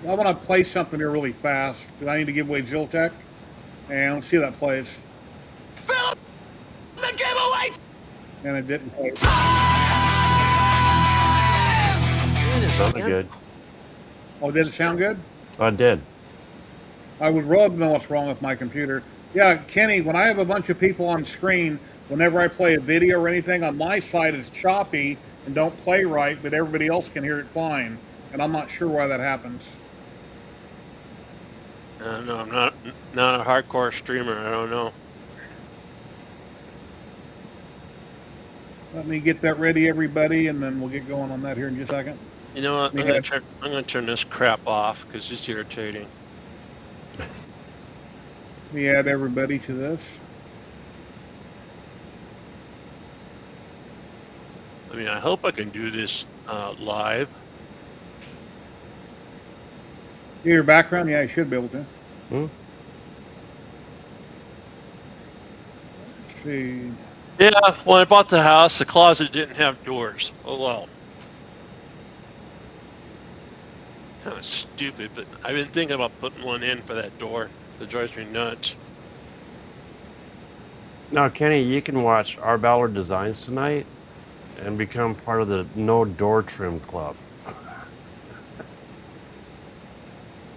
S3: I want to play something here really fast because I need to give away Ziltech, and let's see how that plays.
S1: Fill the giveaway.
S3: And it didn't play.
S11: Sounded good.
S3: Oh, did it sound good?
S11: Oh, it did.
S3: I would rather know what's wrong with my computer. Yeah, Kenny, when I have a bunch of people on screen, whenever I play a video or anything, on my side it's choppy and don't play right, but everybody else can hear it fine. And I'm not sure why that happens.
S13: No, I'm not a hardcore streamer. I don't know.
S3: Let me get that ready, everybody, and then we'll get going on that here in just a second.
S13: You know what? I'm gonna turn this crap off because it's irritating.
S3: Let me add everybody to this.
S13: I mean, I hope I can do this live.
S3: Your background? Yeah, you should be able to.
S11: Hmm?
S3: Let's see.
S13: Yeah, when I bought the house, the closet didn't have doors. Oh well. Kind of stupid, but I've been thinking about putting one in for that door. That drives me nuts.
S11: Now, Kenny, you can watch our Ballard Designs tonight and become part of the No Door Trim Club.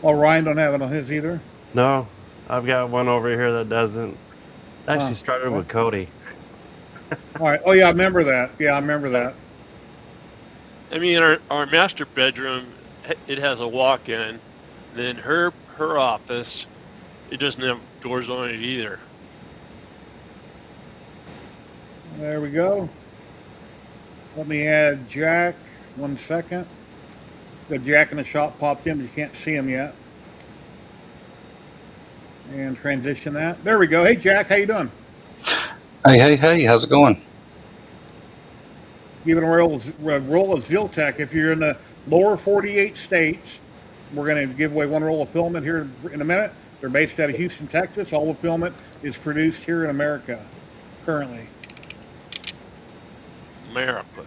S3: Oh, Ryan don't have it on his either?
S11: No, I've got one over here that doesn't. Actually started with Cody.
S3: All right. Oh, yeah, I remember that. Yeah, I remember that.
S13: I mean, our master bedroom, it has a walk-in. Then her office, it doesn't have doors on it either.
S3: There we go. Let me add Jack. 1 second. The Jack in the shop popped in, but you can't see him yet. And transition that. There we go. Hey, Jack, how you doing?
S14: Hey, how's it going?
S3: Give it a roll of Ziltech. If you're in the lower 48 states, we're going to give away one roll of filament here in a minute. They're based out of Houston, Texas. All the filament is produced here in America currently.
S13: America.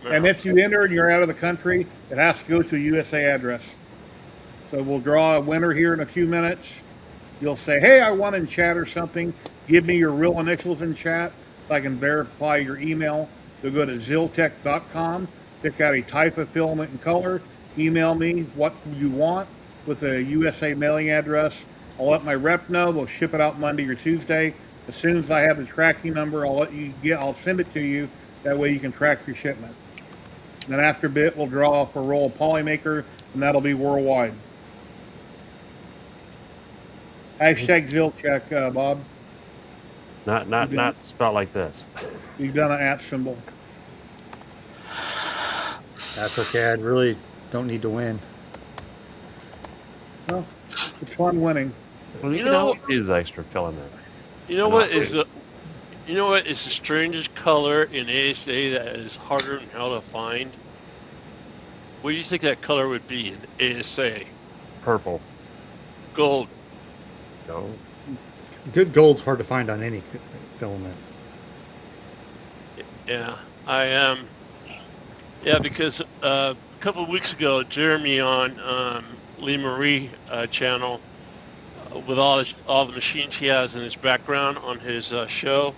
S3: And if you enter and you're out of the country, it has to go to a USA address. So we'll draw a winner here in a few minutes. You'll say, hey, I won in chat or something. Give me your real initials in chat so I can verify your email. You'll go to ziltech.com, pick out a type of filament and color, email me what you want with a USA mailing address. I'll let my rep know. They'll ship it out Monday or Tuesday. As soon as I have the tracking number, I'll send it to you. That way you can track your shipment. And then after a bit, we'll draw off a roll of Polymaker, and that'll be worldwide. Hashtag Ziltech, Bob.
S11: Not spelled like this.
S3: You've done an @ symbol.
S5: That's okay. I really don't need to win.
S3: Well, it's fun winning.
S11: Well, you can always use extra filament.
S13: You know what is the strangest color in ASA that is harder than hell to find? What do you think that color would be in ASA?
S11: Purple.
S13: Gold.
S11: No.
S5: Good gold's hard to find on any filament.
S13: Yeah, I am. Yeah, because a couple of weeks ago, Jeremy on Lee Marie channel, with all the machines he has in his background on his show,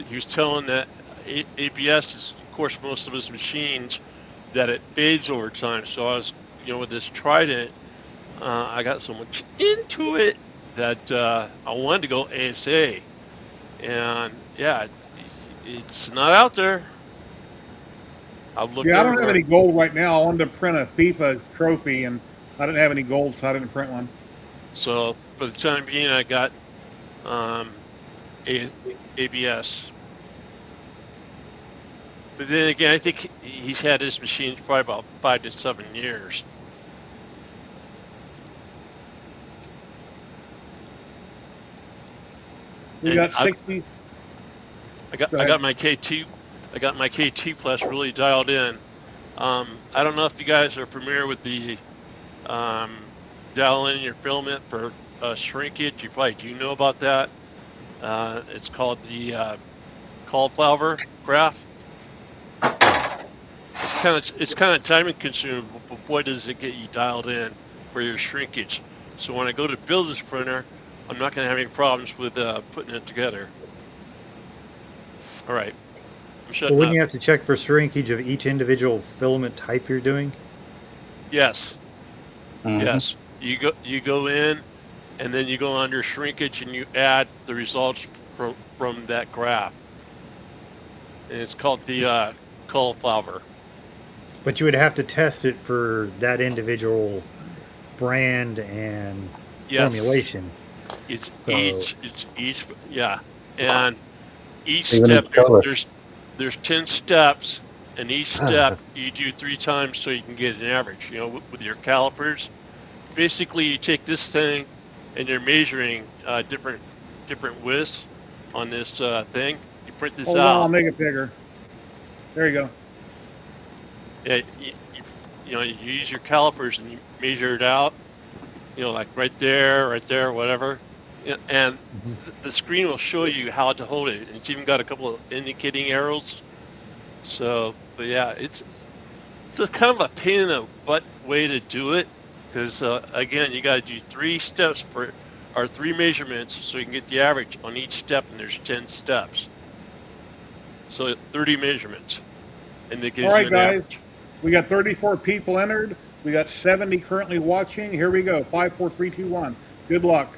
S13: he was telling that ABS is, of course, most of his machines that it fades over time. So I was, with this Trident, I got so much into it that I wanted to go ASA, and yeah, it's not out there. I've looked.
S3: Yeah, I don't have any gold right now. I wanted to print a FIFA trophy, and I didn't have any gold, so I didn't print one.
S13: So for the time being, I got ABS. But then again, I think he's had his machine for probably about 5 to 7 years.
S3: We got 60.
S13: I got my K2. I got my K2 Plus really dialed in. I don't know if you guys are familiar with the dial in your filament for shrinkage. You probably do know about that. It's called the cauliflower graph. It's kind of time consuming, but boy does it get you dialed in for your shrinkage. So when I go to build this printer, I'm not going to have any problems with putting it together. All right.
S5: But wouldn't you have to check for shrinkage of each individual filament type you're doing?
S13: Yes.
S14: Mhm.
S13: Yes. You go in, and then you go under shrinkage, and you add the results from that graph. And it's called the cauliflower.
S5: But you would have to test it for that individual brand and formulation.
S13: It's each, yeah. And each
S14: Even
S13: step,
S14: its color.
S13: there's 10 steps, and each step you do 3 times so you can get an average. You know, with your calipers, basically you take this thing and you're measuring different widths on this thing. You print this
S3: Hold
S13: out.
S3: on, I'll make it bigger. There you go.
S13: Yeah, you know, you use your calipers and you measure it out. You know, like right there, whatever. And the screen will show you how to hold it. It's even got a couple of indicating arrows. So, but yeah, it's a kind of a pain in the butt way to do it, because again, you got to do 3 steps or 3 measurements so you can get the average on each step, and there's 10 steps. So 30 measurements, and it gives
S3: All right,
S13: you an
S3: guys.
S13: average.
S3: We got 34 people entered. We got 70 currently watching. Here we go. 5, 4, 3, 2, 1. Good luck.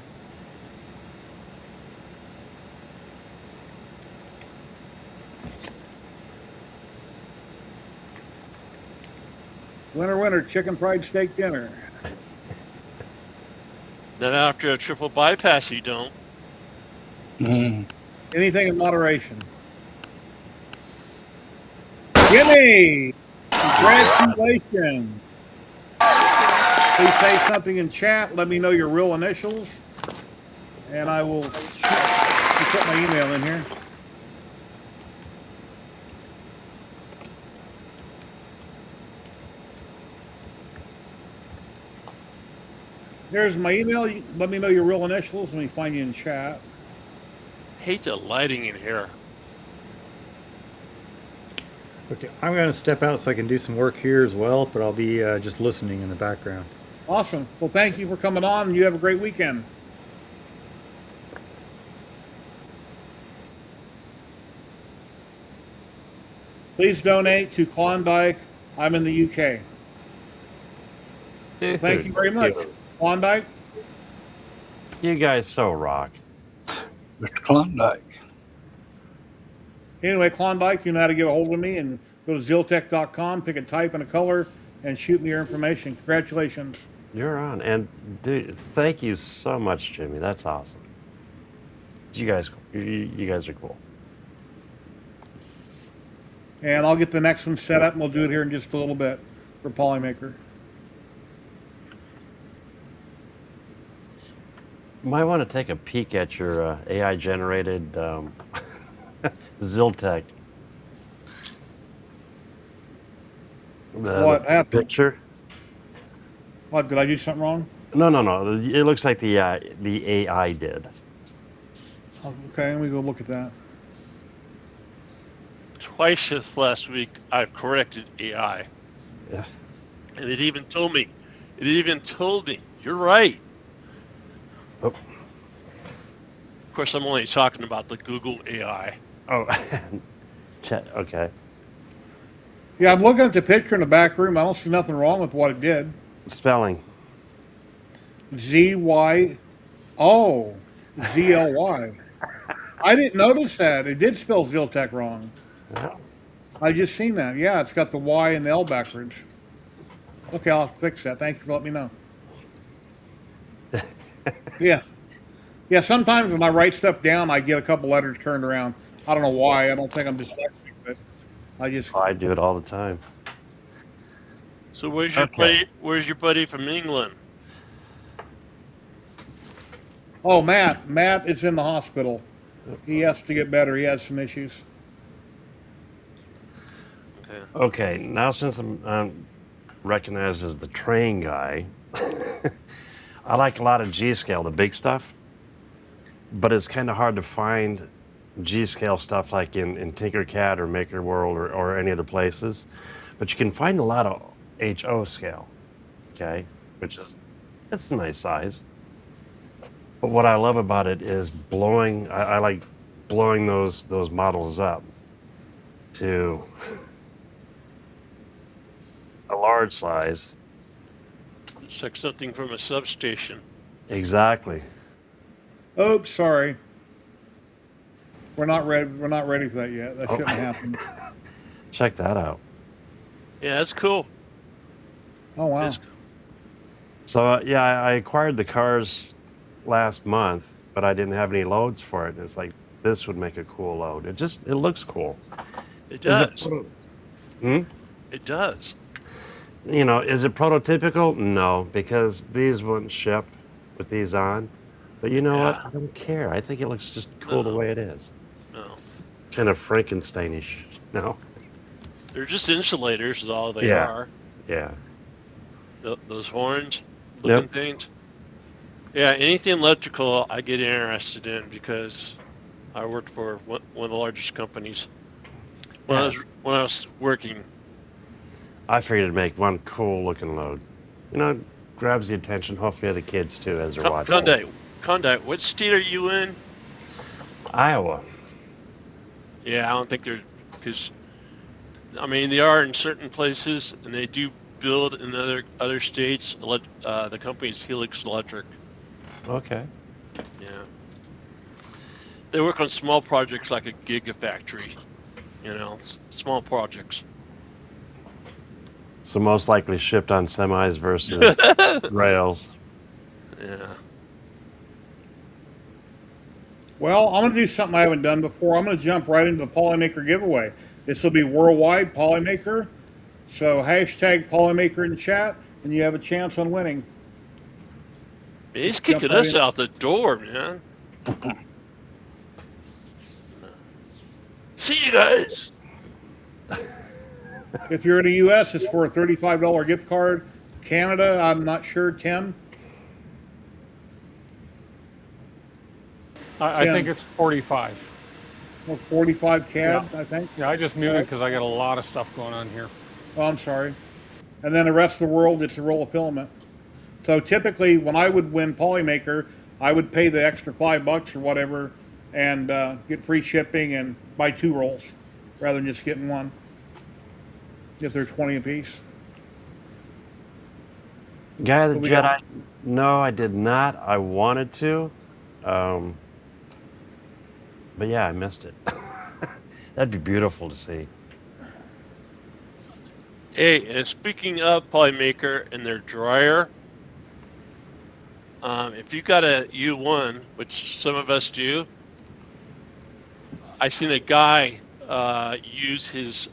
S3: Winner, winner, chicken fried steak dinner.
S13: Then after a triple bypass, you don't.
S3: Anything in moderation. Gimme! Congratulations. Please say something in chat. Let me know your real initials. And I will put my email in here. Here's my email. Let me know your real initials. Let me find you in chat.
S13: Hate the lighting in here.
S5: Okay, I'm going to step out so I can do some work here as well, but I'll be just listening in the background.
S3: Awesome. Well, thank you for coming on. You have a great weekend. Please donate to Klondike. I'm in the UK. Thank you very much. Klondike?
S11: You guys so rock.
S14: Mr. Klondike.
S3: Anyway, Klondike, you know how to get a hold of me, and go to ziltech.com, pick a type and a color, and shoot me your information. Congratulations.
S11: You're on. And dude, thank you so much, Jimmy. That's awesome. You guys are cool.
S3: And I'll get the next one set up, and we'll do it here in just a little bit for Polymaker.
S11: You might want to take a peek at your AI-generated Ziltech.
S3: What happened?
S11: Picture.
S3: What, did I do something wrong?
S11: No. It looks like the AI did.
S3: Okay, let me go look at that.
S13: Twice this last week, I've corrected AI.
S11: Yeah.
S13: And it even told me, you're right.
S11: Oh.
S13: Of course, I'm only talking about the Google AI.
S11: Oh, okay.
S3: Yeah, I'm looking at the picture in the back room. I don't see nothing wrong with what it did.
S11: Spelling.
S3: Z-Y. Oh, Z-L-Y. I didn't notice that. It did spell Ziltech wrong.
S11: Yeah.
S3: I just seen that. Yeah, it's got the Y and the L backwards. Okay, I'll fix that. Thank you for letting me know. Yeah. Yeah, sometimes when I write stuff down, I get a couple letters turned around. I don't know why. I don't think I'm dyslexic, but I just.
S11: I do it all the time.
S13: So where's your buddy? Where's your buddy from England?
S3: Oh, Matt. Matt is in the hospital. He has to get better. He has some issues.
S11: Okay, now since I'm recognized as the train guy, I like a lot of G-scale, the big stuff, but it's kind of hard to find G-scale stuff like in Tinkercad or Maker World or any other places, but you can find a lot of HO scale, okay, which is, it's a nice size. But what I love about it is blowing, I like blowing those models up to a large size.
S13: It's like something from a substation.
S11: Exactly.
S3: Oops, sorry. We're not ready. We're not ready for that yet. That shouldn't happen.
S11: Check that out.
S13: Yeah, that's cool.
S3: Oh wow.
S11: So yeah, I acquired the cars last month, but I didn't have any loads for it. And it's like, this would make a cool load. It looks cool.
S13: It does.
S11: It
S13: does.
S11: You know, is it prototypical? No, because these wouldn't ship with these on. But you know what? I don't care. I think it looks just cool the way it is.
S13: No.
S11: Kind of Frankensteinish. No.
S13: They're just insulators is all they
S11: Yeah.
S13: are.
S11: Yeah.
S13: Those horns looking things. Yeah, anything electrical I get interested in because I worked for one of the largest companies when I was working.
S11: I figured it'd make one cool looking load. You know, grabs the attention, hopefully of the kids too as they're watching.
S13: Conde, what state are you in?
S11: Iowa.
S13: Yeah, I don't think they're, because, I mean, they are in certain places, and they do build in other states. The company is Helix Electric.
S11: Okay.
S13: Yeah. They work on small projects like a gigafactory, you know, small projects.
S11: So most likely shipped on semis versus rails.
S13: Yeah.
S3: Well, I'm going to do something I haven't done before. I'm going to jump right into the Polymaker giveaway. This will be worldwide Polymaker. So hashtag Polymaker in chat, and you have a chance on winning.
S13: He's kicking us out the door, man. See you guys.
S3: If you're in the U.S., it's for a $35 gift card. Canada, I'm not sure, 10.
S6: I think it's 45.
S3: Well, 45 CAD,
S6: Yeah.
S3: I think.
S6: Yeah, I just muted because I got a lot of stuff going on here.
S3: Oh, I'm sorry. And then the rest of the world, it's a roll of filament. So typically, when I would win Polymaker, I would pay the extra $5 or whatever and get free shipping and buy 2 rolls rather than just getting one. If they're 20 apiece.
S11: Guy of the Jedi. No, I did not. I wanted to. But yeah, I missed it. That'd be beautiful to see.
S13: Hey, and speaking of Polymaker and their dryer, if you got a U1, which some of us do, I seen a guy use his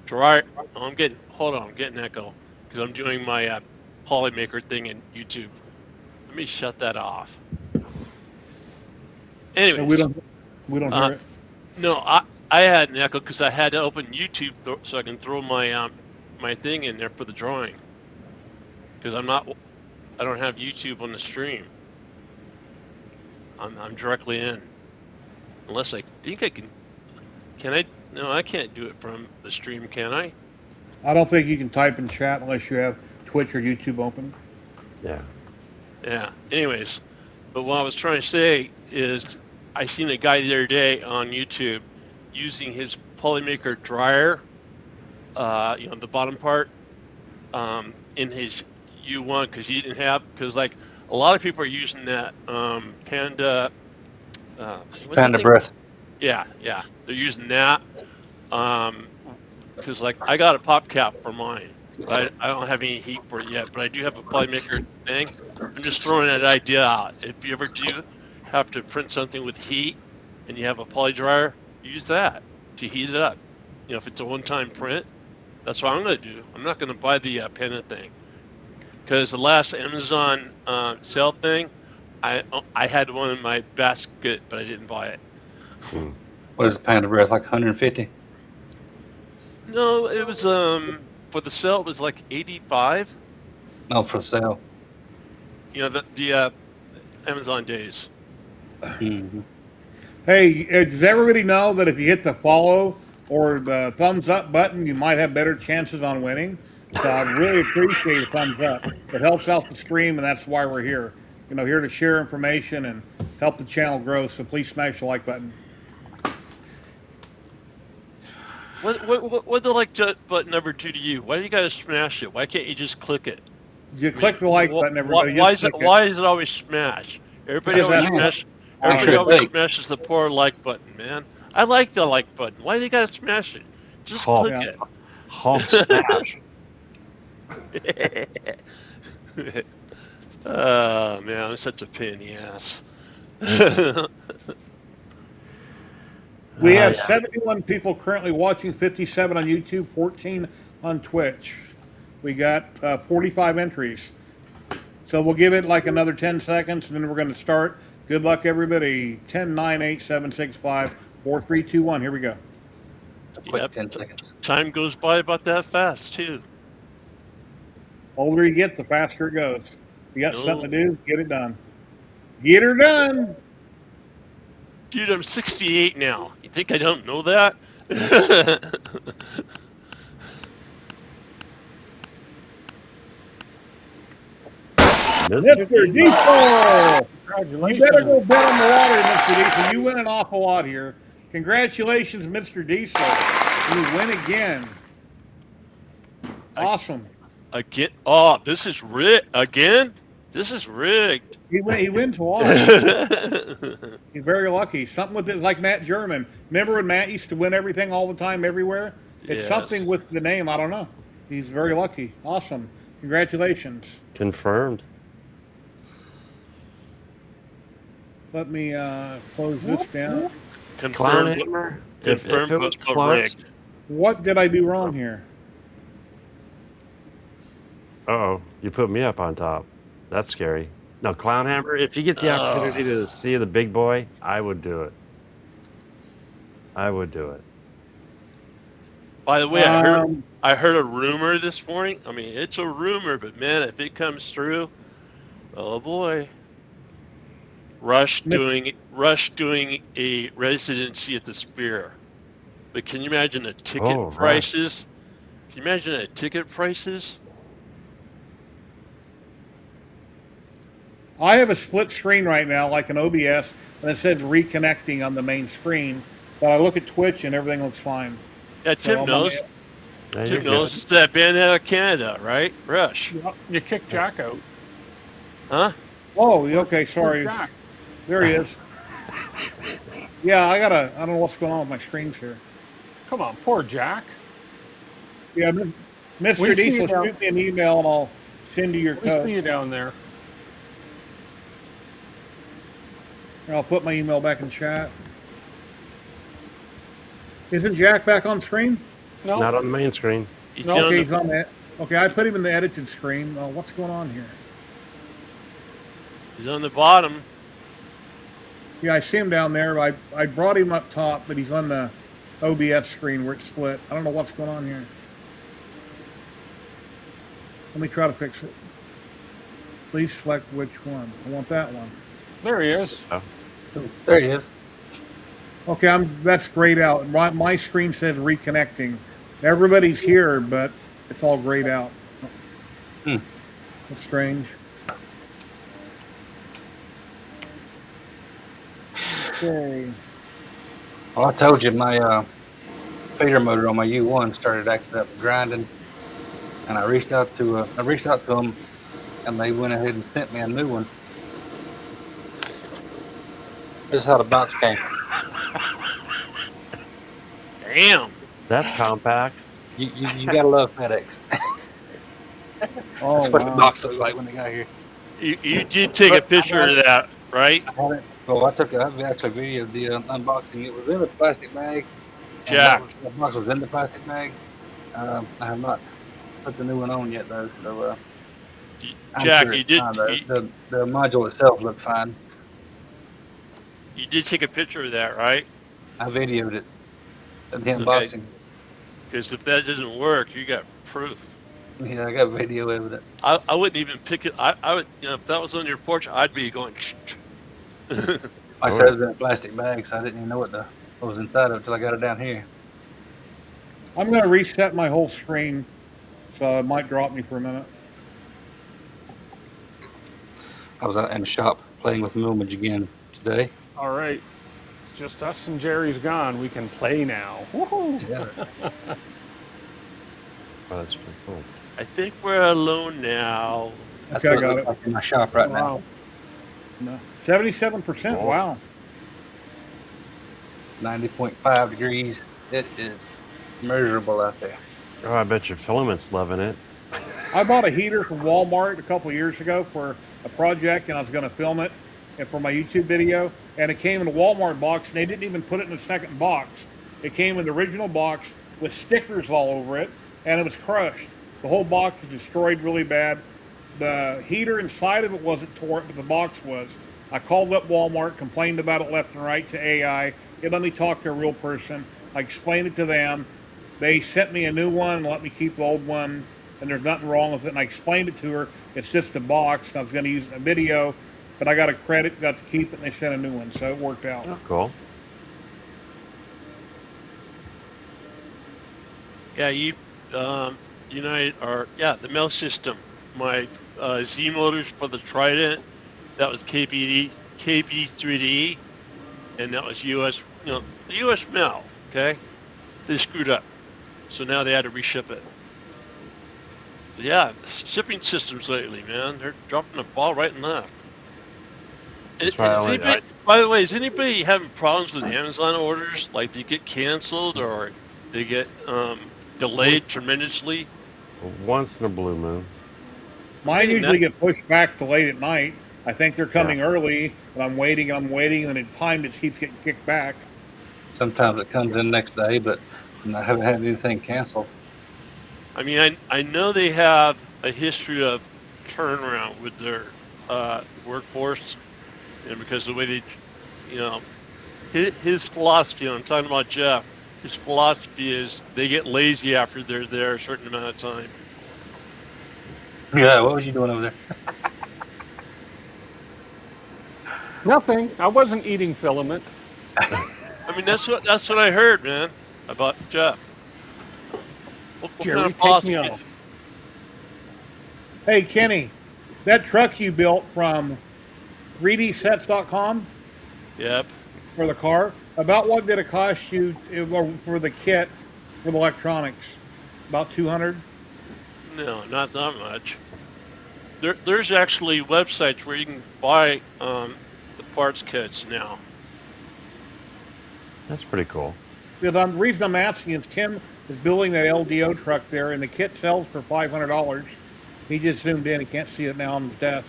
S13: dryer. Oh, I'm getting echo because I'm doing my Polymaker thing in YouTube. Let me shut that off. Anyways,
S3: we don't hear it.
S13: No, I had an echo because I had to open YouTube so I can throw my my thing in there for the drawing. Because I don't have YouTube on the stream. I'm directly in. Unless I think I can. Can I? No, I can't do it from the stream, can I?
S3: I don't think you can type in chat unless you have Twitch or YouTube open.
S11: Yeah.
S13: Yeah. Anyways, but what I was trying to say is I seen a guy the other day on YouTube using his Polymaker dryer, you know, the bottom part, in his U1 because like a lot of people are using that Panda.
S14: Panda breath.
S13: Yeah, they're using that because like I got a pop cap for mine. I don't have any heat for it yet, but I do have a Polymaker thing. I'm just throwing that idea out. If you ever do have to print something with heat and you have a poly dryer, use that to heat it up. if it's a one-time print, that's what I'm going to do. I'm not going to buy the pennant thing. Because the last Amazon sale thing, I had one in my basket, but I didn't buy it.
S14: What is a pound of breath, like 150?
S13: No, it was for the sale it was like 85.
S14: No, for sale.
S13: The Amazon days.
S14: Mm-hmm.
S3: Hey, does everybody know that if you hit the follow or the thumbs up button, you might have better chances on winning? So I really appreciate a thumbs up. It helps out the stream, and that's why we're here. Here to share information and help the channel grow. So please smash the like button.
S13: What the like button ever do to you? Why do you gotta smash it? Why can't you just click it?
S3: You click the like button, everybody.
S13: Why is it always smash? Everybody always smashes the poor like button, man. I like the like button. Why do you gotta smash it? Just click it.
S11: Hulk smash.
S13: Oh man, I'm such a pain in the ass.
S3: We have 71 people currently watching, 57 on YouTube, 14 on Twitch. We got 45 entries. So we'll give it like another 10 seconds, and then we're going to start. Good luck, everybody. 10, 9, 8, 7, 6, 5, 4, 3, 2, 1. Here we go.
S14: Quick 10 seconds.
S13: Time goes by about that fast, too.
S3: Older you get, the faster it goes. You got something to do, get it done. Get her done!
S13: Dude, I'm 68 now. You think I don't know that?
S3: Mr. Diesel! Congratulations. You better go bet on the lottery, Mr. Diesel. You win an awful lot here. Congratulations, Mr. Diesel. You win again. Awesome.
S13: Again? Oh, this is rigged. Again? This is rigged.
S3: He wins a lot. He's very lucky. Something with it, like Matt German. Remember when Matt used to win everything all the time, everywhere? It's something with the name. I don't know. He's very lucky. Awesome. Congratulations.
S11: Confirmed.
S3: Let me close this down.
S13: Confirmed.
S11: If it was close.
S3: What did I do wrong here?
S11: Uh-oh, you put me up on top. That's scary. No, Clown Hammer, if you get the opportunity to see the big boy, I would do it. I would do it.
S13: By the way, I heard a rumor this morning. I mean, it's a rumor, but man, if it comes through, oh boy. Rush doing a residency at the Spear. But can you imagine the ticket prices? Can you imagine the ticket prices?
S3: I have a split screen right now, like an OBS, and it says reconnecting on the main screen. But I look at Twitch and everything looks fine.
S13: Yeah, Tim knows. Tim knows. It's that band out of Canada, right? Rush.
S6: You kicked Jack out.
S13: Huh?
S3: Oh, okay, sorry. There he is. Yeah, I don't know what's going on with my screens here.
S6: Come on, poor Jack.
S3: Yeah, Mr. Diesel, shoot me an email and I'll send you your code.
S6: We see you down there.
S3: I'll put my email back in chat. Isn't Jack back on screen?
S11: No. Not on the main screen.
S3: Okay, he's on that. Okay, I put him in the edited screen. What's going on here?
S13: He's on the bottom.
S3: Yeah, I see him down there. I brought him up top, but he's on the OBS screen where it's split. I don't know what's going on here. Let me try to fix it. Please select which one. I want that one.
S6: There he is.
S11: Oh.
S14: There he is.
S3: Okay, that's grayed out. My screen says reconnecting. Everybody's here, but it's all grayed out. That's strange. Okay.
S14: Well, I told you my feeder motor on my U1 started acting up, grinding, and I reached out to them, and they went ahead and sent me a new one. This is how the box came.
S13: Damn.
S11: That's compact.
S14: You gotta love FedEx. That's what the box looked like when they got here.
S13: You did take a picture of that, right?
S14: Well, I actually videoed the unboxing. It was in a plastic bag.
S13: Jack.
S14: That box was in the plastic bag. I have not put the new one on yet, though. So I'm
S13: Jack,
S14: sure
S13: you
S14: it's
S13: did
S14: fine. The module itself looked fine.
S13: you did take a picture of that, right?
S14: I videoed it at the
S13: Okay.
S14: unboxing.
S13: Because if that doesn't work, you got proof.
S14: Yeah, I got video evidence.
S13: I wouldn't even pick it. I would, you know, if that was on your porch, I'd be going.
S14: I said it was in a plastic bag, so I didn't even know what was inside of it until I got it down here.
S3: I'm going to reset my whole screen, so it might drop me for a minute.
S14: I was out in the shop playing with Milmage again today.
S6: All right. It's just us and Jerry's gone. We can play now. Woohoo!
S14: Yeah.
S11: Oh, that's pretty cool.
S13: I think we're alone now.
S14: That's
S3: Okay,
S14: what
S3: I got
S14: it looks like in my shop right now.
S3: No. 77%.
S11: Oh.
S3: Wow.
S14: 90.5 degrees. It is miserable out there.
S11: Oh, I bet your filament's loving it.
S3: I bought a heater from Walmart a couple years ago for a project, and I was going to film it and for my YouTube video. And it came in a Walmart box, and they didn't even put it in the second box. It came in the original box with stickers all over it, and it was crushed. The whole box was destroyed really bad. The heater inside of it wasn't torn, but the box was. I called up Walmart, complained about it left and right to AI. It let me talk to a real person. I explained it to them. They sent me a new one and let me keep the old one, and there's nothing wrong with it. And I explained it to her. It's just a box, and I was going to use a video, but I got a credit, got to keep it, and they sent a new one, so it worked out.
S11: Oh, cool.
S13: Yeah, United or the mail system. My Z motors for the Trident, that was KB3D, and that was US, the US mail. Okay, they screwed up, so now they had to reship it. So yeah, the shipping systems lately, man, they're dropping the ball right and left. By the way, is anybody having problems with Amazon orders? Like they get canceled or they get delayed tremendously?
S11: Once in a blue moon.
S3: Mine usually get pushed back to late at night. I think they're coming early, and I'm waiting, and in time it keeps getting kicked back.
S14: Sometimes it comes in next day, but I haven't had anything canceled.
S13: I mean, I know they have a history of turnaround with their workforce, and because the way they, his philosophy, I'm talking about Jeff, his philosophy is they get lazy after they're there a certain amount of time.
S14: Yeah, what was you doing over there?
S6: Nothing. I wasn't eating filament.
S13: I mean, that's what I heard, man, about Jeff. What
S6: Jerry,
S13: kind of
S6: take me off.
S3: Hey, Kenny, that truck you built from 3dsets.com?
S13: Yep.
S3: For the car, about what did it cost you for the kit for the electronics? About $200?
S13: No, not that much. There's actually websites where you can buy the parts kits now.
S11: That's pretty cool.
S3: The reason I'm asking is Tim is building that LDO truck there, and the kit sells for $500. He just zoomed in. He can't see it now on his desk.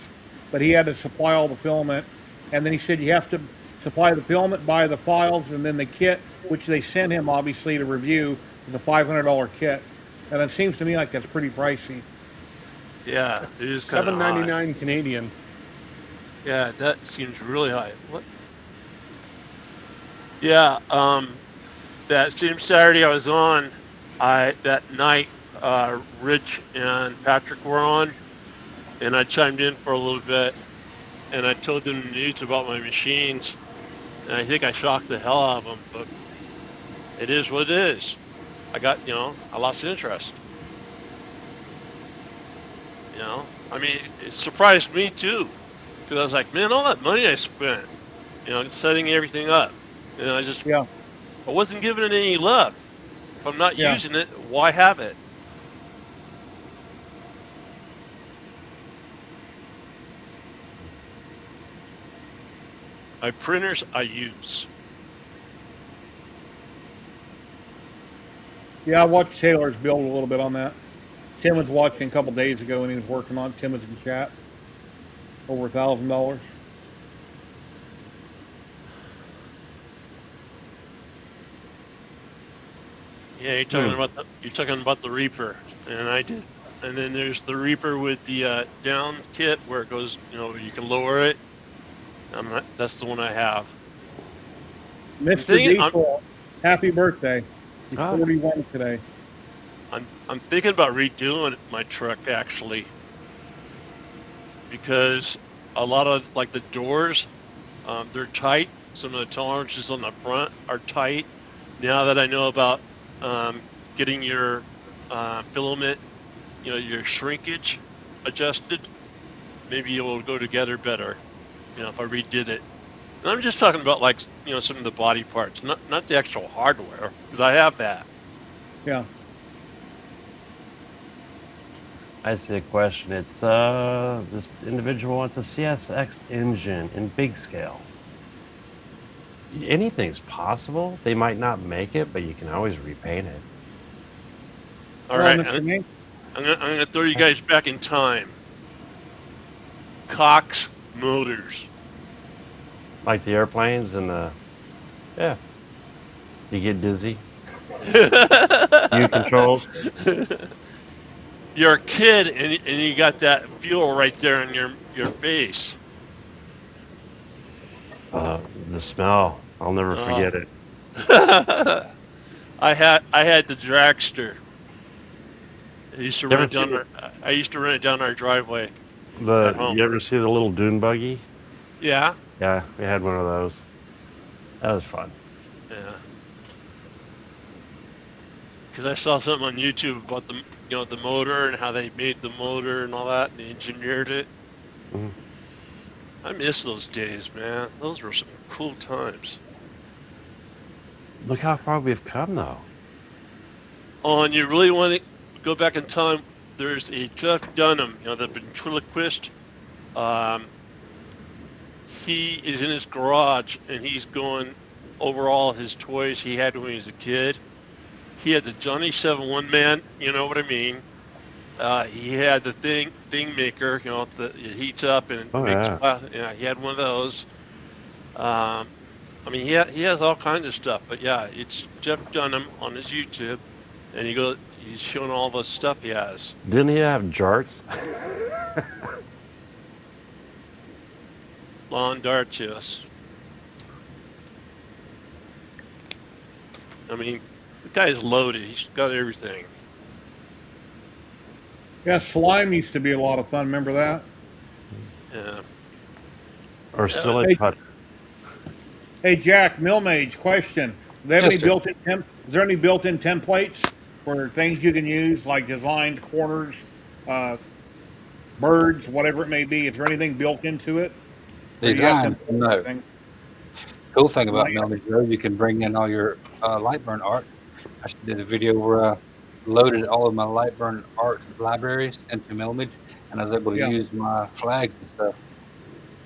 S3: But he had to supply all the filament. And then he said you have to supply the filament, buy the files, and then the kit, which they sent him, obviously, to review, is a $500 kit. And it seems to me like that's pretty pricey.
S13: Yeah, it is kind of
S6: $7.99 Canadian.
S13: Yeah, that seems really high. What? Yeah, that same Saturday I was on, that night, Rich and Patrick were on, and I chimed in for a little bit, and I told them the news about my machines, and I think I shocked the hell out of them, but it is what it is. I got, I lost interest. I mean, it surprised me too, because I was like, man, all that money I spent, setting everything up, I wasn't giving it any love. If I'm not using it, why have it? My printers I use.
S3: Yeah, I watched Taylor's build a little bit on that. Tim was watching a couple days ago, and he was working on it. Tim was in chat. Over $1,000.
S13: Yeah, you're talking about the Reaper, and I did. And then there's the Reaper with the down kit where it goes, you can lower it. That's the one I have.
S3: Mr. Diesel, happy birthday. He's 41 today.
S13: I'm thinking about redoing my truck actually, because a lot of like the doors, they're tight. Some of the tolerances on the front are tight. Now that I know about getting your filament, your shrinkage adjusted, maybe it will go together better. If I redid it. And I'm just talking about like some of the body parts, not the actual hardware, because I have that.
S3: Yeah.
S11: I see a question. It's this individual wants a CSX engine in big scale. Anything's possible. They might not make it, but you can always repaint it.
S13: All right, I'm gonna throw you guys back in time. Cox Motors.
S11: Like the airplanes and the, yeah. You get dizzy. You controls.
S13: You're a kid and you got that fuel right there in your face.
S11: The smell. I'll never forget it.
S13: I had the dragster. I used to run it down our driveway.
S11: You ever see the little dune buggy?
S13: Yeah.
S11: Yeah, we had one of those. That was fun.
S13: Yeah. Because I saw something on YouTube about the motor and how they made the motor and all that, and they engineered it.
S11: Mm-hmm.
S13: I miss those days, man. Those were some cool times.
S11: Look how far we've come, though.
S13: Oh, and you really want to go back in time? There's a Jeff Dunham, the ventriloquist. He is in his garage, and he's going over all his toys he had when he was a kid. He had the Johnny 7 one man, you know what I mean? He had the thing maker, it heats up and makes. Yeah, he had one of those. He has all kinds of stuff, but yeah, it's Jeff Dunham on his YouTube, and he's showing all the stuff he has.
S11: Didn't he have jarts?
S13: Lawn darts, yes. The guy's loaded. He's got everything.
S3: Yeah, slime used to be a lot of fun. Remember that?
S13: Yeah.
S11: Or silly cut.
S3: Hey, Jack, Milmage, question. Is there any built-in templates for things you can use, like designed corners, birds, whatever it may be? Is there anything built into it?
S14: Design, no. Cool thing about Milmage, though, you can bring in all your Lightburn art. I did a video where I loaded all of my Lightburn art libraries into Milmage, and I was able to use my flags and stuff.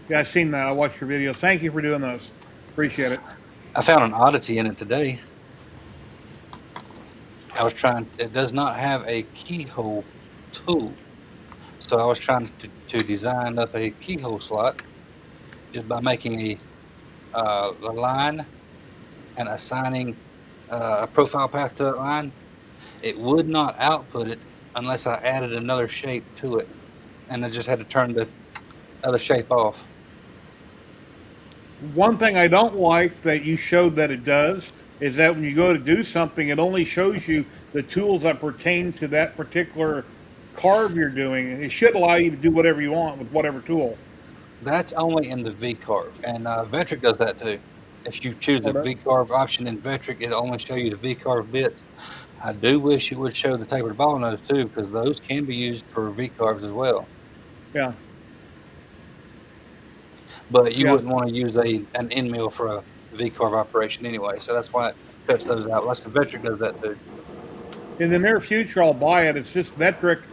S3: Yeah, I've seen that. I watched your videos. Thank you for doing those. Appreciate it.
S14: I found an oddity in it today. It does not have a keyhole tool. So I was trying to design up a keyhole slot just by making a line and assigning a profile path to that line. It would not output it unless I added another shape to it. And I just had to turn the other shape off.
S3: One thing I don't like that you showed that it does is that when you go to do something, it only shows you the tools that pertain to that particular carve you're doing. It should allow you to do whatever you want with whatever tool.
S14: That's only in the V-carve, and Vectric does that too. If you choose the V-carve option in Vectric, it'll only show you the V-carve bits. I do wish it would show the tapered ball nose too, because those can be used for V-carves as well.
S3: Yeah.
S14: But you wouldn't want to use an end mill for a V-carve operation anyway, so that's why it cuts those out. Like the Vectric does that too.
S3: In the near future, I'll buy it. It's just Vectric,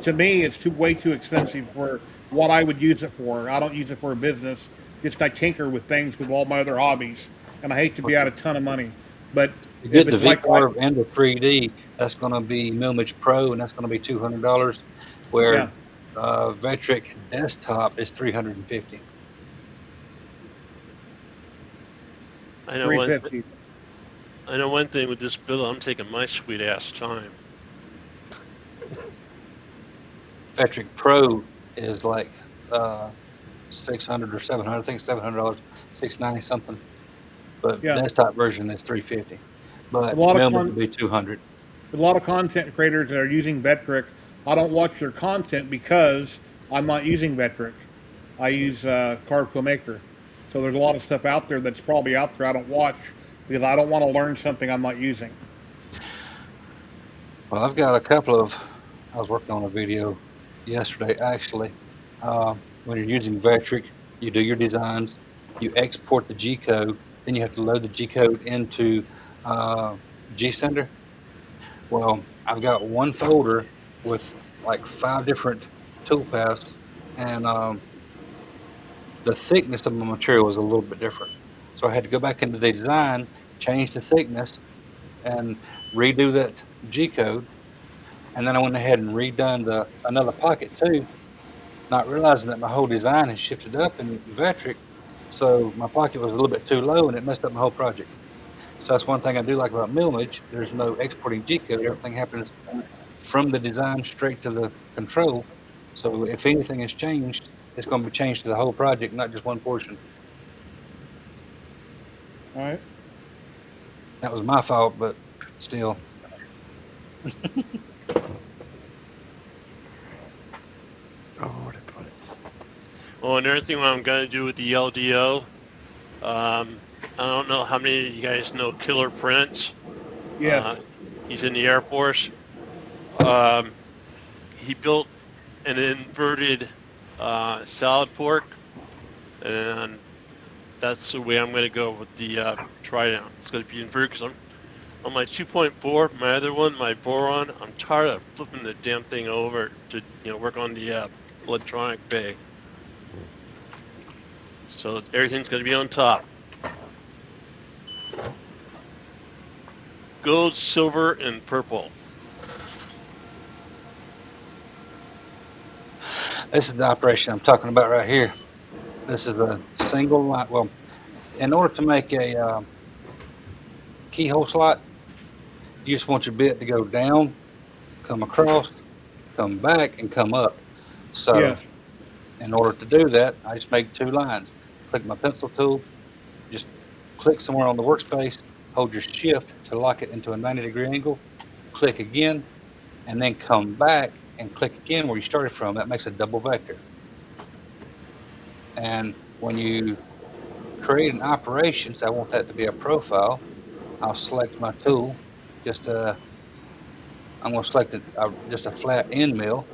S3: to me, it's way too expensive for what I would use it for. I don't use it for a business. Just I tinker with things with all my other hobbies, and I hate to be out a ton of money. But
S14: you get the V-carve and the 3D, that's going to be Milmage Pro, and that's going to be $200. Where Vectric Desktop is $350.
S13: I know I know one thing with this build, I'm taking my sweet ass time.
S14: Vectric Pro is like 600 or 700. I think $700, $690 something. But
S3: Yeah.
S14: desktop version is $350. But
S3: A lot of
S14: Milman would be $200.
S3: A lot of content creators that are using Vectric, I don't watch their content because I'm not using Vectric. I use Carb Maker. So there's a lot of stuff out there that's probably out there I don't watch because I don't want to learn something I'm not using.
S14: Well, I've got a couple of. I was working on a video yesterday, actually. When you're using Vectric, you do your designs, you export the G code, then you have to load the G code into G-Sender. Well, I've got one folder with like 5 different toolpaths, and the thickness of my material was a little bit different. So I had to go back into the design, change the thickness, and redo that G code. And then I went ahead and redone another pocket too, not realizing that my whole design had shifted up in Vectric. So my pocket was a little bit too low and it messed up my whole project. So that's one thing I do like about Milmage. There's no exporting G code. Everything happens from the design straight to the control. So if anything has changed, it's going to be changed to the whole project, not just one portion.
S3: All right.
S14: That was my fault, but still.
S11: Oh, where to put it?
S13: Well, another thing what I'm gonna do with the LDO, I don't know how many of you guys know Killer Prince.
S3: Yeah.
S13: He's in the Air Force. He built an inverted salad fork, and that's the way I'm gonna go with the Trident. It's gonna be inverted because I'm on my 2.4. My other one, my Boron, I'm tired of flipping the damn thing over to work on the electronic bay. So everything's gonna be on top. Gold, silver, and purple.
S14: This is the operation I'm talking about right here. This is a single line. Well, in order to make a keyhole slot, you just want your bit to go down, come across, come back, and come up. So
S3: Yeah.
S14: in order to do that, I just make 2 lines. Click my pencil tool, just click somewhere on the workspace, hold your shift to lock it into a 90-degree angle, click again, and then come back and click again where you started from. That makes a double vector. And when you create an operation, so I want that to be a profile, I'll select my tool. I'm going to select just a flat end mill.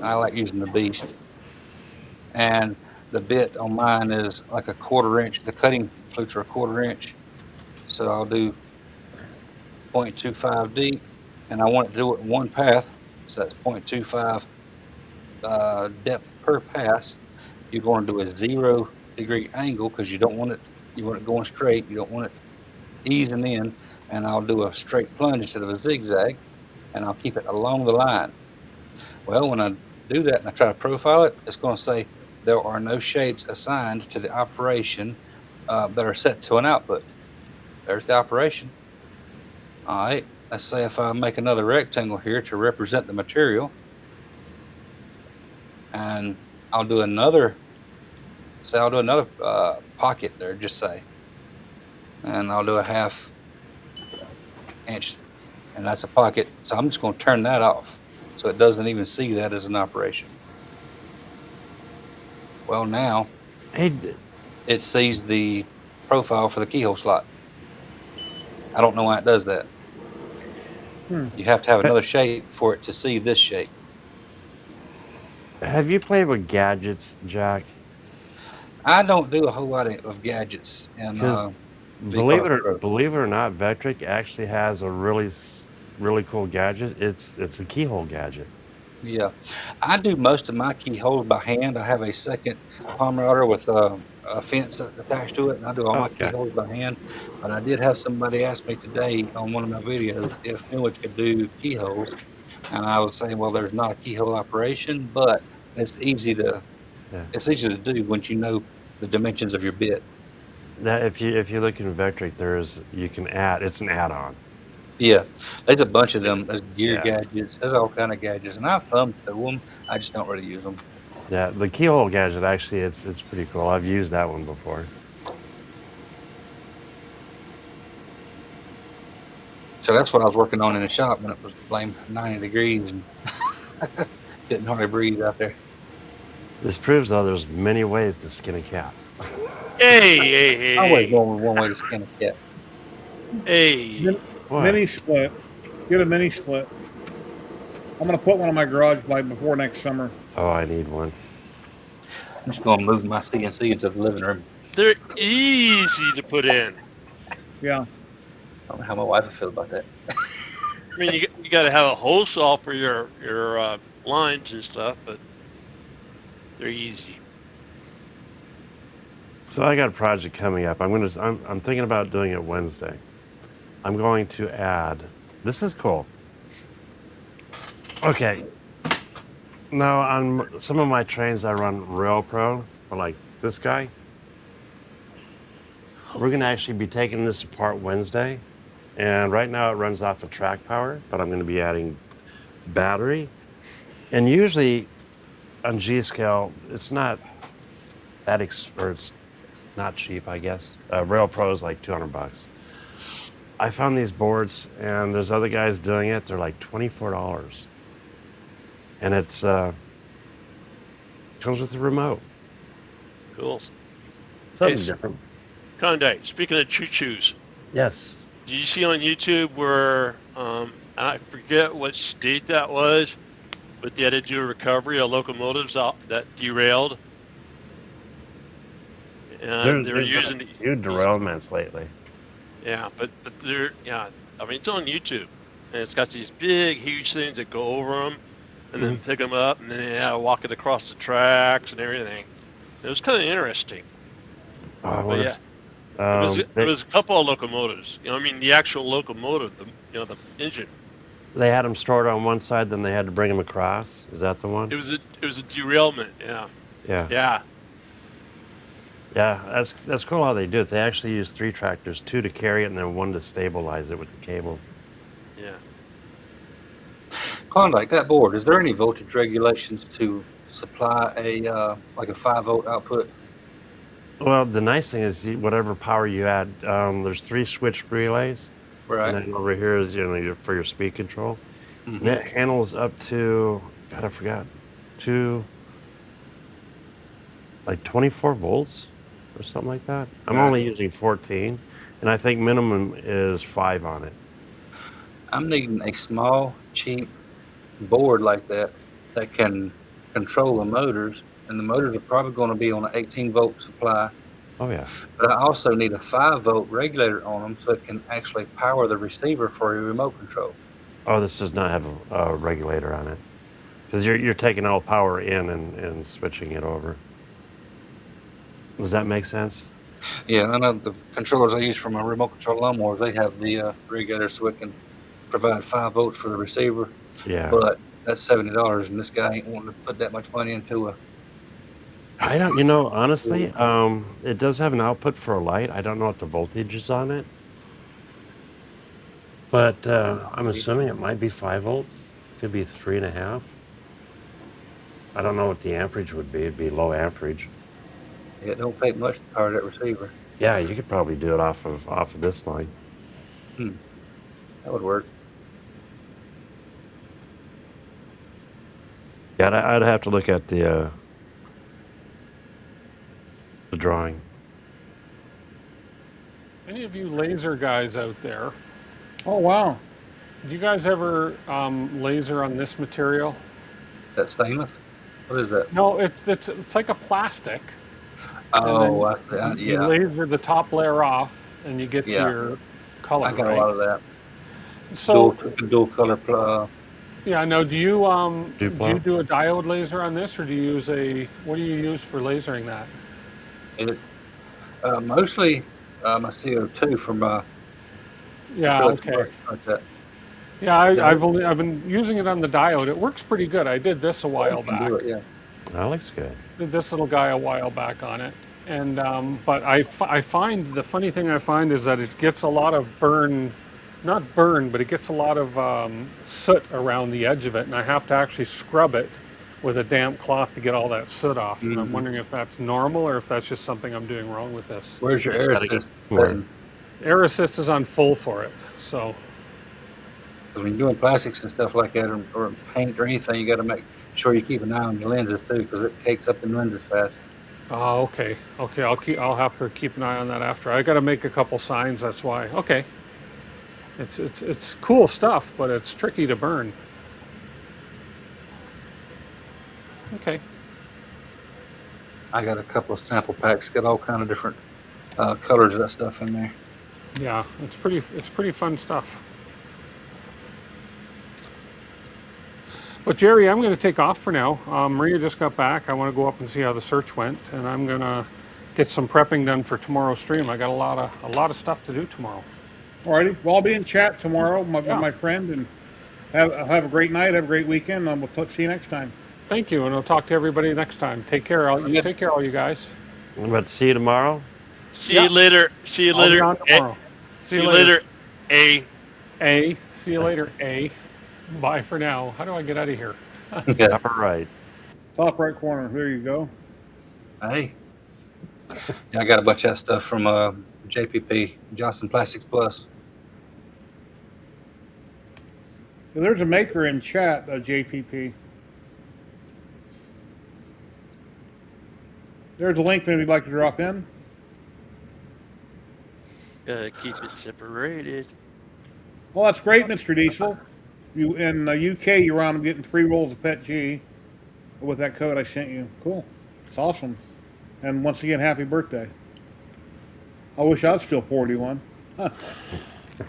S14: I like using the Beast. And the bit on mine is like a 1/4 inch. The cutting flutes are a 1/4 inch. So I'll do 0.25 deep, and I want to do it in one path. So that's 0.25 depth per pass. You're going to do a 0-degree angle because you want it going straight. You don't want it easing in. And I'll do a straight plunge instead of a zigzag, and I'll keep it along the line. Well, when I do that and I try to profile it, it's going to say there are no shapes assigned to the operation that are set to an output. There's the operation. All right, let's say if I make another rectangle here to represent the material, and I'll do another pocket there, just say, and I'll do a 1/2 inch, and that's a pocket. So I'm just going to turn that off so it doesn't even see that as an operation. Well, now it sees the profile for the keyhole slot. I don't know why it does that. You have to have another shape for it to see this shape.
S11: Have you played with gadgets, Jack?
S14: I don't do a whole lot of gadgets. And
S11: believe it or not, Vectric actually has a really cool gadget. It's a keyhole gadget.
S14: Yeah, I do most of my keyholes by hand. I have a second palm router with a fence attached to it, and I do all my keyholes by hand. But I did have somebody ask me today on one of my videos if Millage could do keyholes, and I was saying, well, there's not a keyhole operation, but it's easy to do once you know the dimensions of your bit.
S11: Now, if you look in Vectric, you can add. It's an add-on.
S14: Yeah, there's a bunch of them. There's gear
S11: Yeah.
S14: gadgets. There's all kind of gadgets, and I thumbed through them. I just don't really use them.
S11: Yeah, the keyhole gadget actually, it's pretty cool. I've used that one before.
S14: So that's what I was working on in the shop when it was blame 90 degrees and couldn't hardly breathe out there.
S11: This proves though there's many ways to skin a cat.
S13: Hey.
S14: Always going with one way to skin a cat.
S13: Hey.
S3: Mini split. Get a mini split. I'm gonna put one in my garage before next summer.
S11: Oh, I need one.
S14: I'm just gonna move my CNC into the living room.
S13: They're easy to put in.
S3: Yeah.
S14: I don't know how my wife would feel about that.
S13: I mean, you got to have a hole saw for your lines and stuff, but they're easy.
S11: So I got a project coming up. I'm thinking about doing it Wednesday. I'm going to add. This is cool. Okay. Now on some of my trains I run Rail Pro, or like this guy. We're gonna actually be taking this apart Wednesday, and right now it runs off of track power, but I'm gonna be adding battery. And usually on G scale, it's not that or it's not cheap, I guess. Rail Pro is like $200. I found these boards, and there's other guys doing it. They're like $24, and it's comes with a remote.
S13: Cool.
S11: Something different.
S13: Conde, speaking of choo-choos.
S11: Yes.
S13: Did you see on YouTube where I forget what state that was, but they had to do a recovery of locomotives that derailed? And they were using
S11: a few derailments lately.
S13: Yeah, but they're I mean, it's on YouTube, and it's got these big, huge things that go over them, and then pick them up, and then they walk it across the tracks and everything. It was kind of interesting.
S11: Oh,
S13: but yeah, it was a couple of locomotives. I mean, the actual locomotive, the engine.
S11: They had them stored on one side, then they had to bring them across. Is that the one?
S13: It was a derailment. Yeah.
S11: Yeah.
S13: Yeah.
S11: Yeah, that's cool how they do it. They actually use 3 tractors, 2 to carry it, and then 1 to stabilize it with the cable.
S13: Yeah.
S14: Klondike, that board, is there any voltage regulations to supply a like a 5-volt output?
S11: Well, the nice thing is whatever power you add, there's 3 switched relays.
S14: Right.
S11: And then over here is for your speed control. And it handles up to, God, I forgot, like 24 volts or something like that. I'm only using 14, and I think minimum is 5 on it.
S14: I'm needing a small, cheap board like that can control the motors, and the motors are probably going to be on an 18-volt supply.
S11: Oh, yeah.
S14: But I also need a 5-volt regulator on them so it can actually power the receiver for your remote control.
S11: Oh, this does not have a regulator on it, because you're taking all power in and switching it over. Does that make sense?
S14: Yeah, I know the controllers I use for my remote control lawnmowers, they have the regulator so it can provide 5 volts for the receiver.
S11: Yeah.
S14: But that's $70, and this guy ain't wanting to put that much money into a...
S11: I don't, honestly, it does have an output for a light. I don't know what the voltage is on it. But I'm assuming it might be 5 volts. Could be 3.5. I don't know what the amperage would be. It'd be low amperage.
S14: Yeah, it don't take much to power that receiver.
S11: Yeah, you could probably do it off of this line.
S14: That would work.
S11: Yeah, I'd have to look at the drawing.
S6: Any of you laser guys out there?
S3: Oh, wow.
S6: Do you guys ever laser on this material?
S14: Is that stainless? What is that?
S6: No, it's like a plastic.
S14: Oh, I see.
S6: You laser the top layer off, and you get to your color.
S14: I got
S6: right?
S14: a lot of that.
S6: So
S14: dual color.
S6: Yeah, no. Do you do a diode laser on this, or do you use what do you use for lasering that?
S14: Mostly my CO2 from
S6: yeah, okay.
S14: Like that.
S6: Yeah, I've been using it on the diode. It works pretty good. I did this a while back.
S14: Yeah.
S11: That looks good.
S6: Did this little guy a while back on it. And but I find the funny thing I find is that it gets a lot of not burn, but it gets a lot of soot around the edge of it, and I have to actually scrub it with a damp cloth to get all that soot off. And I'm wondering if that's normal or if that's just something I'm doing wrong with this.
S14: Where's your
S11: It's
S14: air
S11: gotta get
S14: assist
S11: cooler.
S14: setting?
S6: Air assist is on full for it, so.
S14: Because when you're doing plastics and stuff like that, or paint or anything, you got to make sure you keep an eye on your lenses too, because it cakes up in lenses fast.
S6: Oh, okay. Okay, I'll have to keep an eye on that after. I got to make a couple signs. That's why. Okay. It's cool stuff, but it's tricky to burn. Okay.
S14: I got a couple of sample packs, got all kind of different colors of that stuff in there.
S6: Yeah, it's pretty fun stuff. But Jerry, I'm going to take off for now. Maria just got back. I want to go up and see how the search went, and I'm going to get some prepping done for tomorrow's stream. I got a lot of stuff to do tomorrow.
S3: Alrighty. Well, I'll be in chat tomorrow with my friend, and have a great night, have a great weekend, and we'll see you next time.
S6: Thank you, and I'll talk to everybody next time. Take care, take care, all you guys.
S11: But see you tomorrow.
S13: See you later. See you later.
S6: I'll be on tomorrow.
S13: See you later. A.
S6: See you later. A. Bye for now. How do I get out of here?
S11: Upper right.
S3: Top right corner. There you go.
S14: Hey. Yeah, I got a bunch of that stuff from JPP, Johnson Plastics Plus.
S3: So there's a maker in chat, JPP. There's a link that you'd like to drop in.
S13: Gotta keep it separated.
S3: Well, that's great, Mr. Diesel. You in the UK, you're on getting 3 rolls of Pet G with that code I sent you. Cool. It's awesome. And once again, happy birthday. I wish I was still 41.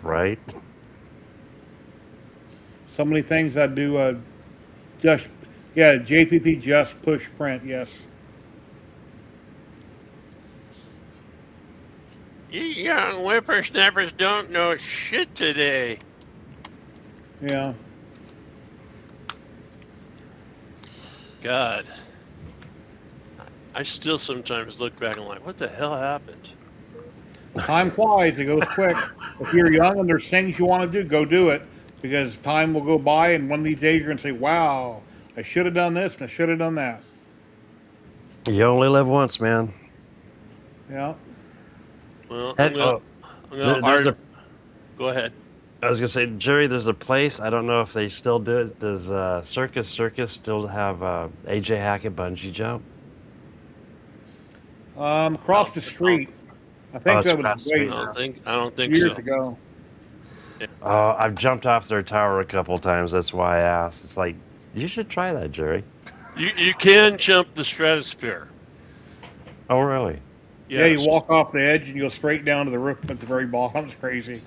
S11: Right.
S3: So many things I do. JPP just push print. Yes.
S13: You young whippersnappers don't know shit today.
S3: Yeah.
S13: God. I still sometimes look back and I'm like, what the hell happened?
S3: Time flies. It goes quick. If you're young and there's things you want to do, go do it. Because time will go by, and one of these days you're going to say, wow, I should have done this and I should have done that.
S11: You only live once, man.
S3: Yeah.
S13: Well,
S11: Go
S13: ahead.
S11: I was gonna say, Jerry, there's a place, I don't know if they still do it. Does Circus still have AJ Hackett bungee jump?
S3: Across the street. I think that was way
S13: I don't think
S3: years
S13: so.
S3: ago.
S11: I've jumped off their tower a couple times. That's why I asked. It's like, you should try that, Jerry.
S13: You can jump the stratosphere.
S11: Oh, really?
S3: Yes. Yeah, you walk off the edge and you go straight down to the roof at the very bottom. It's crazy.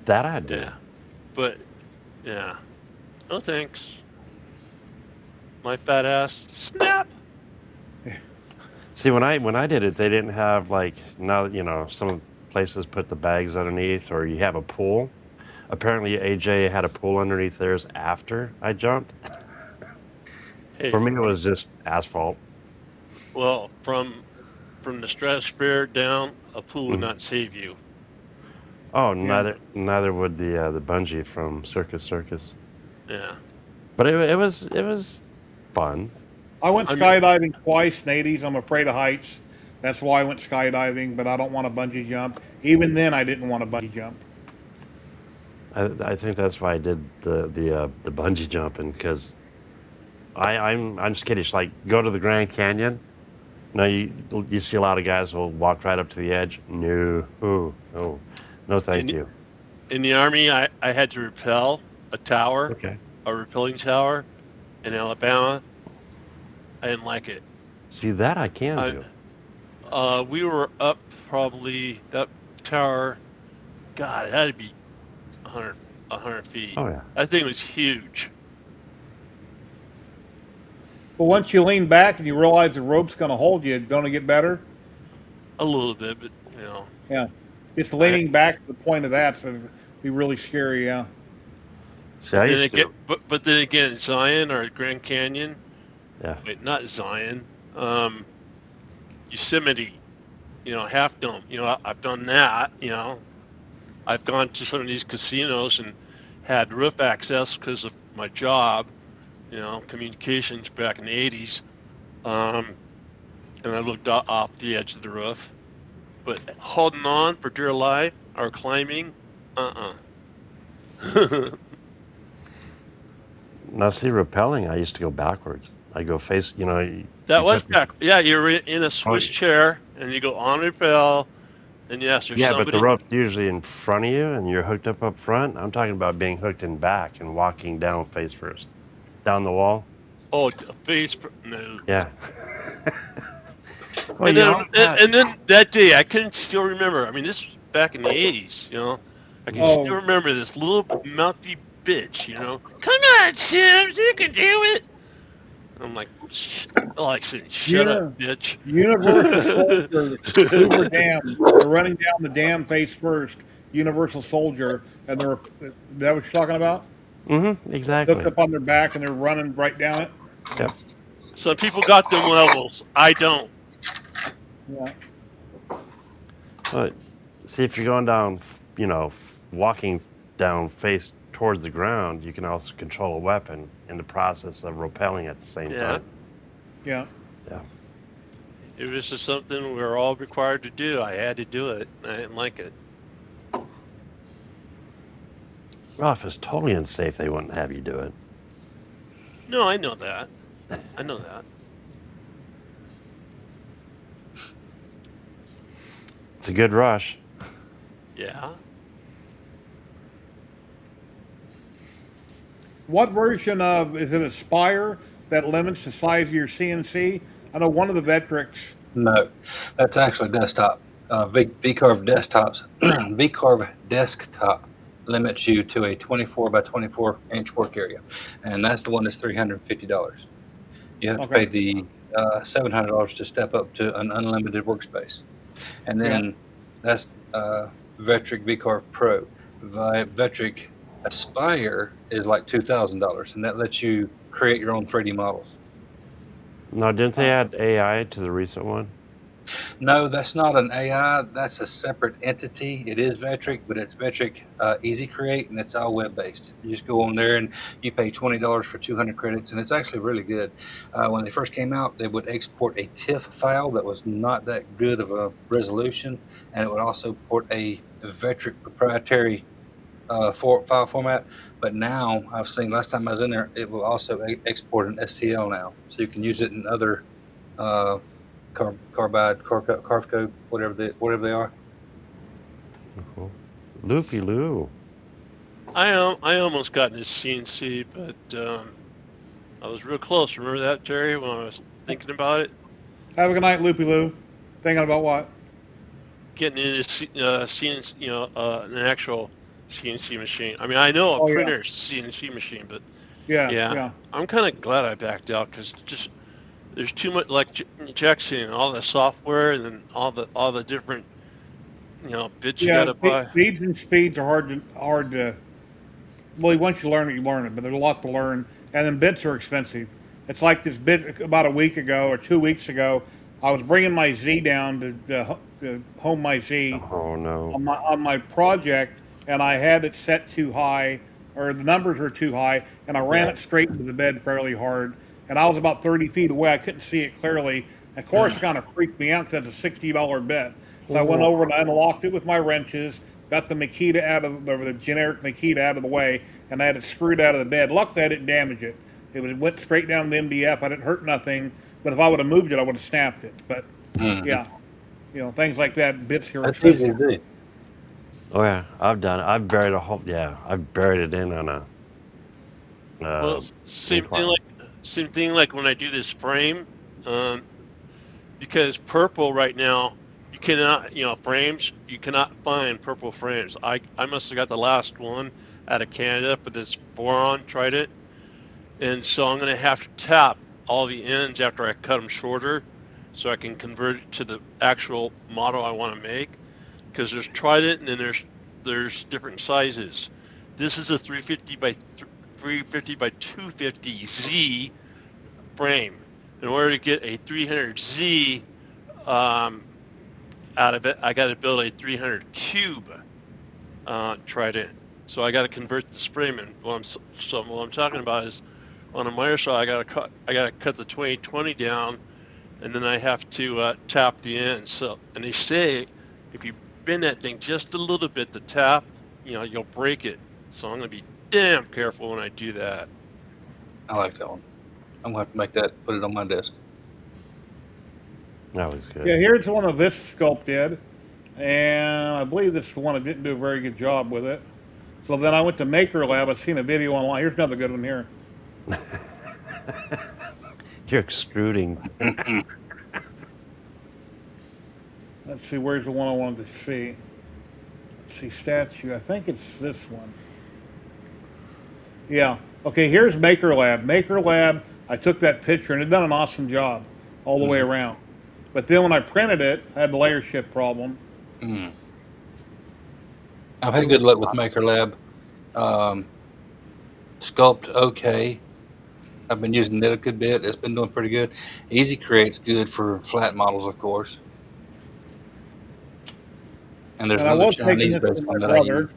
S11: That I do.
S13: Yeah. But, yeah. No thanks. My fat ass, snap!
S11: See, when I did it, they didn't have, like, now, some places put the bags underneath, or you have a pool. Apparently, AJ had a pool underneath theirs after I jumped.
S13: Hey.
S11: For me, it was just asphalt.
S13: Well, from the stratosphere down, a pool would not save you.
S11: Oh, yeah. Neither would the bungee from Circus.
S13: Yeah.
S11: But it was fun.
S3: I went skydiving twice in the 80s. I'm afraid of heights. That's why I went skydiving, but I don't want a bungee jump. Even then, I didn't want a bungee jump.
S11: I think that's why I did the bungee jumping, because I'm skittish. Like, go to the Grand Canyon. No, you see a lot of guys who will walk right up to the edge. No, thank you.
S13: In the Army, I had to rappel a tower, a rappelling tower in Alabama. I didn't like it.
S11: See, that I can do.
S13: We were up probably, that tower, God, it had to be 100 feet.
S11: Oh, yeah.
S13: That thing was huge.
S3: But once you lean back and you realize the rope's going to hold you, don't it get better?
S13: A little bit, but,
S3: Yeah. Just leaning back to the point of that's going to be really scary, yeah.
S11: See,
S13: but then again, Zion or Grand Canyon.
S11: Yeah.
S13: Wait, not Zion. Yosemite, Half Dome. I've done that. I've gone to some of these casinos and had roof access because of my job, communications back in the 80s. And I looked off the edge of the roof. But holding on for dear life or climbing,
S11: Now, see, rappelling, I used to go backwards. I go face,
S13: That was back. Yeah, you're in a Swiss chair and you go on rappel. And yes, there's
S11: yeah,
S13: somebody.
S11: but the rope's usually in front of you and you're hooked up front. I'm talking about being hooked in back and walking down face first. Down the wall.
S13: Oh, face no.
S11: Yeah.
S13: Well, and then that day, I can still remember. I mean, this was back in the 80s, I can still remember this little mouthy bitch, Come on, Sims, you can do it. I'm like, shut up, bitch.
S3: Universal Soldier, Hoover Dam. They're running down the dam face first. Universal Soldier, and that what you're talking about?
S11: Mm-hmm. Exactly.
S3: Hooked up on their back, and they're running right down it.
S11: Yep.
S13: Some people got them levels. I don't.
S3: Yeah.
S11: But see, if you're going down, walking down face towards the ground, you can also control a weapon in the process of rappelling at the same time.
S3: Yeah.
S11: Yeah.
S13: It was just something we were all required to do. I had to do it. I didn't like it.
S11: Well, if it's totally unsafe, they wouldn't have you do it.
S13: No, I know that. I know that.
S11: It's a good rush.
S13: Yeah.
S3: What version of, is it Aspire that limits the size of your CNC? I know one of the Vectrics.
S14: No, that's actually desktop. VCarve desktops. VCarve desktop limits you to a 24 by 24 inch work area, and that's the one that's $350. You have to pay the $700 to step up to an unlimited workspace, and then that's Vectric VCarve Pro. Vectric Aspire is like $2,000, and that lets you create your own 3D models.
S11: Now, didn't they add AI to the recent one?
S14: No, that's not an AI. That's a separate entity. It is Vectric, but it's Vectric Easy Create, and it's all web-based. You just go on there and you pay $20 for 200 credits, and it's actually really good. When they first came out, they would export a TIFF file that was not that good of a resolution, and it would also port a Vectric proprietary file format. But now, I've seen last time I was in there, it will also export an STL now, so you can use it in other carve code, whatever they are.
S11: Cool. Loopy Loo.
S13: I almost got into CNC, but I was real close. Remember that, Jerry, when I was thinking about it?
S3: Have a good night, Loopy Loo. Thinking about what?
S13: Getting into CNC, an actual CNC machine. I mean, I know a printer's CNC machine, but
S3: yeah.
S13: I'm kind of glad I backed out because just there's too much, like Jack saying, all the software and then all the different bits you gotta buy.
S3: Speeds and speeds are hard to. Well, once you learn it, you learn it, but there's a lot to learn, and then bits are expensive. It's like this bit about a week ago or 2 weeks ago. I was bringing my Z down to home my Z.
S11: Oh no!
S3: On my project, and I had it set too high, or the numbers were too high, and I ran it straight into the bed fairly hard. And I was about 30 feet away. I couldn't see it clearly. Of course, it kind of freaked me out because it's a $60 bit. So I went over and I unlocked it with my wrenches, got the Makita the generic Makita out of the way, and I had it screwed out of the bed. Luckily, I didn't damage it. It went straight down the MDF. I didn't hurt nothing. But if I would have moved it, I would have snapped it. But yeah, things like that. Bits here are expensive.
S11: Oh yeah, I've done it. I've buried a whole. Yeah, I've buried it in on a.
S13: Well, same thing like when I do this frame, because purple right now, you cannot, frames, you cannot find purple frames. I must have got the last one out of Canada for this boron trident, and so I'm going to have to tap all the ends after I cut them shorter so I can convert it to the actual model I want to make, because there's trident and then there's different sizes. This is a 350 by 250Z frame. In order to get a 300Z out of it. I got to build a 300 cube. So I got to convert the sprayman. What I'm talking about is on a miter saw, I got to cut the 2020 down, and then I have to tap the end. And they say if you bend that thing just a little bit to tap, you'll break it. So I'm gonna be damn careful when I do that.
S14: I like that one. I'm gonna have to make that, put it on my desk.
S11: That was good.
S3: Yeah, here's one of this sculpt did, and I believe this is the one that didn't do a very good job with it. So then I went to Maker Lab. I've seen a video online. Here's another good one here.
S11: You're extruding.
S3: Let's see, where's the one I wanted to see? Let's see, statue. I think it's this one. Yeah. Okay, here's Maker Lab. Maker Lab, I took that picture and it done an awesome job all the way around. But then when I printed it, I had the layer shift problem.
S14: I've had good luck with Maker Lab. Sculpt okay. I've been using it a good bit. It's been doing pretty good. Easy Create's good for flat models, of course. And there's another Chinese-based one that I use.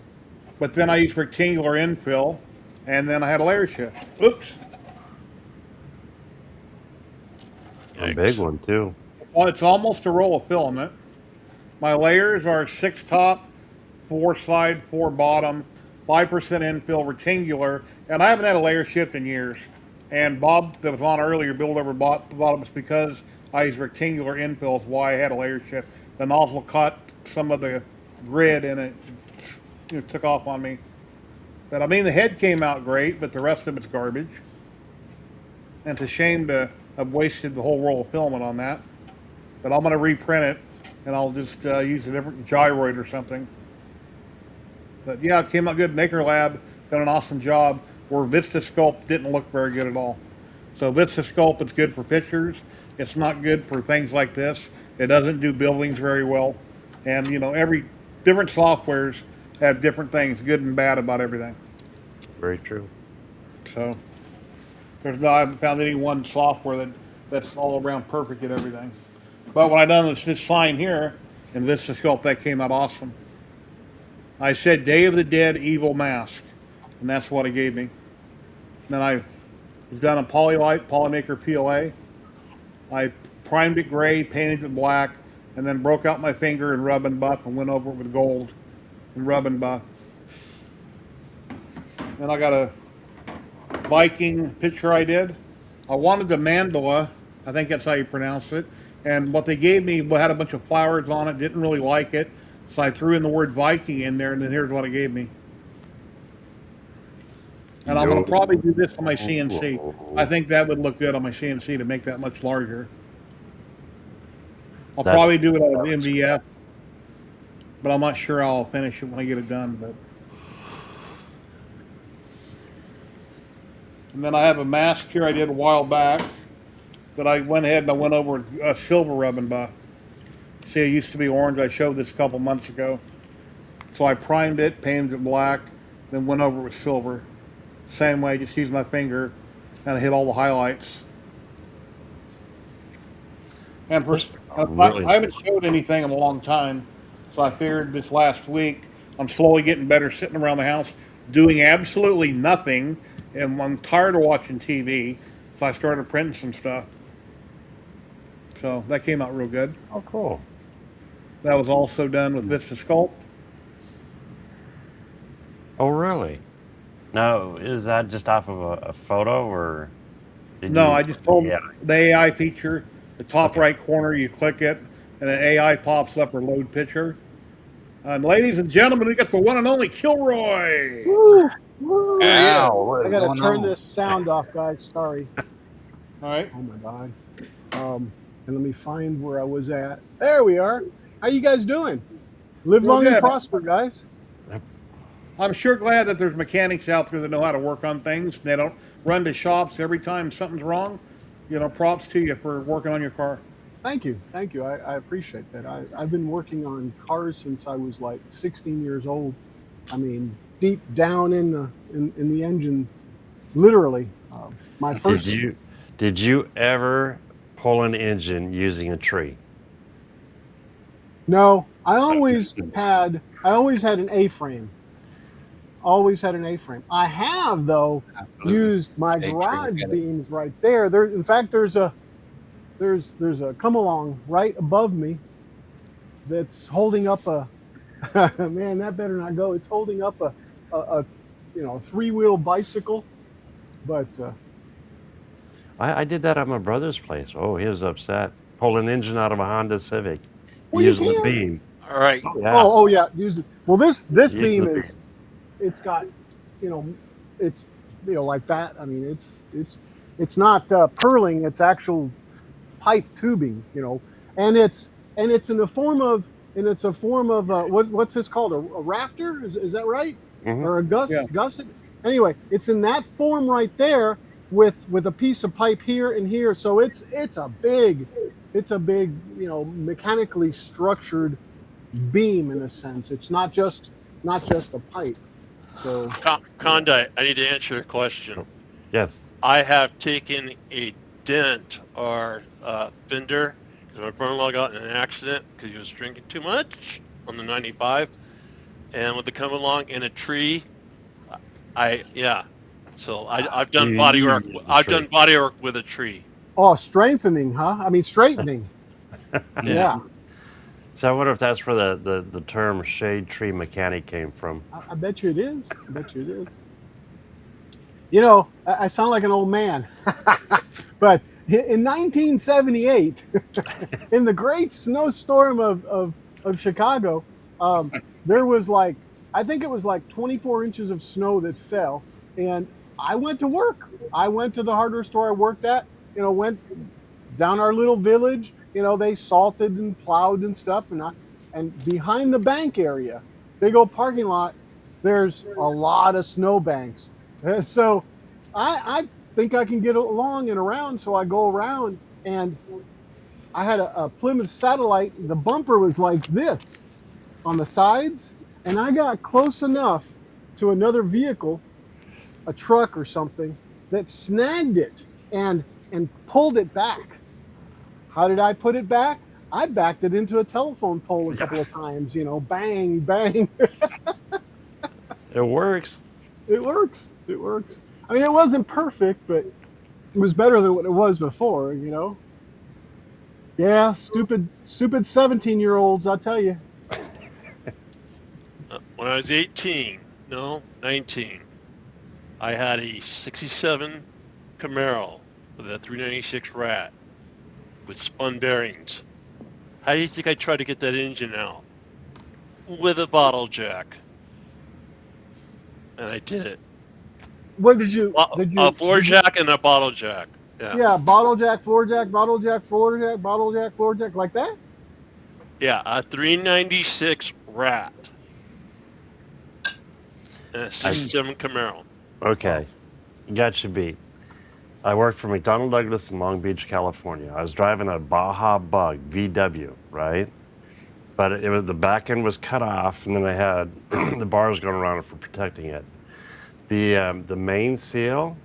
S3: But then I used rectangular infill, and then I had a layer shift. Oops.
S11: A big one, too.
S3: Well, it's almost a roll of filament. My layers are 6 top, 4 side, 4 bottom, 5% infill, rectangular, and I haven't had a layer shift in years. And Bob, that was on earlier, Build Over thought it was because I used rectangular infill is why I had a layer shift. The nozzle caught some of the grid and it took off on me. But I mean, the head came out great, but the rest of it's garbage. And it's a shame to have wasted the whole roll of filament on that. But I'm going to reprint it, and I'll just use a different gyroid or something. But yeah, it came out good. Maker Lab done an awesome job, where VistaSculpt didn't look very good at all. So VistaSculpt is good for pictures. It's not good for things like this. It doesn't do buildings very well. And every different softwares have different things, good and bad, about everything.
S11: Very true.
S3: So I haven't found any one software that's all around perfect at everything. But when I done this sign here in VistaSculpt, that came out awesome. I said Day of the Dead Evil Mask, and that's what it gave me. Then I was done a Polylight Polymaker PLA. I primed it gray, painted it black, and then broke out my finger and rub and buff and went over it with gold and rub and buff. Then I got a Viking picture I did. I wanted the mandala, I think that's how you pronounce it, and what they gave me had a bunch of flowers on it, didn't really like it, so I threw in the word Viking in there, and then here's what it gave me. And I'm going to probably do this on my CNC. I think that would look good on my CNC to make that much larger. I'll probably do it on MDF, but I'm not sure how I'll finish it when I get it done. But and then I have a mask here I did a while back that I went ahead and I went over with silver rub and buff. See, it used to be orange. I showed this a couple months ago. So I primed it, painted it black, then went over with silver. Same way, just used my finger and I hit all the highlights. And I haven't showed anything in a long time, so I figured this last week I'm slowly getting better sitting around the house doing absolutely nothing, and I'm tired of watching TV, so I started printing some stuff. So that came out real good.
S11: Oh, cool.
S3: That was also done with VistaSculpt.
S11: Oh, really? Now, is that just off of a photo, or?
S3: No, I just told the AI feature, the top right corner, you click it, and an AI pops up or load picture. And ladies and gentlemen, we got the one and only Kilroy.
S15: Woo! Woo!
S14: Ow,
S15: I gotta turn this sound off, guys. Sorry.
S3: All right.
S15: Oh my God. And let me find where I was at. There we are. How you guys doing? Live long and prosper, guys.
S3: I'm sure glad that there's mechanics out there that know how to work on things. They don't run to shops every time something's wrong. Props to you for working on your car.
S15: Thank you. Thank you. I appreciate that. I've been working on cars since I was like 16 years old. I mean, deep down in the engine, literally. My first.
S11: Did you ever pull an engine using a tree?
S15: No, I always had an A-frame. Always had an A-frame. I have though
S14: Absolutely.
S15: used my
S14: A-frame
S15: garage
S14: mechanic.
S15: beams right there. In fact, there's a come along right above me that's holding up a man. That better not go. It's holding up a 3-wheel bicycle, but.
S11: I did that at my brother's place. Oh, he was upset. Pulled an engine out of a Honda Civic
S15: Well, you
S11: using the
S15: can.
S11: beam.
S13: All right.
S11: Oh, yeah.
S15: Oh yeah. Use it. Well, this
S11: Using
S15: beam
S11: the
S15: is. It's got, it's like that. I mean, it's not purling. It's actual pipe tubing. And it's in the form of what's this called, a rafter? Is that right?
S11: Mhm.
S15: Or a
S3: Yeah.
S15: gusset? Anyway, it's in that form right there with a piece of pipe here and here. So it's a big mechanically structured beam in a sense. It's not just a pipe. So
S13: Conde, I need to answer a question.
S11: Yes.
S13: I have taken a dent or fender because my brother-in-law got in an accident because he was drinking too much on the 95, and with the come along in a tree, So I've done body work. I've done body work with a tree.
S15: Oh, strengthening, huh? I mean, straightening. Yeah.
S11: So I wonder if that's where the term shade tree mechanic came from.
S15: I bet you it is. I bet you it is. I sound like an old man, but in 1978, in the great snowstorm of Chicago, there was I think it was 24 inches of snow that fell, and I went to work. I went to the hardware store I worked at, went down our little village. They salted and plowed and stuff, and behind the bank area, big old parking lot, there's a lot of snow banks. So I think I can get along and around. So I go around, and I had a Plymouth Satellite. The bumper was like this on the sides, and I got close enough to another vehicle, a truck or something, that snagged it and pulled it back. How did I put it back? I backed it into a telephone pole a couple of times, bang, bang.
S11: It works.
S15: It works. It works. I mean, it wasn't perfect, but it was better than what it was before, Yeah, stupid 17-year-olds, I'll tell you.
S13: When I was 19, I had a 67 Camaro with a 396 Rat with spun bearings. How do you think I tried to get that engine out? With a bottle jack. And I did it.
S15: What did you?
S13: A floor jack and a bottle jack.
S15: Yeah, bottle jack, floor jack, bottle jack, floor jack, bottle jack, floor jack, like that?
S13: Yeah, a 396 Rat. And a 67 Camaro.
S11: Okay. Got you beat. I worked for McDonnell Douglas in Long Beach, California. I was driving a Baja Bug VW, right? But it was the back end was cut off, and then I had the bars going around it for protecting it. The main seal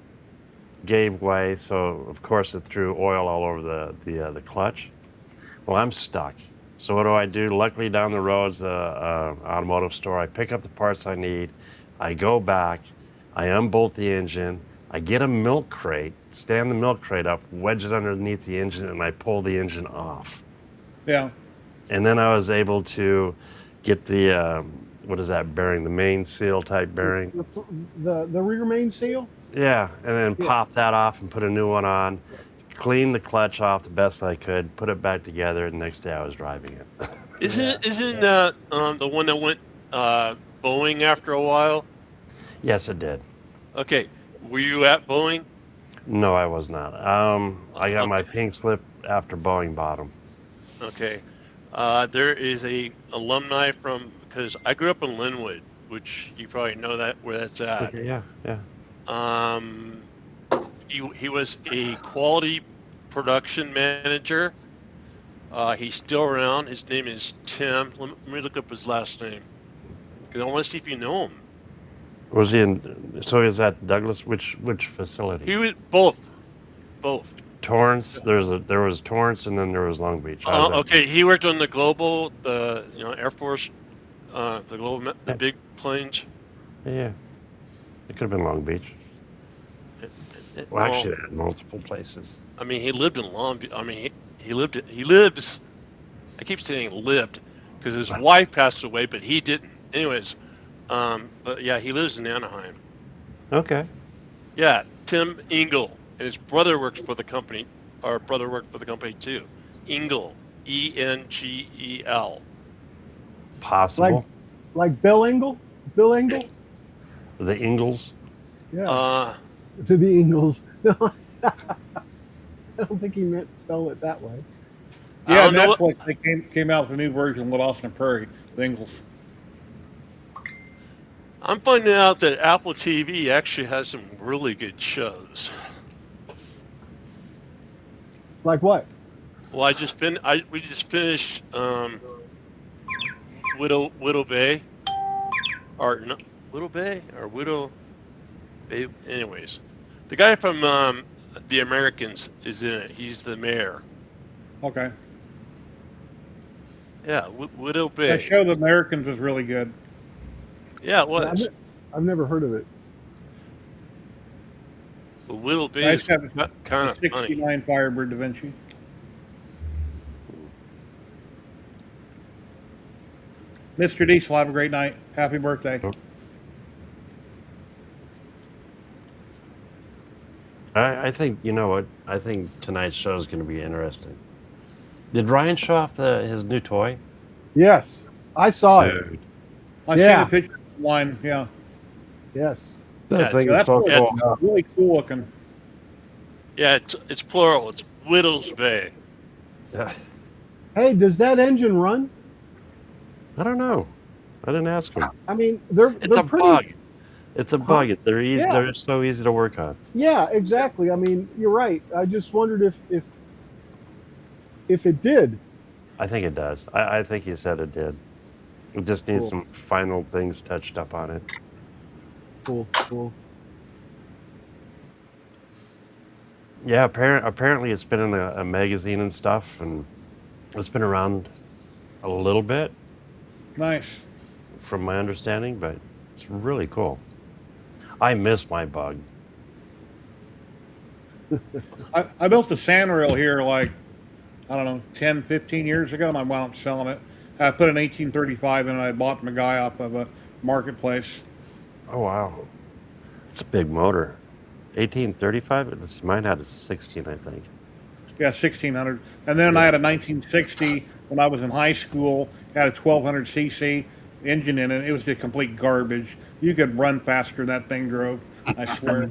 S11: gave way, so of course it threw oil all over the clutch. Well, I'm stuck. So what do? Luckily down the road is a automotive store. I pick up the parts I need. I go back. I unbolt the engine. I get a milk crate, stand the milk crate up, wedge it underneath the engine, and I pull the engine off.
S3: Yeah.
S11: And then I was able to get the, what is that bearing? The main seal type bearing?
S15: The rear main seal?
S11: Yeah, and then pop that off and put a new one on. Clean the clutch off the best I could, put it back together, and the next day I was driving it.
S13: Isn't that the one that went Boeing after a while?
S11: Yes, it did.
S13: Okay, were you at Boeing?
S11: No, I was not. I got my pink slip after Boeing bottom.
S13: Okay. There is a alumni because I grew up in Linwood, which you probably know where that's at.
S11: Okay, yeah.
S13: He was a quality production manager. He's still around. His name is Tim. Let me look up his last name, because I want to see if you know him.
S11: Was he in? So is that Douglas? Which facility?
S13: He was both.
S11: Torrance. There was Torrance, and then there was Long Beach.
S13: Okay, he worked on the Global, the Air Force, the Global, the big planes.
S11: Yeah, it could have been Long Beach. Well, actually, it had multiple places.
S13: I mean, he lived in Long Beach. I mean, he lives. I keep saying lived because his wife passed away, but he didn't. Anyways, but yeah, he lives in Anaheim.
S11: Okay.
S13: Yeah, Tim Engel, and his brother works for the company. Our brother worked for the company too. Engel, Engel.
S11: Possible.
S15: Like Bill Engel? Bill Engel?
S11: The Ingles?
S15: Yeah. To the Ingles. No, I don't think he meant to spell it that way.
S3: Yeah, Netflix, they came out with a new version of Lost in the Prairie, the Ingles.
S13: I'm finding out that Apple TV actually has some really good shows.
S15: Like what?
S13: Well, we just finished Widow Bay, or no, Widow Bay or Widow Bay. Anyways, the guy from The Americans is in it. He's the mayor.
S3: Okay.
S13: Yeah, Widow Bay.
S3: That show, The Americans, was really good.
S13: Yeah, it was.
S15: I've never heard of it.
S13: But Widow Bay is kind of funny.
S3: 69 Firebird Da Vinci. Mr. Diesel, have a great night. Happy birthday.
S11: I think, you know what? I think tonight's show is going to be interesting. Did Ryan show off his new toy?
S15: Yes, I saw it.
S3: I seen a picture of one, yeah.
S15: Yes.
S11: That thing is so cool.
S3: Really cool looking.
S13: Yeah, it's plural. It's Widow's Bay.
S11: Yeah.
S15: Hey, does that engine run?
S11: I don't know. I didn't ask him.
S15: I mean, they're
S11: a
S15: pretty...
S11: bug. It's a bug. They're easy. Yeah. They're so easy to work on.
S15: Yeah, exactly. I mean, you're right. I just wondered if it did.
S11: I think it does. I think he said it did. It just needs some final things touched up on it.
S15: Cool.
S11: Yeah, apparently it's been in a magazine and stuff, and it's been around a little bit.
S3: Nice.
S11: From my understanding, but it's really cool. I miss my bug.
S3: I built a sand rail here like, I don't know, 10, 15 years ago, and I wound up selling it. I put an 1835 in it. I bought from a guy off of a marketplace.
S11: Oh, wow. It's a big motor. 1835? Mine had a 16, I think.
S3: Yeah, 1600. And then I had a 1960 when I was in high school. Had a 1200cc engine in it. It was just complete garbage. You could run faster than that thing drove, I swear.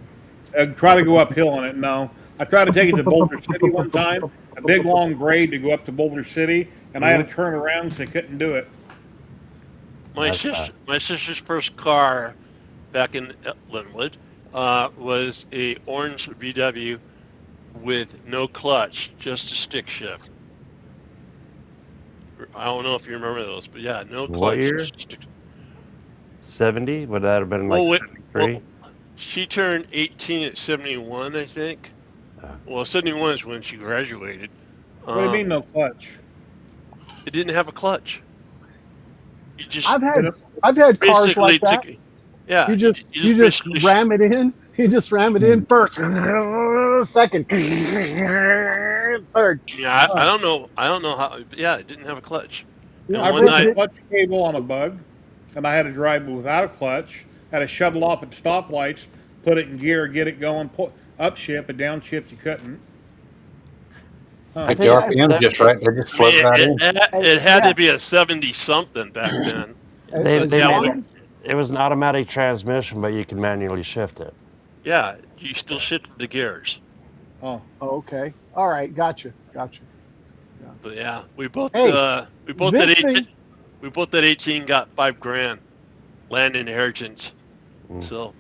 S3: I'd try to go uphill on it, no. I tried to take it to Boulder City one time, a big long grade to go up to Boulder City, and I had to turn around because I couldn't do it.
S13: My sister's first car back in Linwood was a orange VW with no clutch, just a stick shift. I don't know if you remember those, but yeah, no clutch.
S11: What year? 70? Would that have been like 73?
S13: Well, she turned 18 at 71, I think. Well, 71 is when she graduated.
S3: What do you mean no clutch?
S13: It didn't have a clutch. You just
S15: I've had cars like that.
S13: Yeah.
S15: You just ram it in. You just ram it in first, second, third.
S13: Yeah, I don't know. I don't know how. Yeah, it didn't have a clutch.
S3: Yeah, I broke the clutch cable on a bug, and I had to drive without a clutch. Had to shuttle off at stoplights, put it in gear, get it going, upshift, and downshift you couldn't.
S14: Like the RPM just right. They just float right in.
S13: It had to be a 70-something back then.
S11: It was an automatic transmission, but you can manually shift it.
S13: Yeah, you still shifted the gears.
S3: Oh,
S15: okay. All right, gotcha. Yeah.
S13: But yeah, we both at 18 got $5,000 land inheritance. So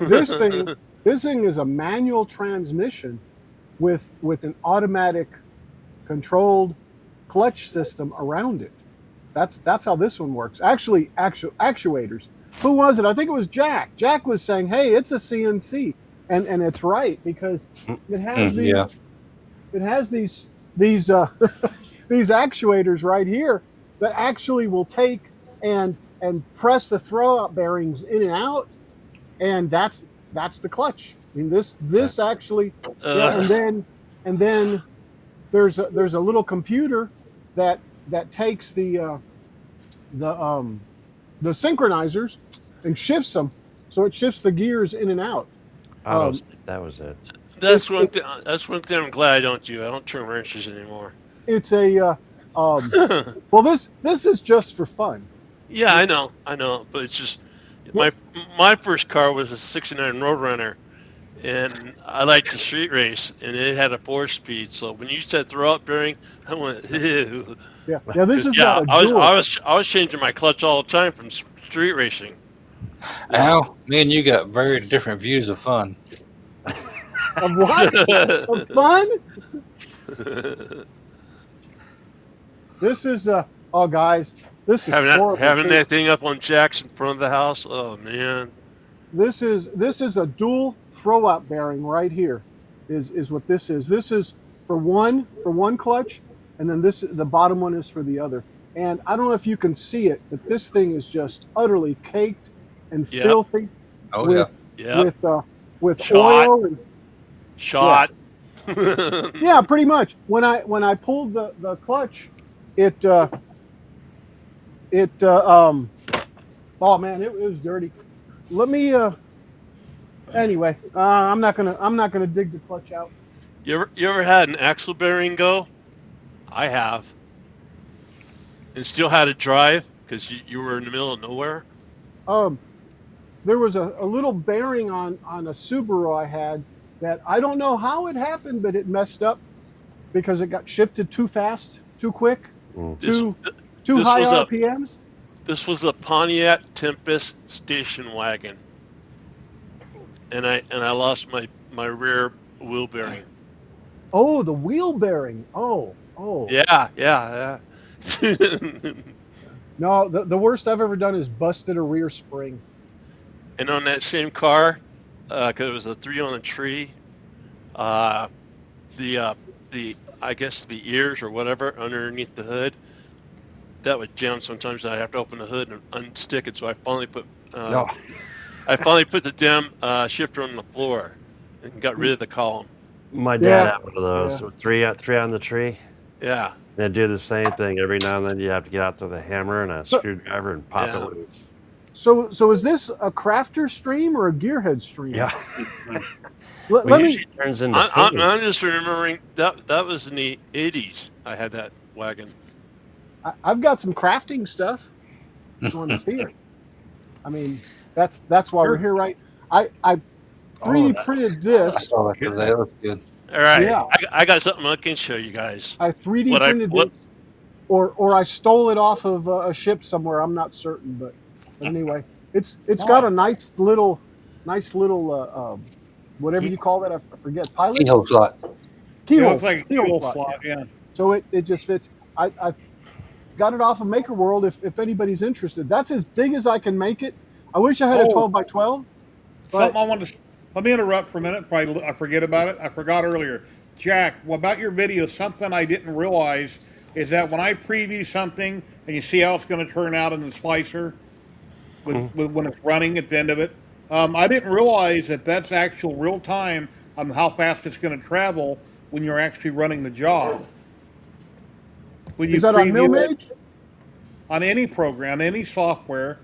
S15: this thing is a manual transmission with an automatic controlled clutch system around it. That's how this one works. Actually, actuators. Who was it? I think it was Jack. Jack was saying, "Hey, it's a CNC," and it's right because it has it has these these these actuators right here that actually will take and press the throwout bearings in and out, and that's the clutch. I mean, this actually, yeah, and then there's a little computer that takes the synchronizers and shifts them, so it shifts the gears in and out.
S11: That was it.
S13: That's one thing. That's one thing I'm glad I don't do. I don't turn wrenches anymore.
S15: It's a well, this is just for fun.
S13: Yeah, I know, but it's just my first car was a '69 Roadrunner, and I liked to street race, and it had a 4-speed. So when you said throwout bearing, I went, ew.
S15: Yeah, this is
S13: yeah.
S15: not a dual.
S13: I was changing my clutch all the time from street racing.
S14: Al, me and you got very different views of fun.
S15: Of what? Of fun? This is oh guys, this is horrible.
S13: Having that thing up on jacks in front of the house. Oh man.
S15: This is a dual throwout bearing right here. Is what this is. This is for one clutch, and then the bottom one is for the other. And I don't know if you can see it, but this thing is just utterly caked and filthy with
S13: Shot.
S15: oil and
S13: shot.
S15: Yeah. Yeah, pretty much. When I pulled the clutch, oh man, it was dirty. Let me anyway, I'm not gonna dig the clutch out.
S13: You ever had an axle bearing go? I have. And still had to drive because you were in the middle of nowhere?
S15: There was a little bearing on a Subaru I had that I don't know how it happened, but it messed up because it got shifted too fast, too quick, too high RPMs.
S13: This was a Pontiac Tempest station wagon, and I lost my rear wheel bearing.
S15: Oh, the wheel bearing. Oh.
S13: Yeah.
S15: No, the worst I've ever done is busted a rear spring.
S13: And on that same car, because it was a 3 on a tree, the I guess the ears or whatever underneath the hood, that would jam sometimes. I have to open the hood and unstick it. So I finally put the DEM shifter on the floor and got rid of the column.
S11: My dad had one of those. So three on the tree.
S13: Yeah.
S11: They do the same thing every now and then. You have to get out to the hammer and a screwdriver and pop it loose.
S15: So is this a crafter stream or a gearhead stream?
S11: Yeah.
S15: Let me.
S11: Turns into
S13: I'm just remembering that was in the 80s. I had that wagon.
S15: I've got some crafting stuff. You want to see it? I mean, that's why we're here, right? I 3D printed this.
S14: I saw that today. That looks good.
S13: All right.
S15: Yeah.
S13: I got something I can show you guys.
S15: I 3D printed this, or I stole it off of a ship somewhere. I'm not certain, but anyway, it's got a nice little whatever you call that. I forget. Pilot
S14: keyhole slot.
S15: Keyhole,
S3: it's like a keyhole slot. Yeah.
S15: So it just fits. I got it off of Maker World. If anybody's interested, that's as big as I can make it. I wish I had a 12x12.
S3: Something I want to. Let me interrupt for a minute. Probably I forget about it. I forgot earlier. Jack, about your video, something I didn't realize is that when I preview something and you see how it's going to turn out in the slicer, with when it's running at the end of it, I didn't realize that that's actual real time on how fast it's going to travel when you're actually running the job. When you
S15: is that on Milmage?
S3: On any program, any software,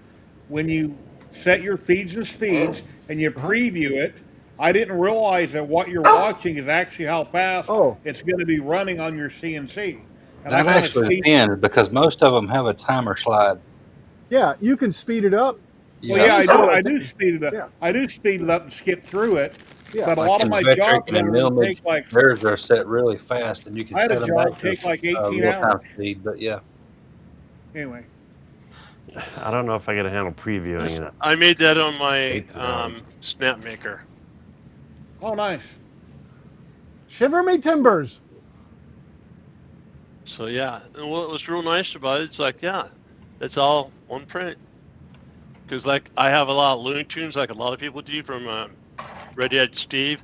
S3: when you set your feeds and speeds and you preview it, I didn't realize that what you're watching is actually how fast it's going to be running on your CNC. And
S14: that actually depends because most of them have a timer slide.
S15: Yeah, you can speed it up.
S3: Well, yeah, I do speed it up. Yeah. I do speed it up and skip through it. Yeah. But a lot of my jobs take like
S14: theirs are set really fast, and you can
S3: set
S14: them back
S3: take like 18
S14: hours speed. But yeah.
S3: Anyway.
S11: I don't know if I get a handle previewing it.
S13: I made that on my snap maker.
S3: Oh, nice.
S15: Shiver me timbers.
S13: So yeah, and what was real nice about it, it's like, yeah, it's all one print. Because like I have a lot of Looney Tunes, like a lot of people do from Redhead Steve,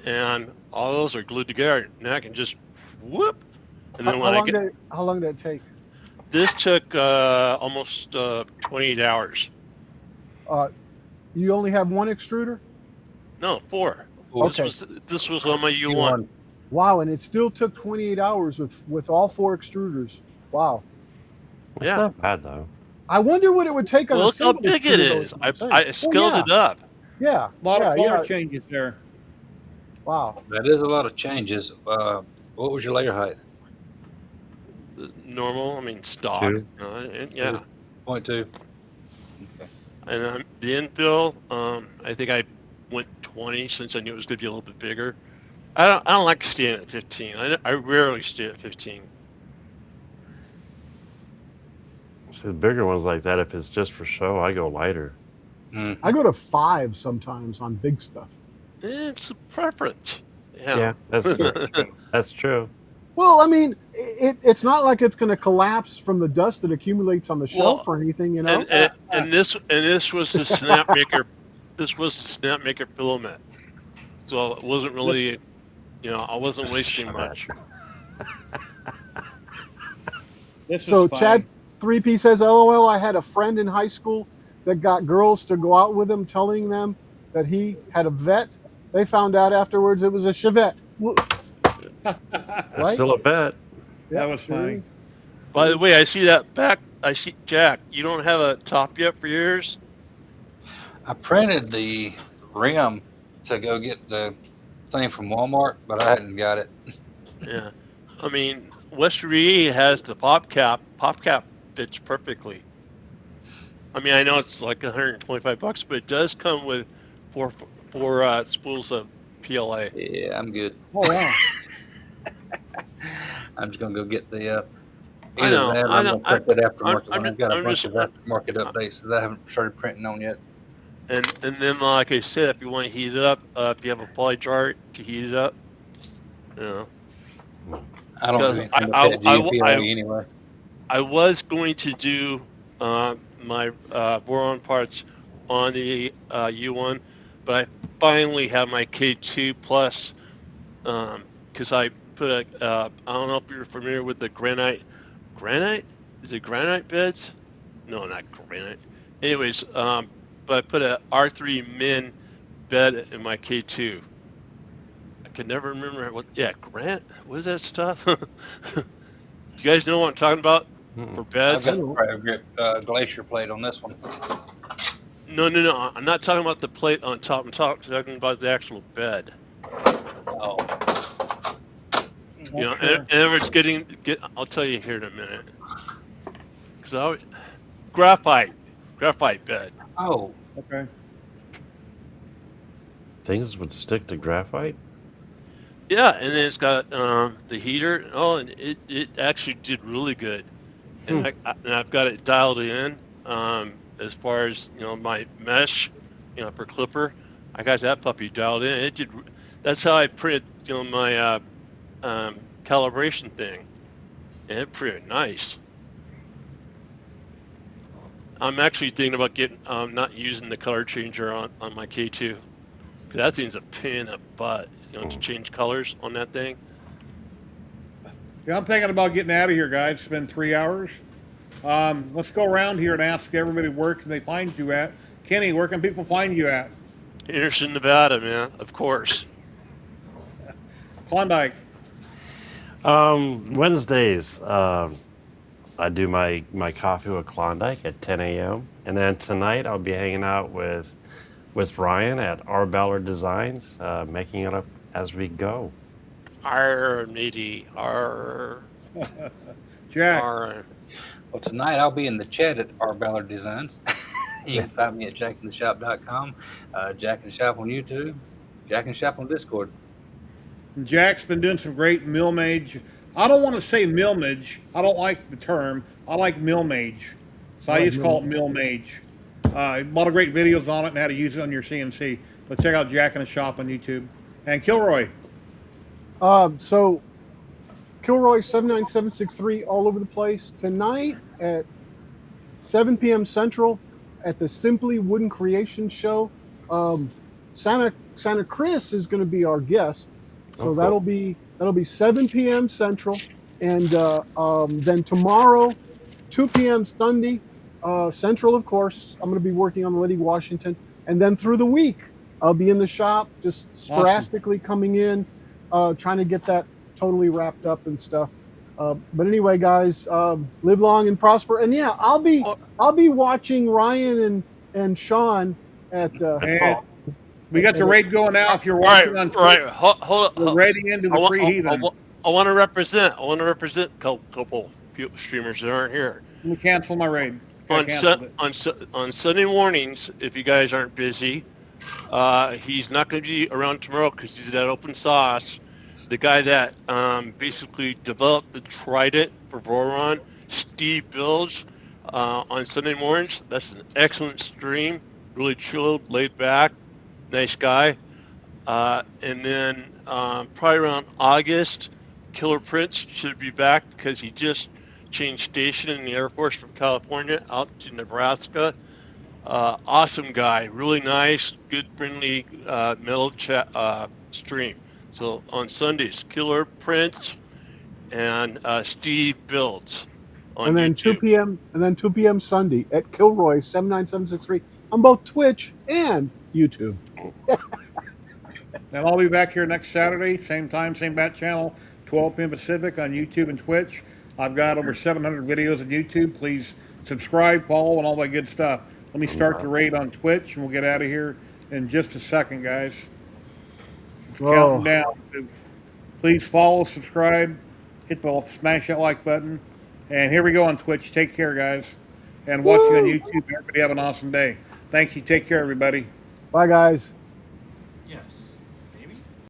S13: and all those are glued together. And I can just whoop. And then
S15: How long did it take?
S13: this took almost 28 hours.
S15: You only have one extruder?
S13: No, 4.
S15: Okay.
S13: This was on my U1.
S15: Wow, and it still took 28 hours with all 4 extruders. Wow.
S11: It's not bad though.
S15: I wonder what it would take on a
S13: Look how
S15: single
S13: big it
S15: extruder,
S13: is.
S15: though.
S13: I scaled it up.
S15: Yeah.
S3: A lot of color changes there.
S15: Wow.
S14: That is a lot of changes. What was your layer height?
S13: Normal, I mean stock.
S11: 2.
S13: Yeah.
S14: 0.2.
S13: Okay. And the infill, I think I went 20 since I knew it was going to be a little bit bigger. I don't like staying at 15. I rarely stay at 15.
S11: So the bigger ones like that, if it's just for show, I go lighter.
S15: I go to 5 sometimes on big stuff.
S13: It's a preference.
S11: Yeah, that's true. That's true.
S15: Well, I mean, it's not like it's going to collapse from the dust that accumulates on the shelf or anything, you know.
S13: And this was the snap maker. This was the snap maker filament. So it wasn't really, I wasn't wasting much.
S15: So Chad 3P says, "LOL, I had a friend in high school that got girls to go out with him, telling them that he had a vet. They found out afterwards it was a Chevette."
S11: Right? Still a bet.
S3: That was funny.
S13: By the way, I see that back. I see Jack. You don't have a top yet for yours?
S14: I printed the rim to go get the thing from Walmart, but I hadn't got it.
S13: Yeah, I mean, Western VE has the pop cap. Pop cap fits perfectly. I mean, I know it's like $125, but it does come with four spools of PLA.
S14: Yeah, I'm good.
S15: Oh wow.
S14: I'm just gonna go get the.
S13: I know.
S14: I'm gonna print that aftermarket one. I've got a
S13: I'm
S14: bunch
S13: just-
S14: of aftermarket updates that I haven't started printing on yet.
S13: And then, like I said, if you want to heat it up, if you have a poly jar to heat it up,
S14: I don't do
S13: Because
S14: anything with that GPLA anyway.
S13: I was going to do my boron parts on the U1, but I finally have my K2 Plus because I put a I don't know if you're familiar with the granite. Is it granite beds? No, not granite. Anyways, but I put a R3 Min bed in my K2. I can never remember what. Yeah, granite. What is that stuff? You guys know what I'm talking about for beds?
S14: I've got the Cryo Grip glacier plate on this one.
S13: No. I'm not talking about the plate on top. I'm talking about the actual bed.
S14: Oh.
S13: You know, and it's I'll tell you here in a minute. Because graphite bed.
S14: Oh.
S3: Okay.
S11: Things would stick to graphite?
S13: Yeah, and then it's got the heater. Oh, and it actually did really good. And I've got it dialed in as far as my mesh, for Clipper. I got that puppy dialed in. It did. That's how I printed my calibration thing, and it printed nice. I'm actually thinking about getting not using the color changer on my K2. 'Cause that thing's a pain in the butt. To change colors on that thing.
S3: Yeah, I'm thinking about getting out of here, guys. It's been 3 hours. Let's go around here and ask everybody where can they find you at. Kenny, where can people find you at?
S13: Anderson, Nevada, man. Of course.
S3: Klondike.
S11: Wednesdays, I do my coffee with Klondike at 10 a.m. And then tonight I'll be hanging out with Ryan at R. Ballard Designs, making it up as we go.
S13: Matey,
S3: Jack.
S14: Well, tonight I'll be in the chat at R. Ballard Designs. You can find me at jackintheshop.com, Jack in the Shop on YouTube, Jack in the Shop on Discord.
S3: Jack's been doing some great milmage. I don't want to say milmage. I don't like the term. I like milmage. So I just call it milmage. A lot of great videos on it and how to use it on your CNC. But check out Jack in the Shop on YouTube. And Kilroy.
S15: So Kilroy 79763 all over the place. Tonight at 7 p.m. Central at the Simply Wooden Creation Show. Santa Santa Chris is going to be our guest. So
S11: Oh, cool.
S15: that'll be 7 p.m. Central, and then tomorrow, 2 p.m. Sunday Central. Of course, I'm going to be working on Lady Washington, and then through the week, I'll be in the shop, just sporadically coming in, trying to get that totally wrapped up and stuff. But anyway, guys, live long and prosper. And yeah, I'll be watching Ryan and Sean at.
S3: We got the raid going now. If you're watching on Twitch,
S16: right. Hold up.
S3: we're raiding into the free heathen.
S16: I want to represent. I want to represent a couple streamers that aren't here.
S3: Let me cancel my raid.
S16: On Sunday mornings, if you guys aren't busy, he's not going to be around tomorrow because he's at Open Sauce. The guy that basically developed the Trident for Boron, Steve Bilge, on Sunday mornings. That's an excellent stream. Really chilled, laid back, nice guy. And then probably around August, Killer Prince should be back because he just changed station in the Air Force from California out to Nebraska. Awesome guy, really nice, good, friendly metal chat stream. So on Sundays, Killer Prince and Steve Builds on
S15: and then
S16: YouTube.
S15: 2 p.m. Sunday at Kilroy 79763 on both Twitch and YouTube.
S3: And I'll be back here next Saturday, same time, same bat channel, 12 p.m. Pacific on YouTube and Twitch. I've got over 700 videos on YouTube. Please subscribe, follow, and all that good stuff. Let me start the raid on Twitch, and we'll get out of here in just a second, guys. It's counting down. Please follow, subscribe, smash that like button. And here we go on Twitch. Take care, guys. And watching on YouTube. Everybody have an awesome day. Thank you. Take care, everybody.
S15: Bye, guys.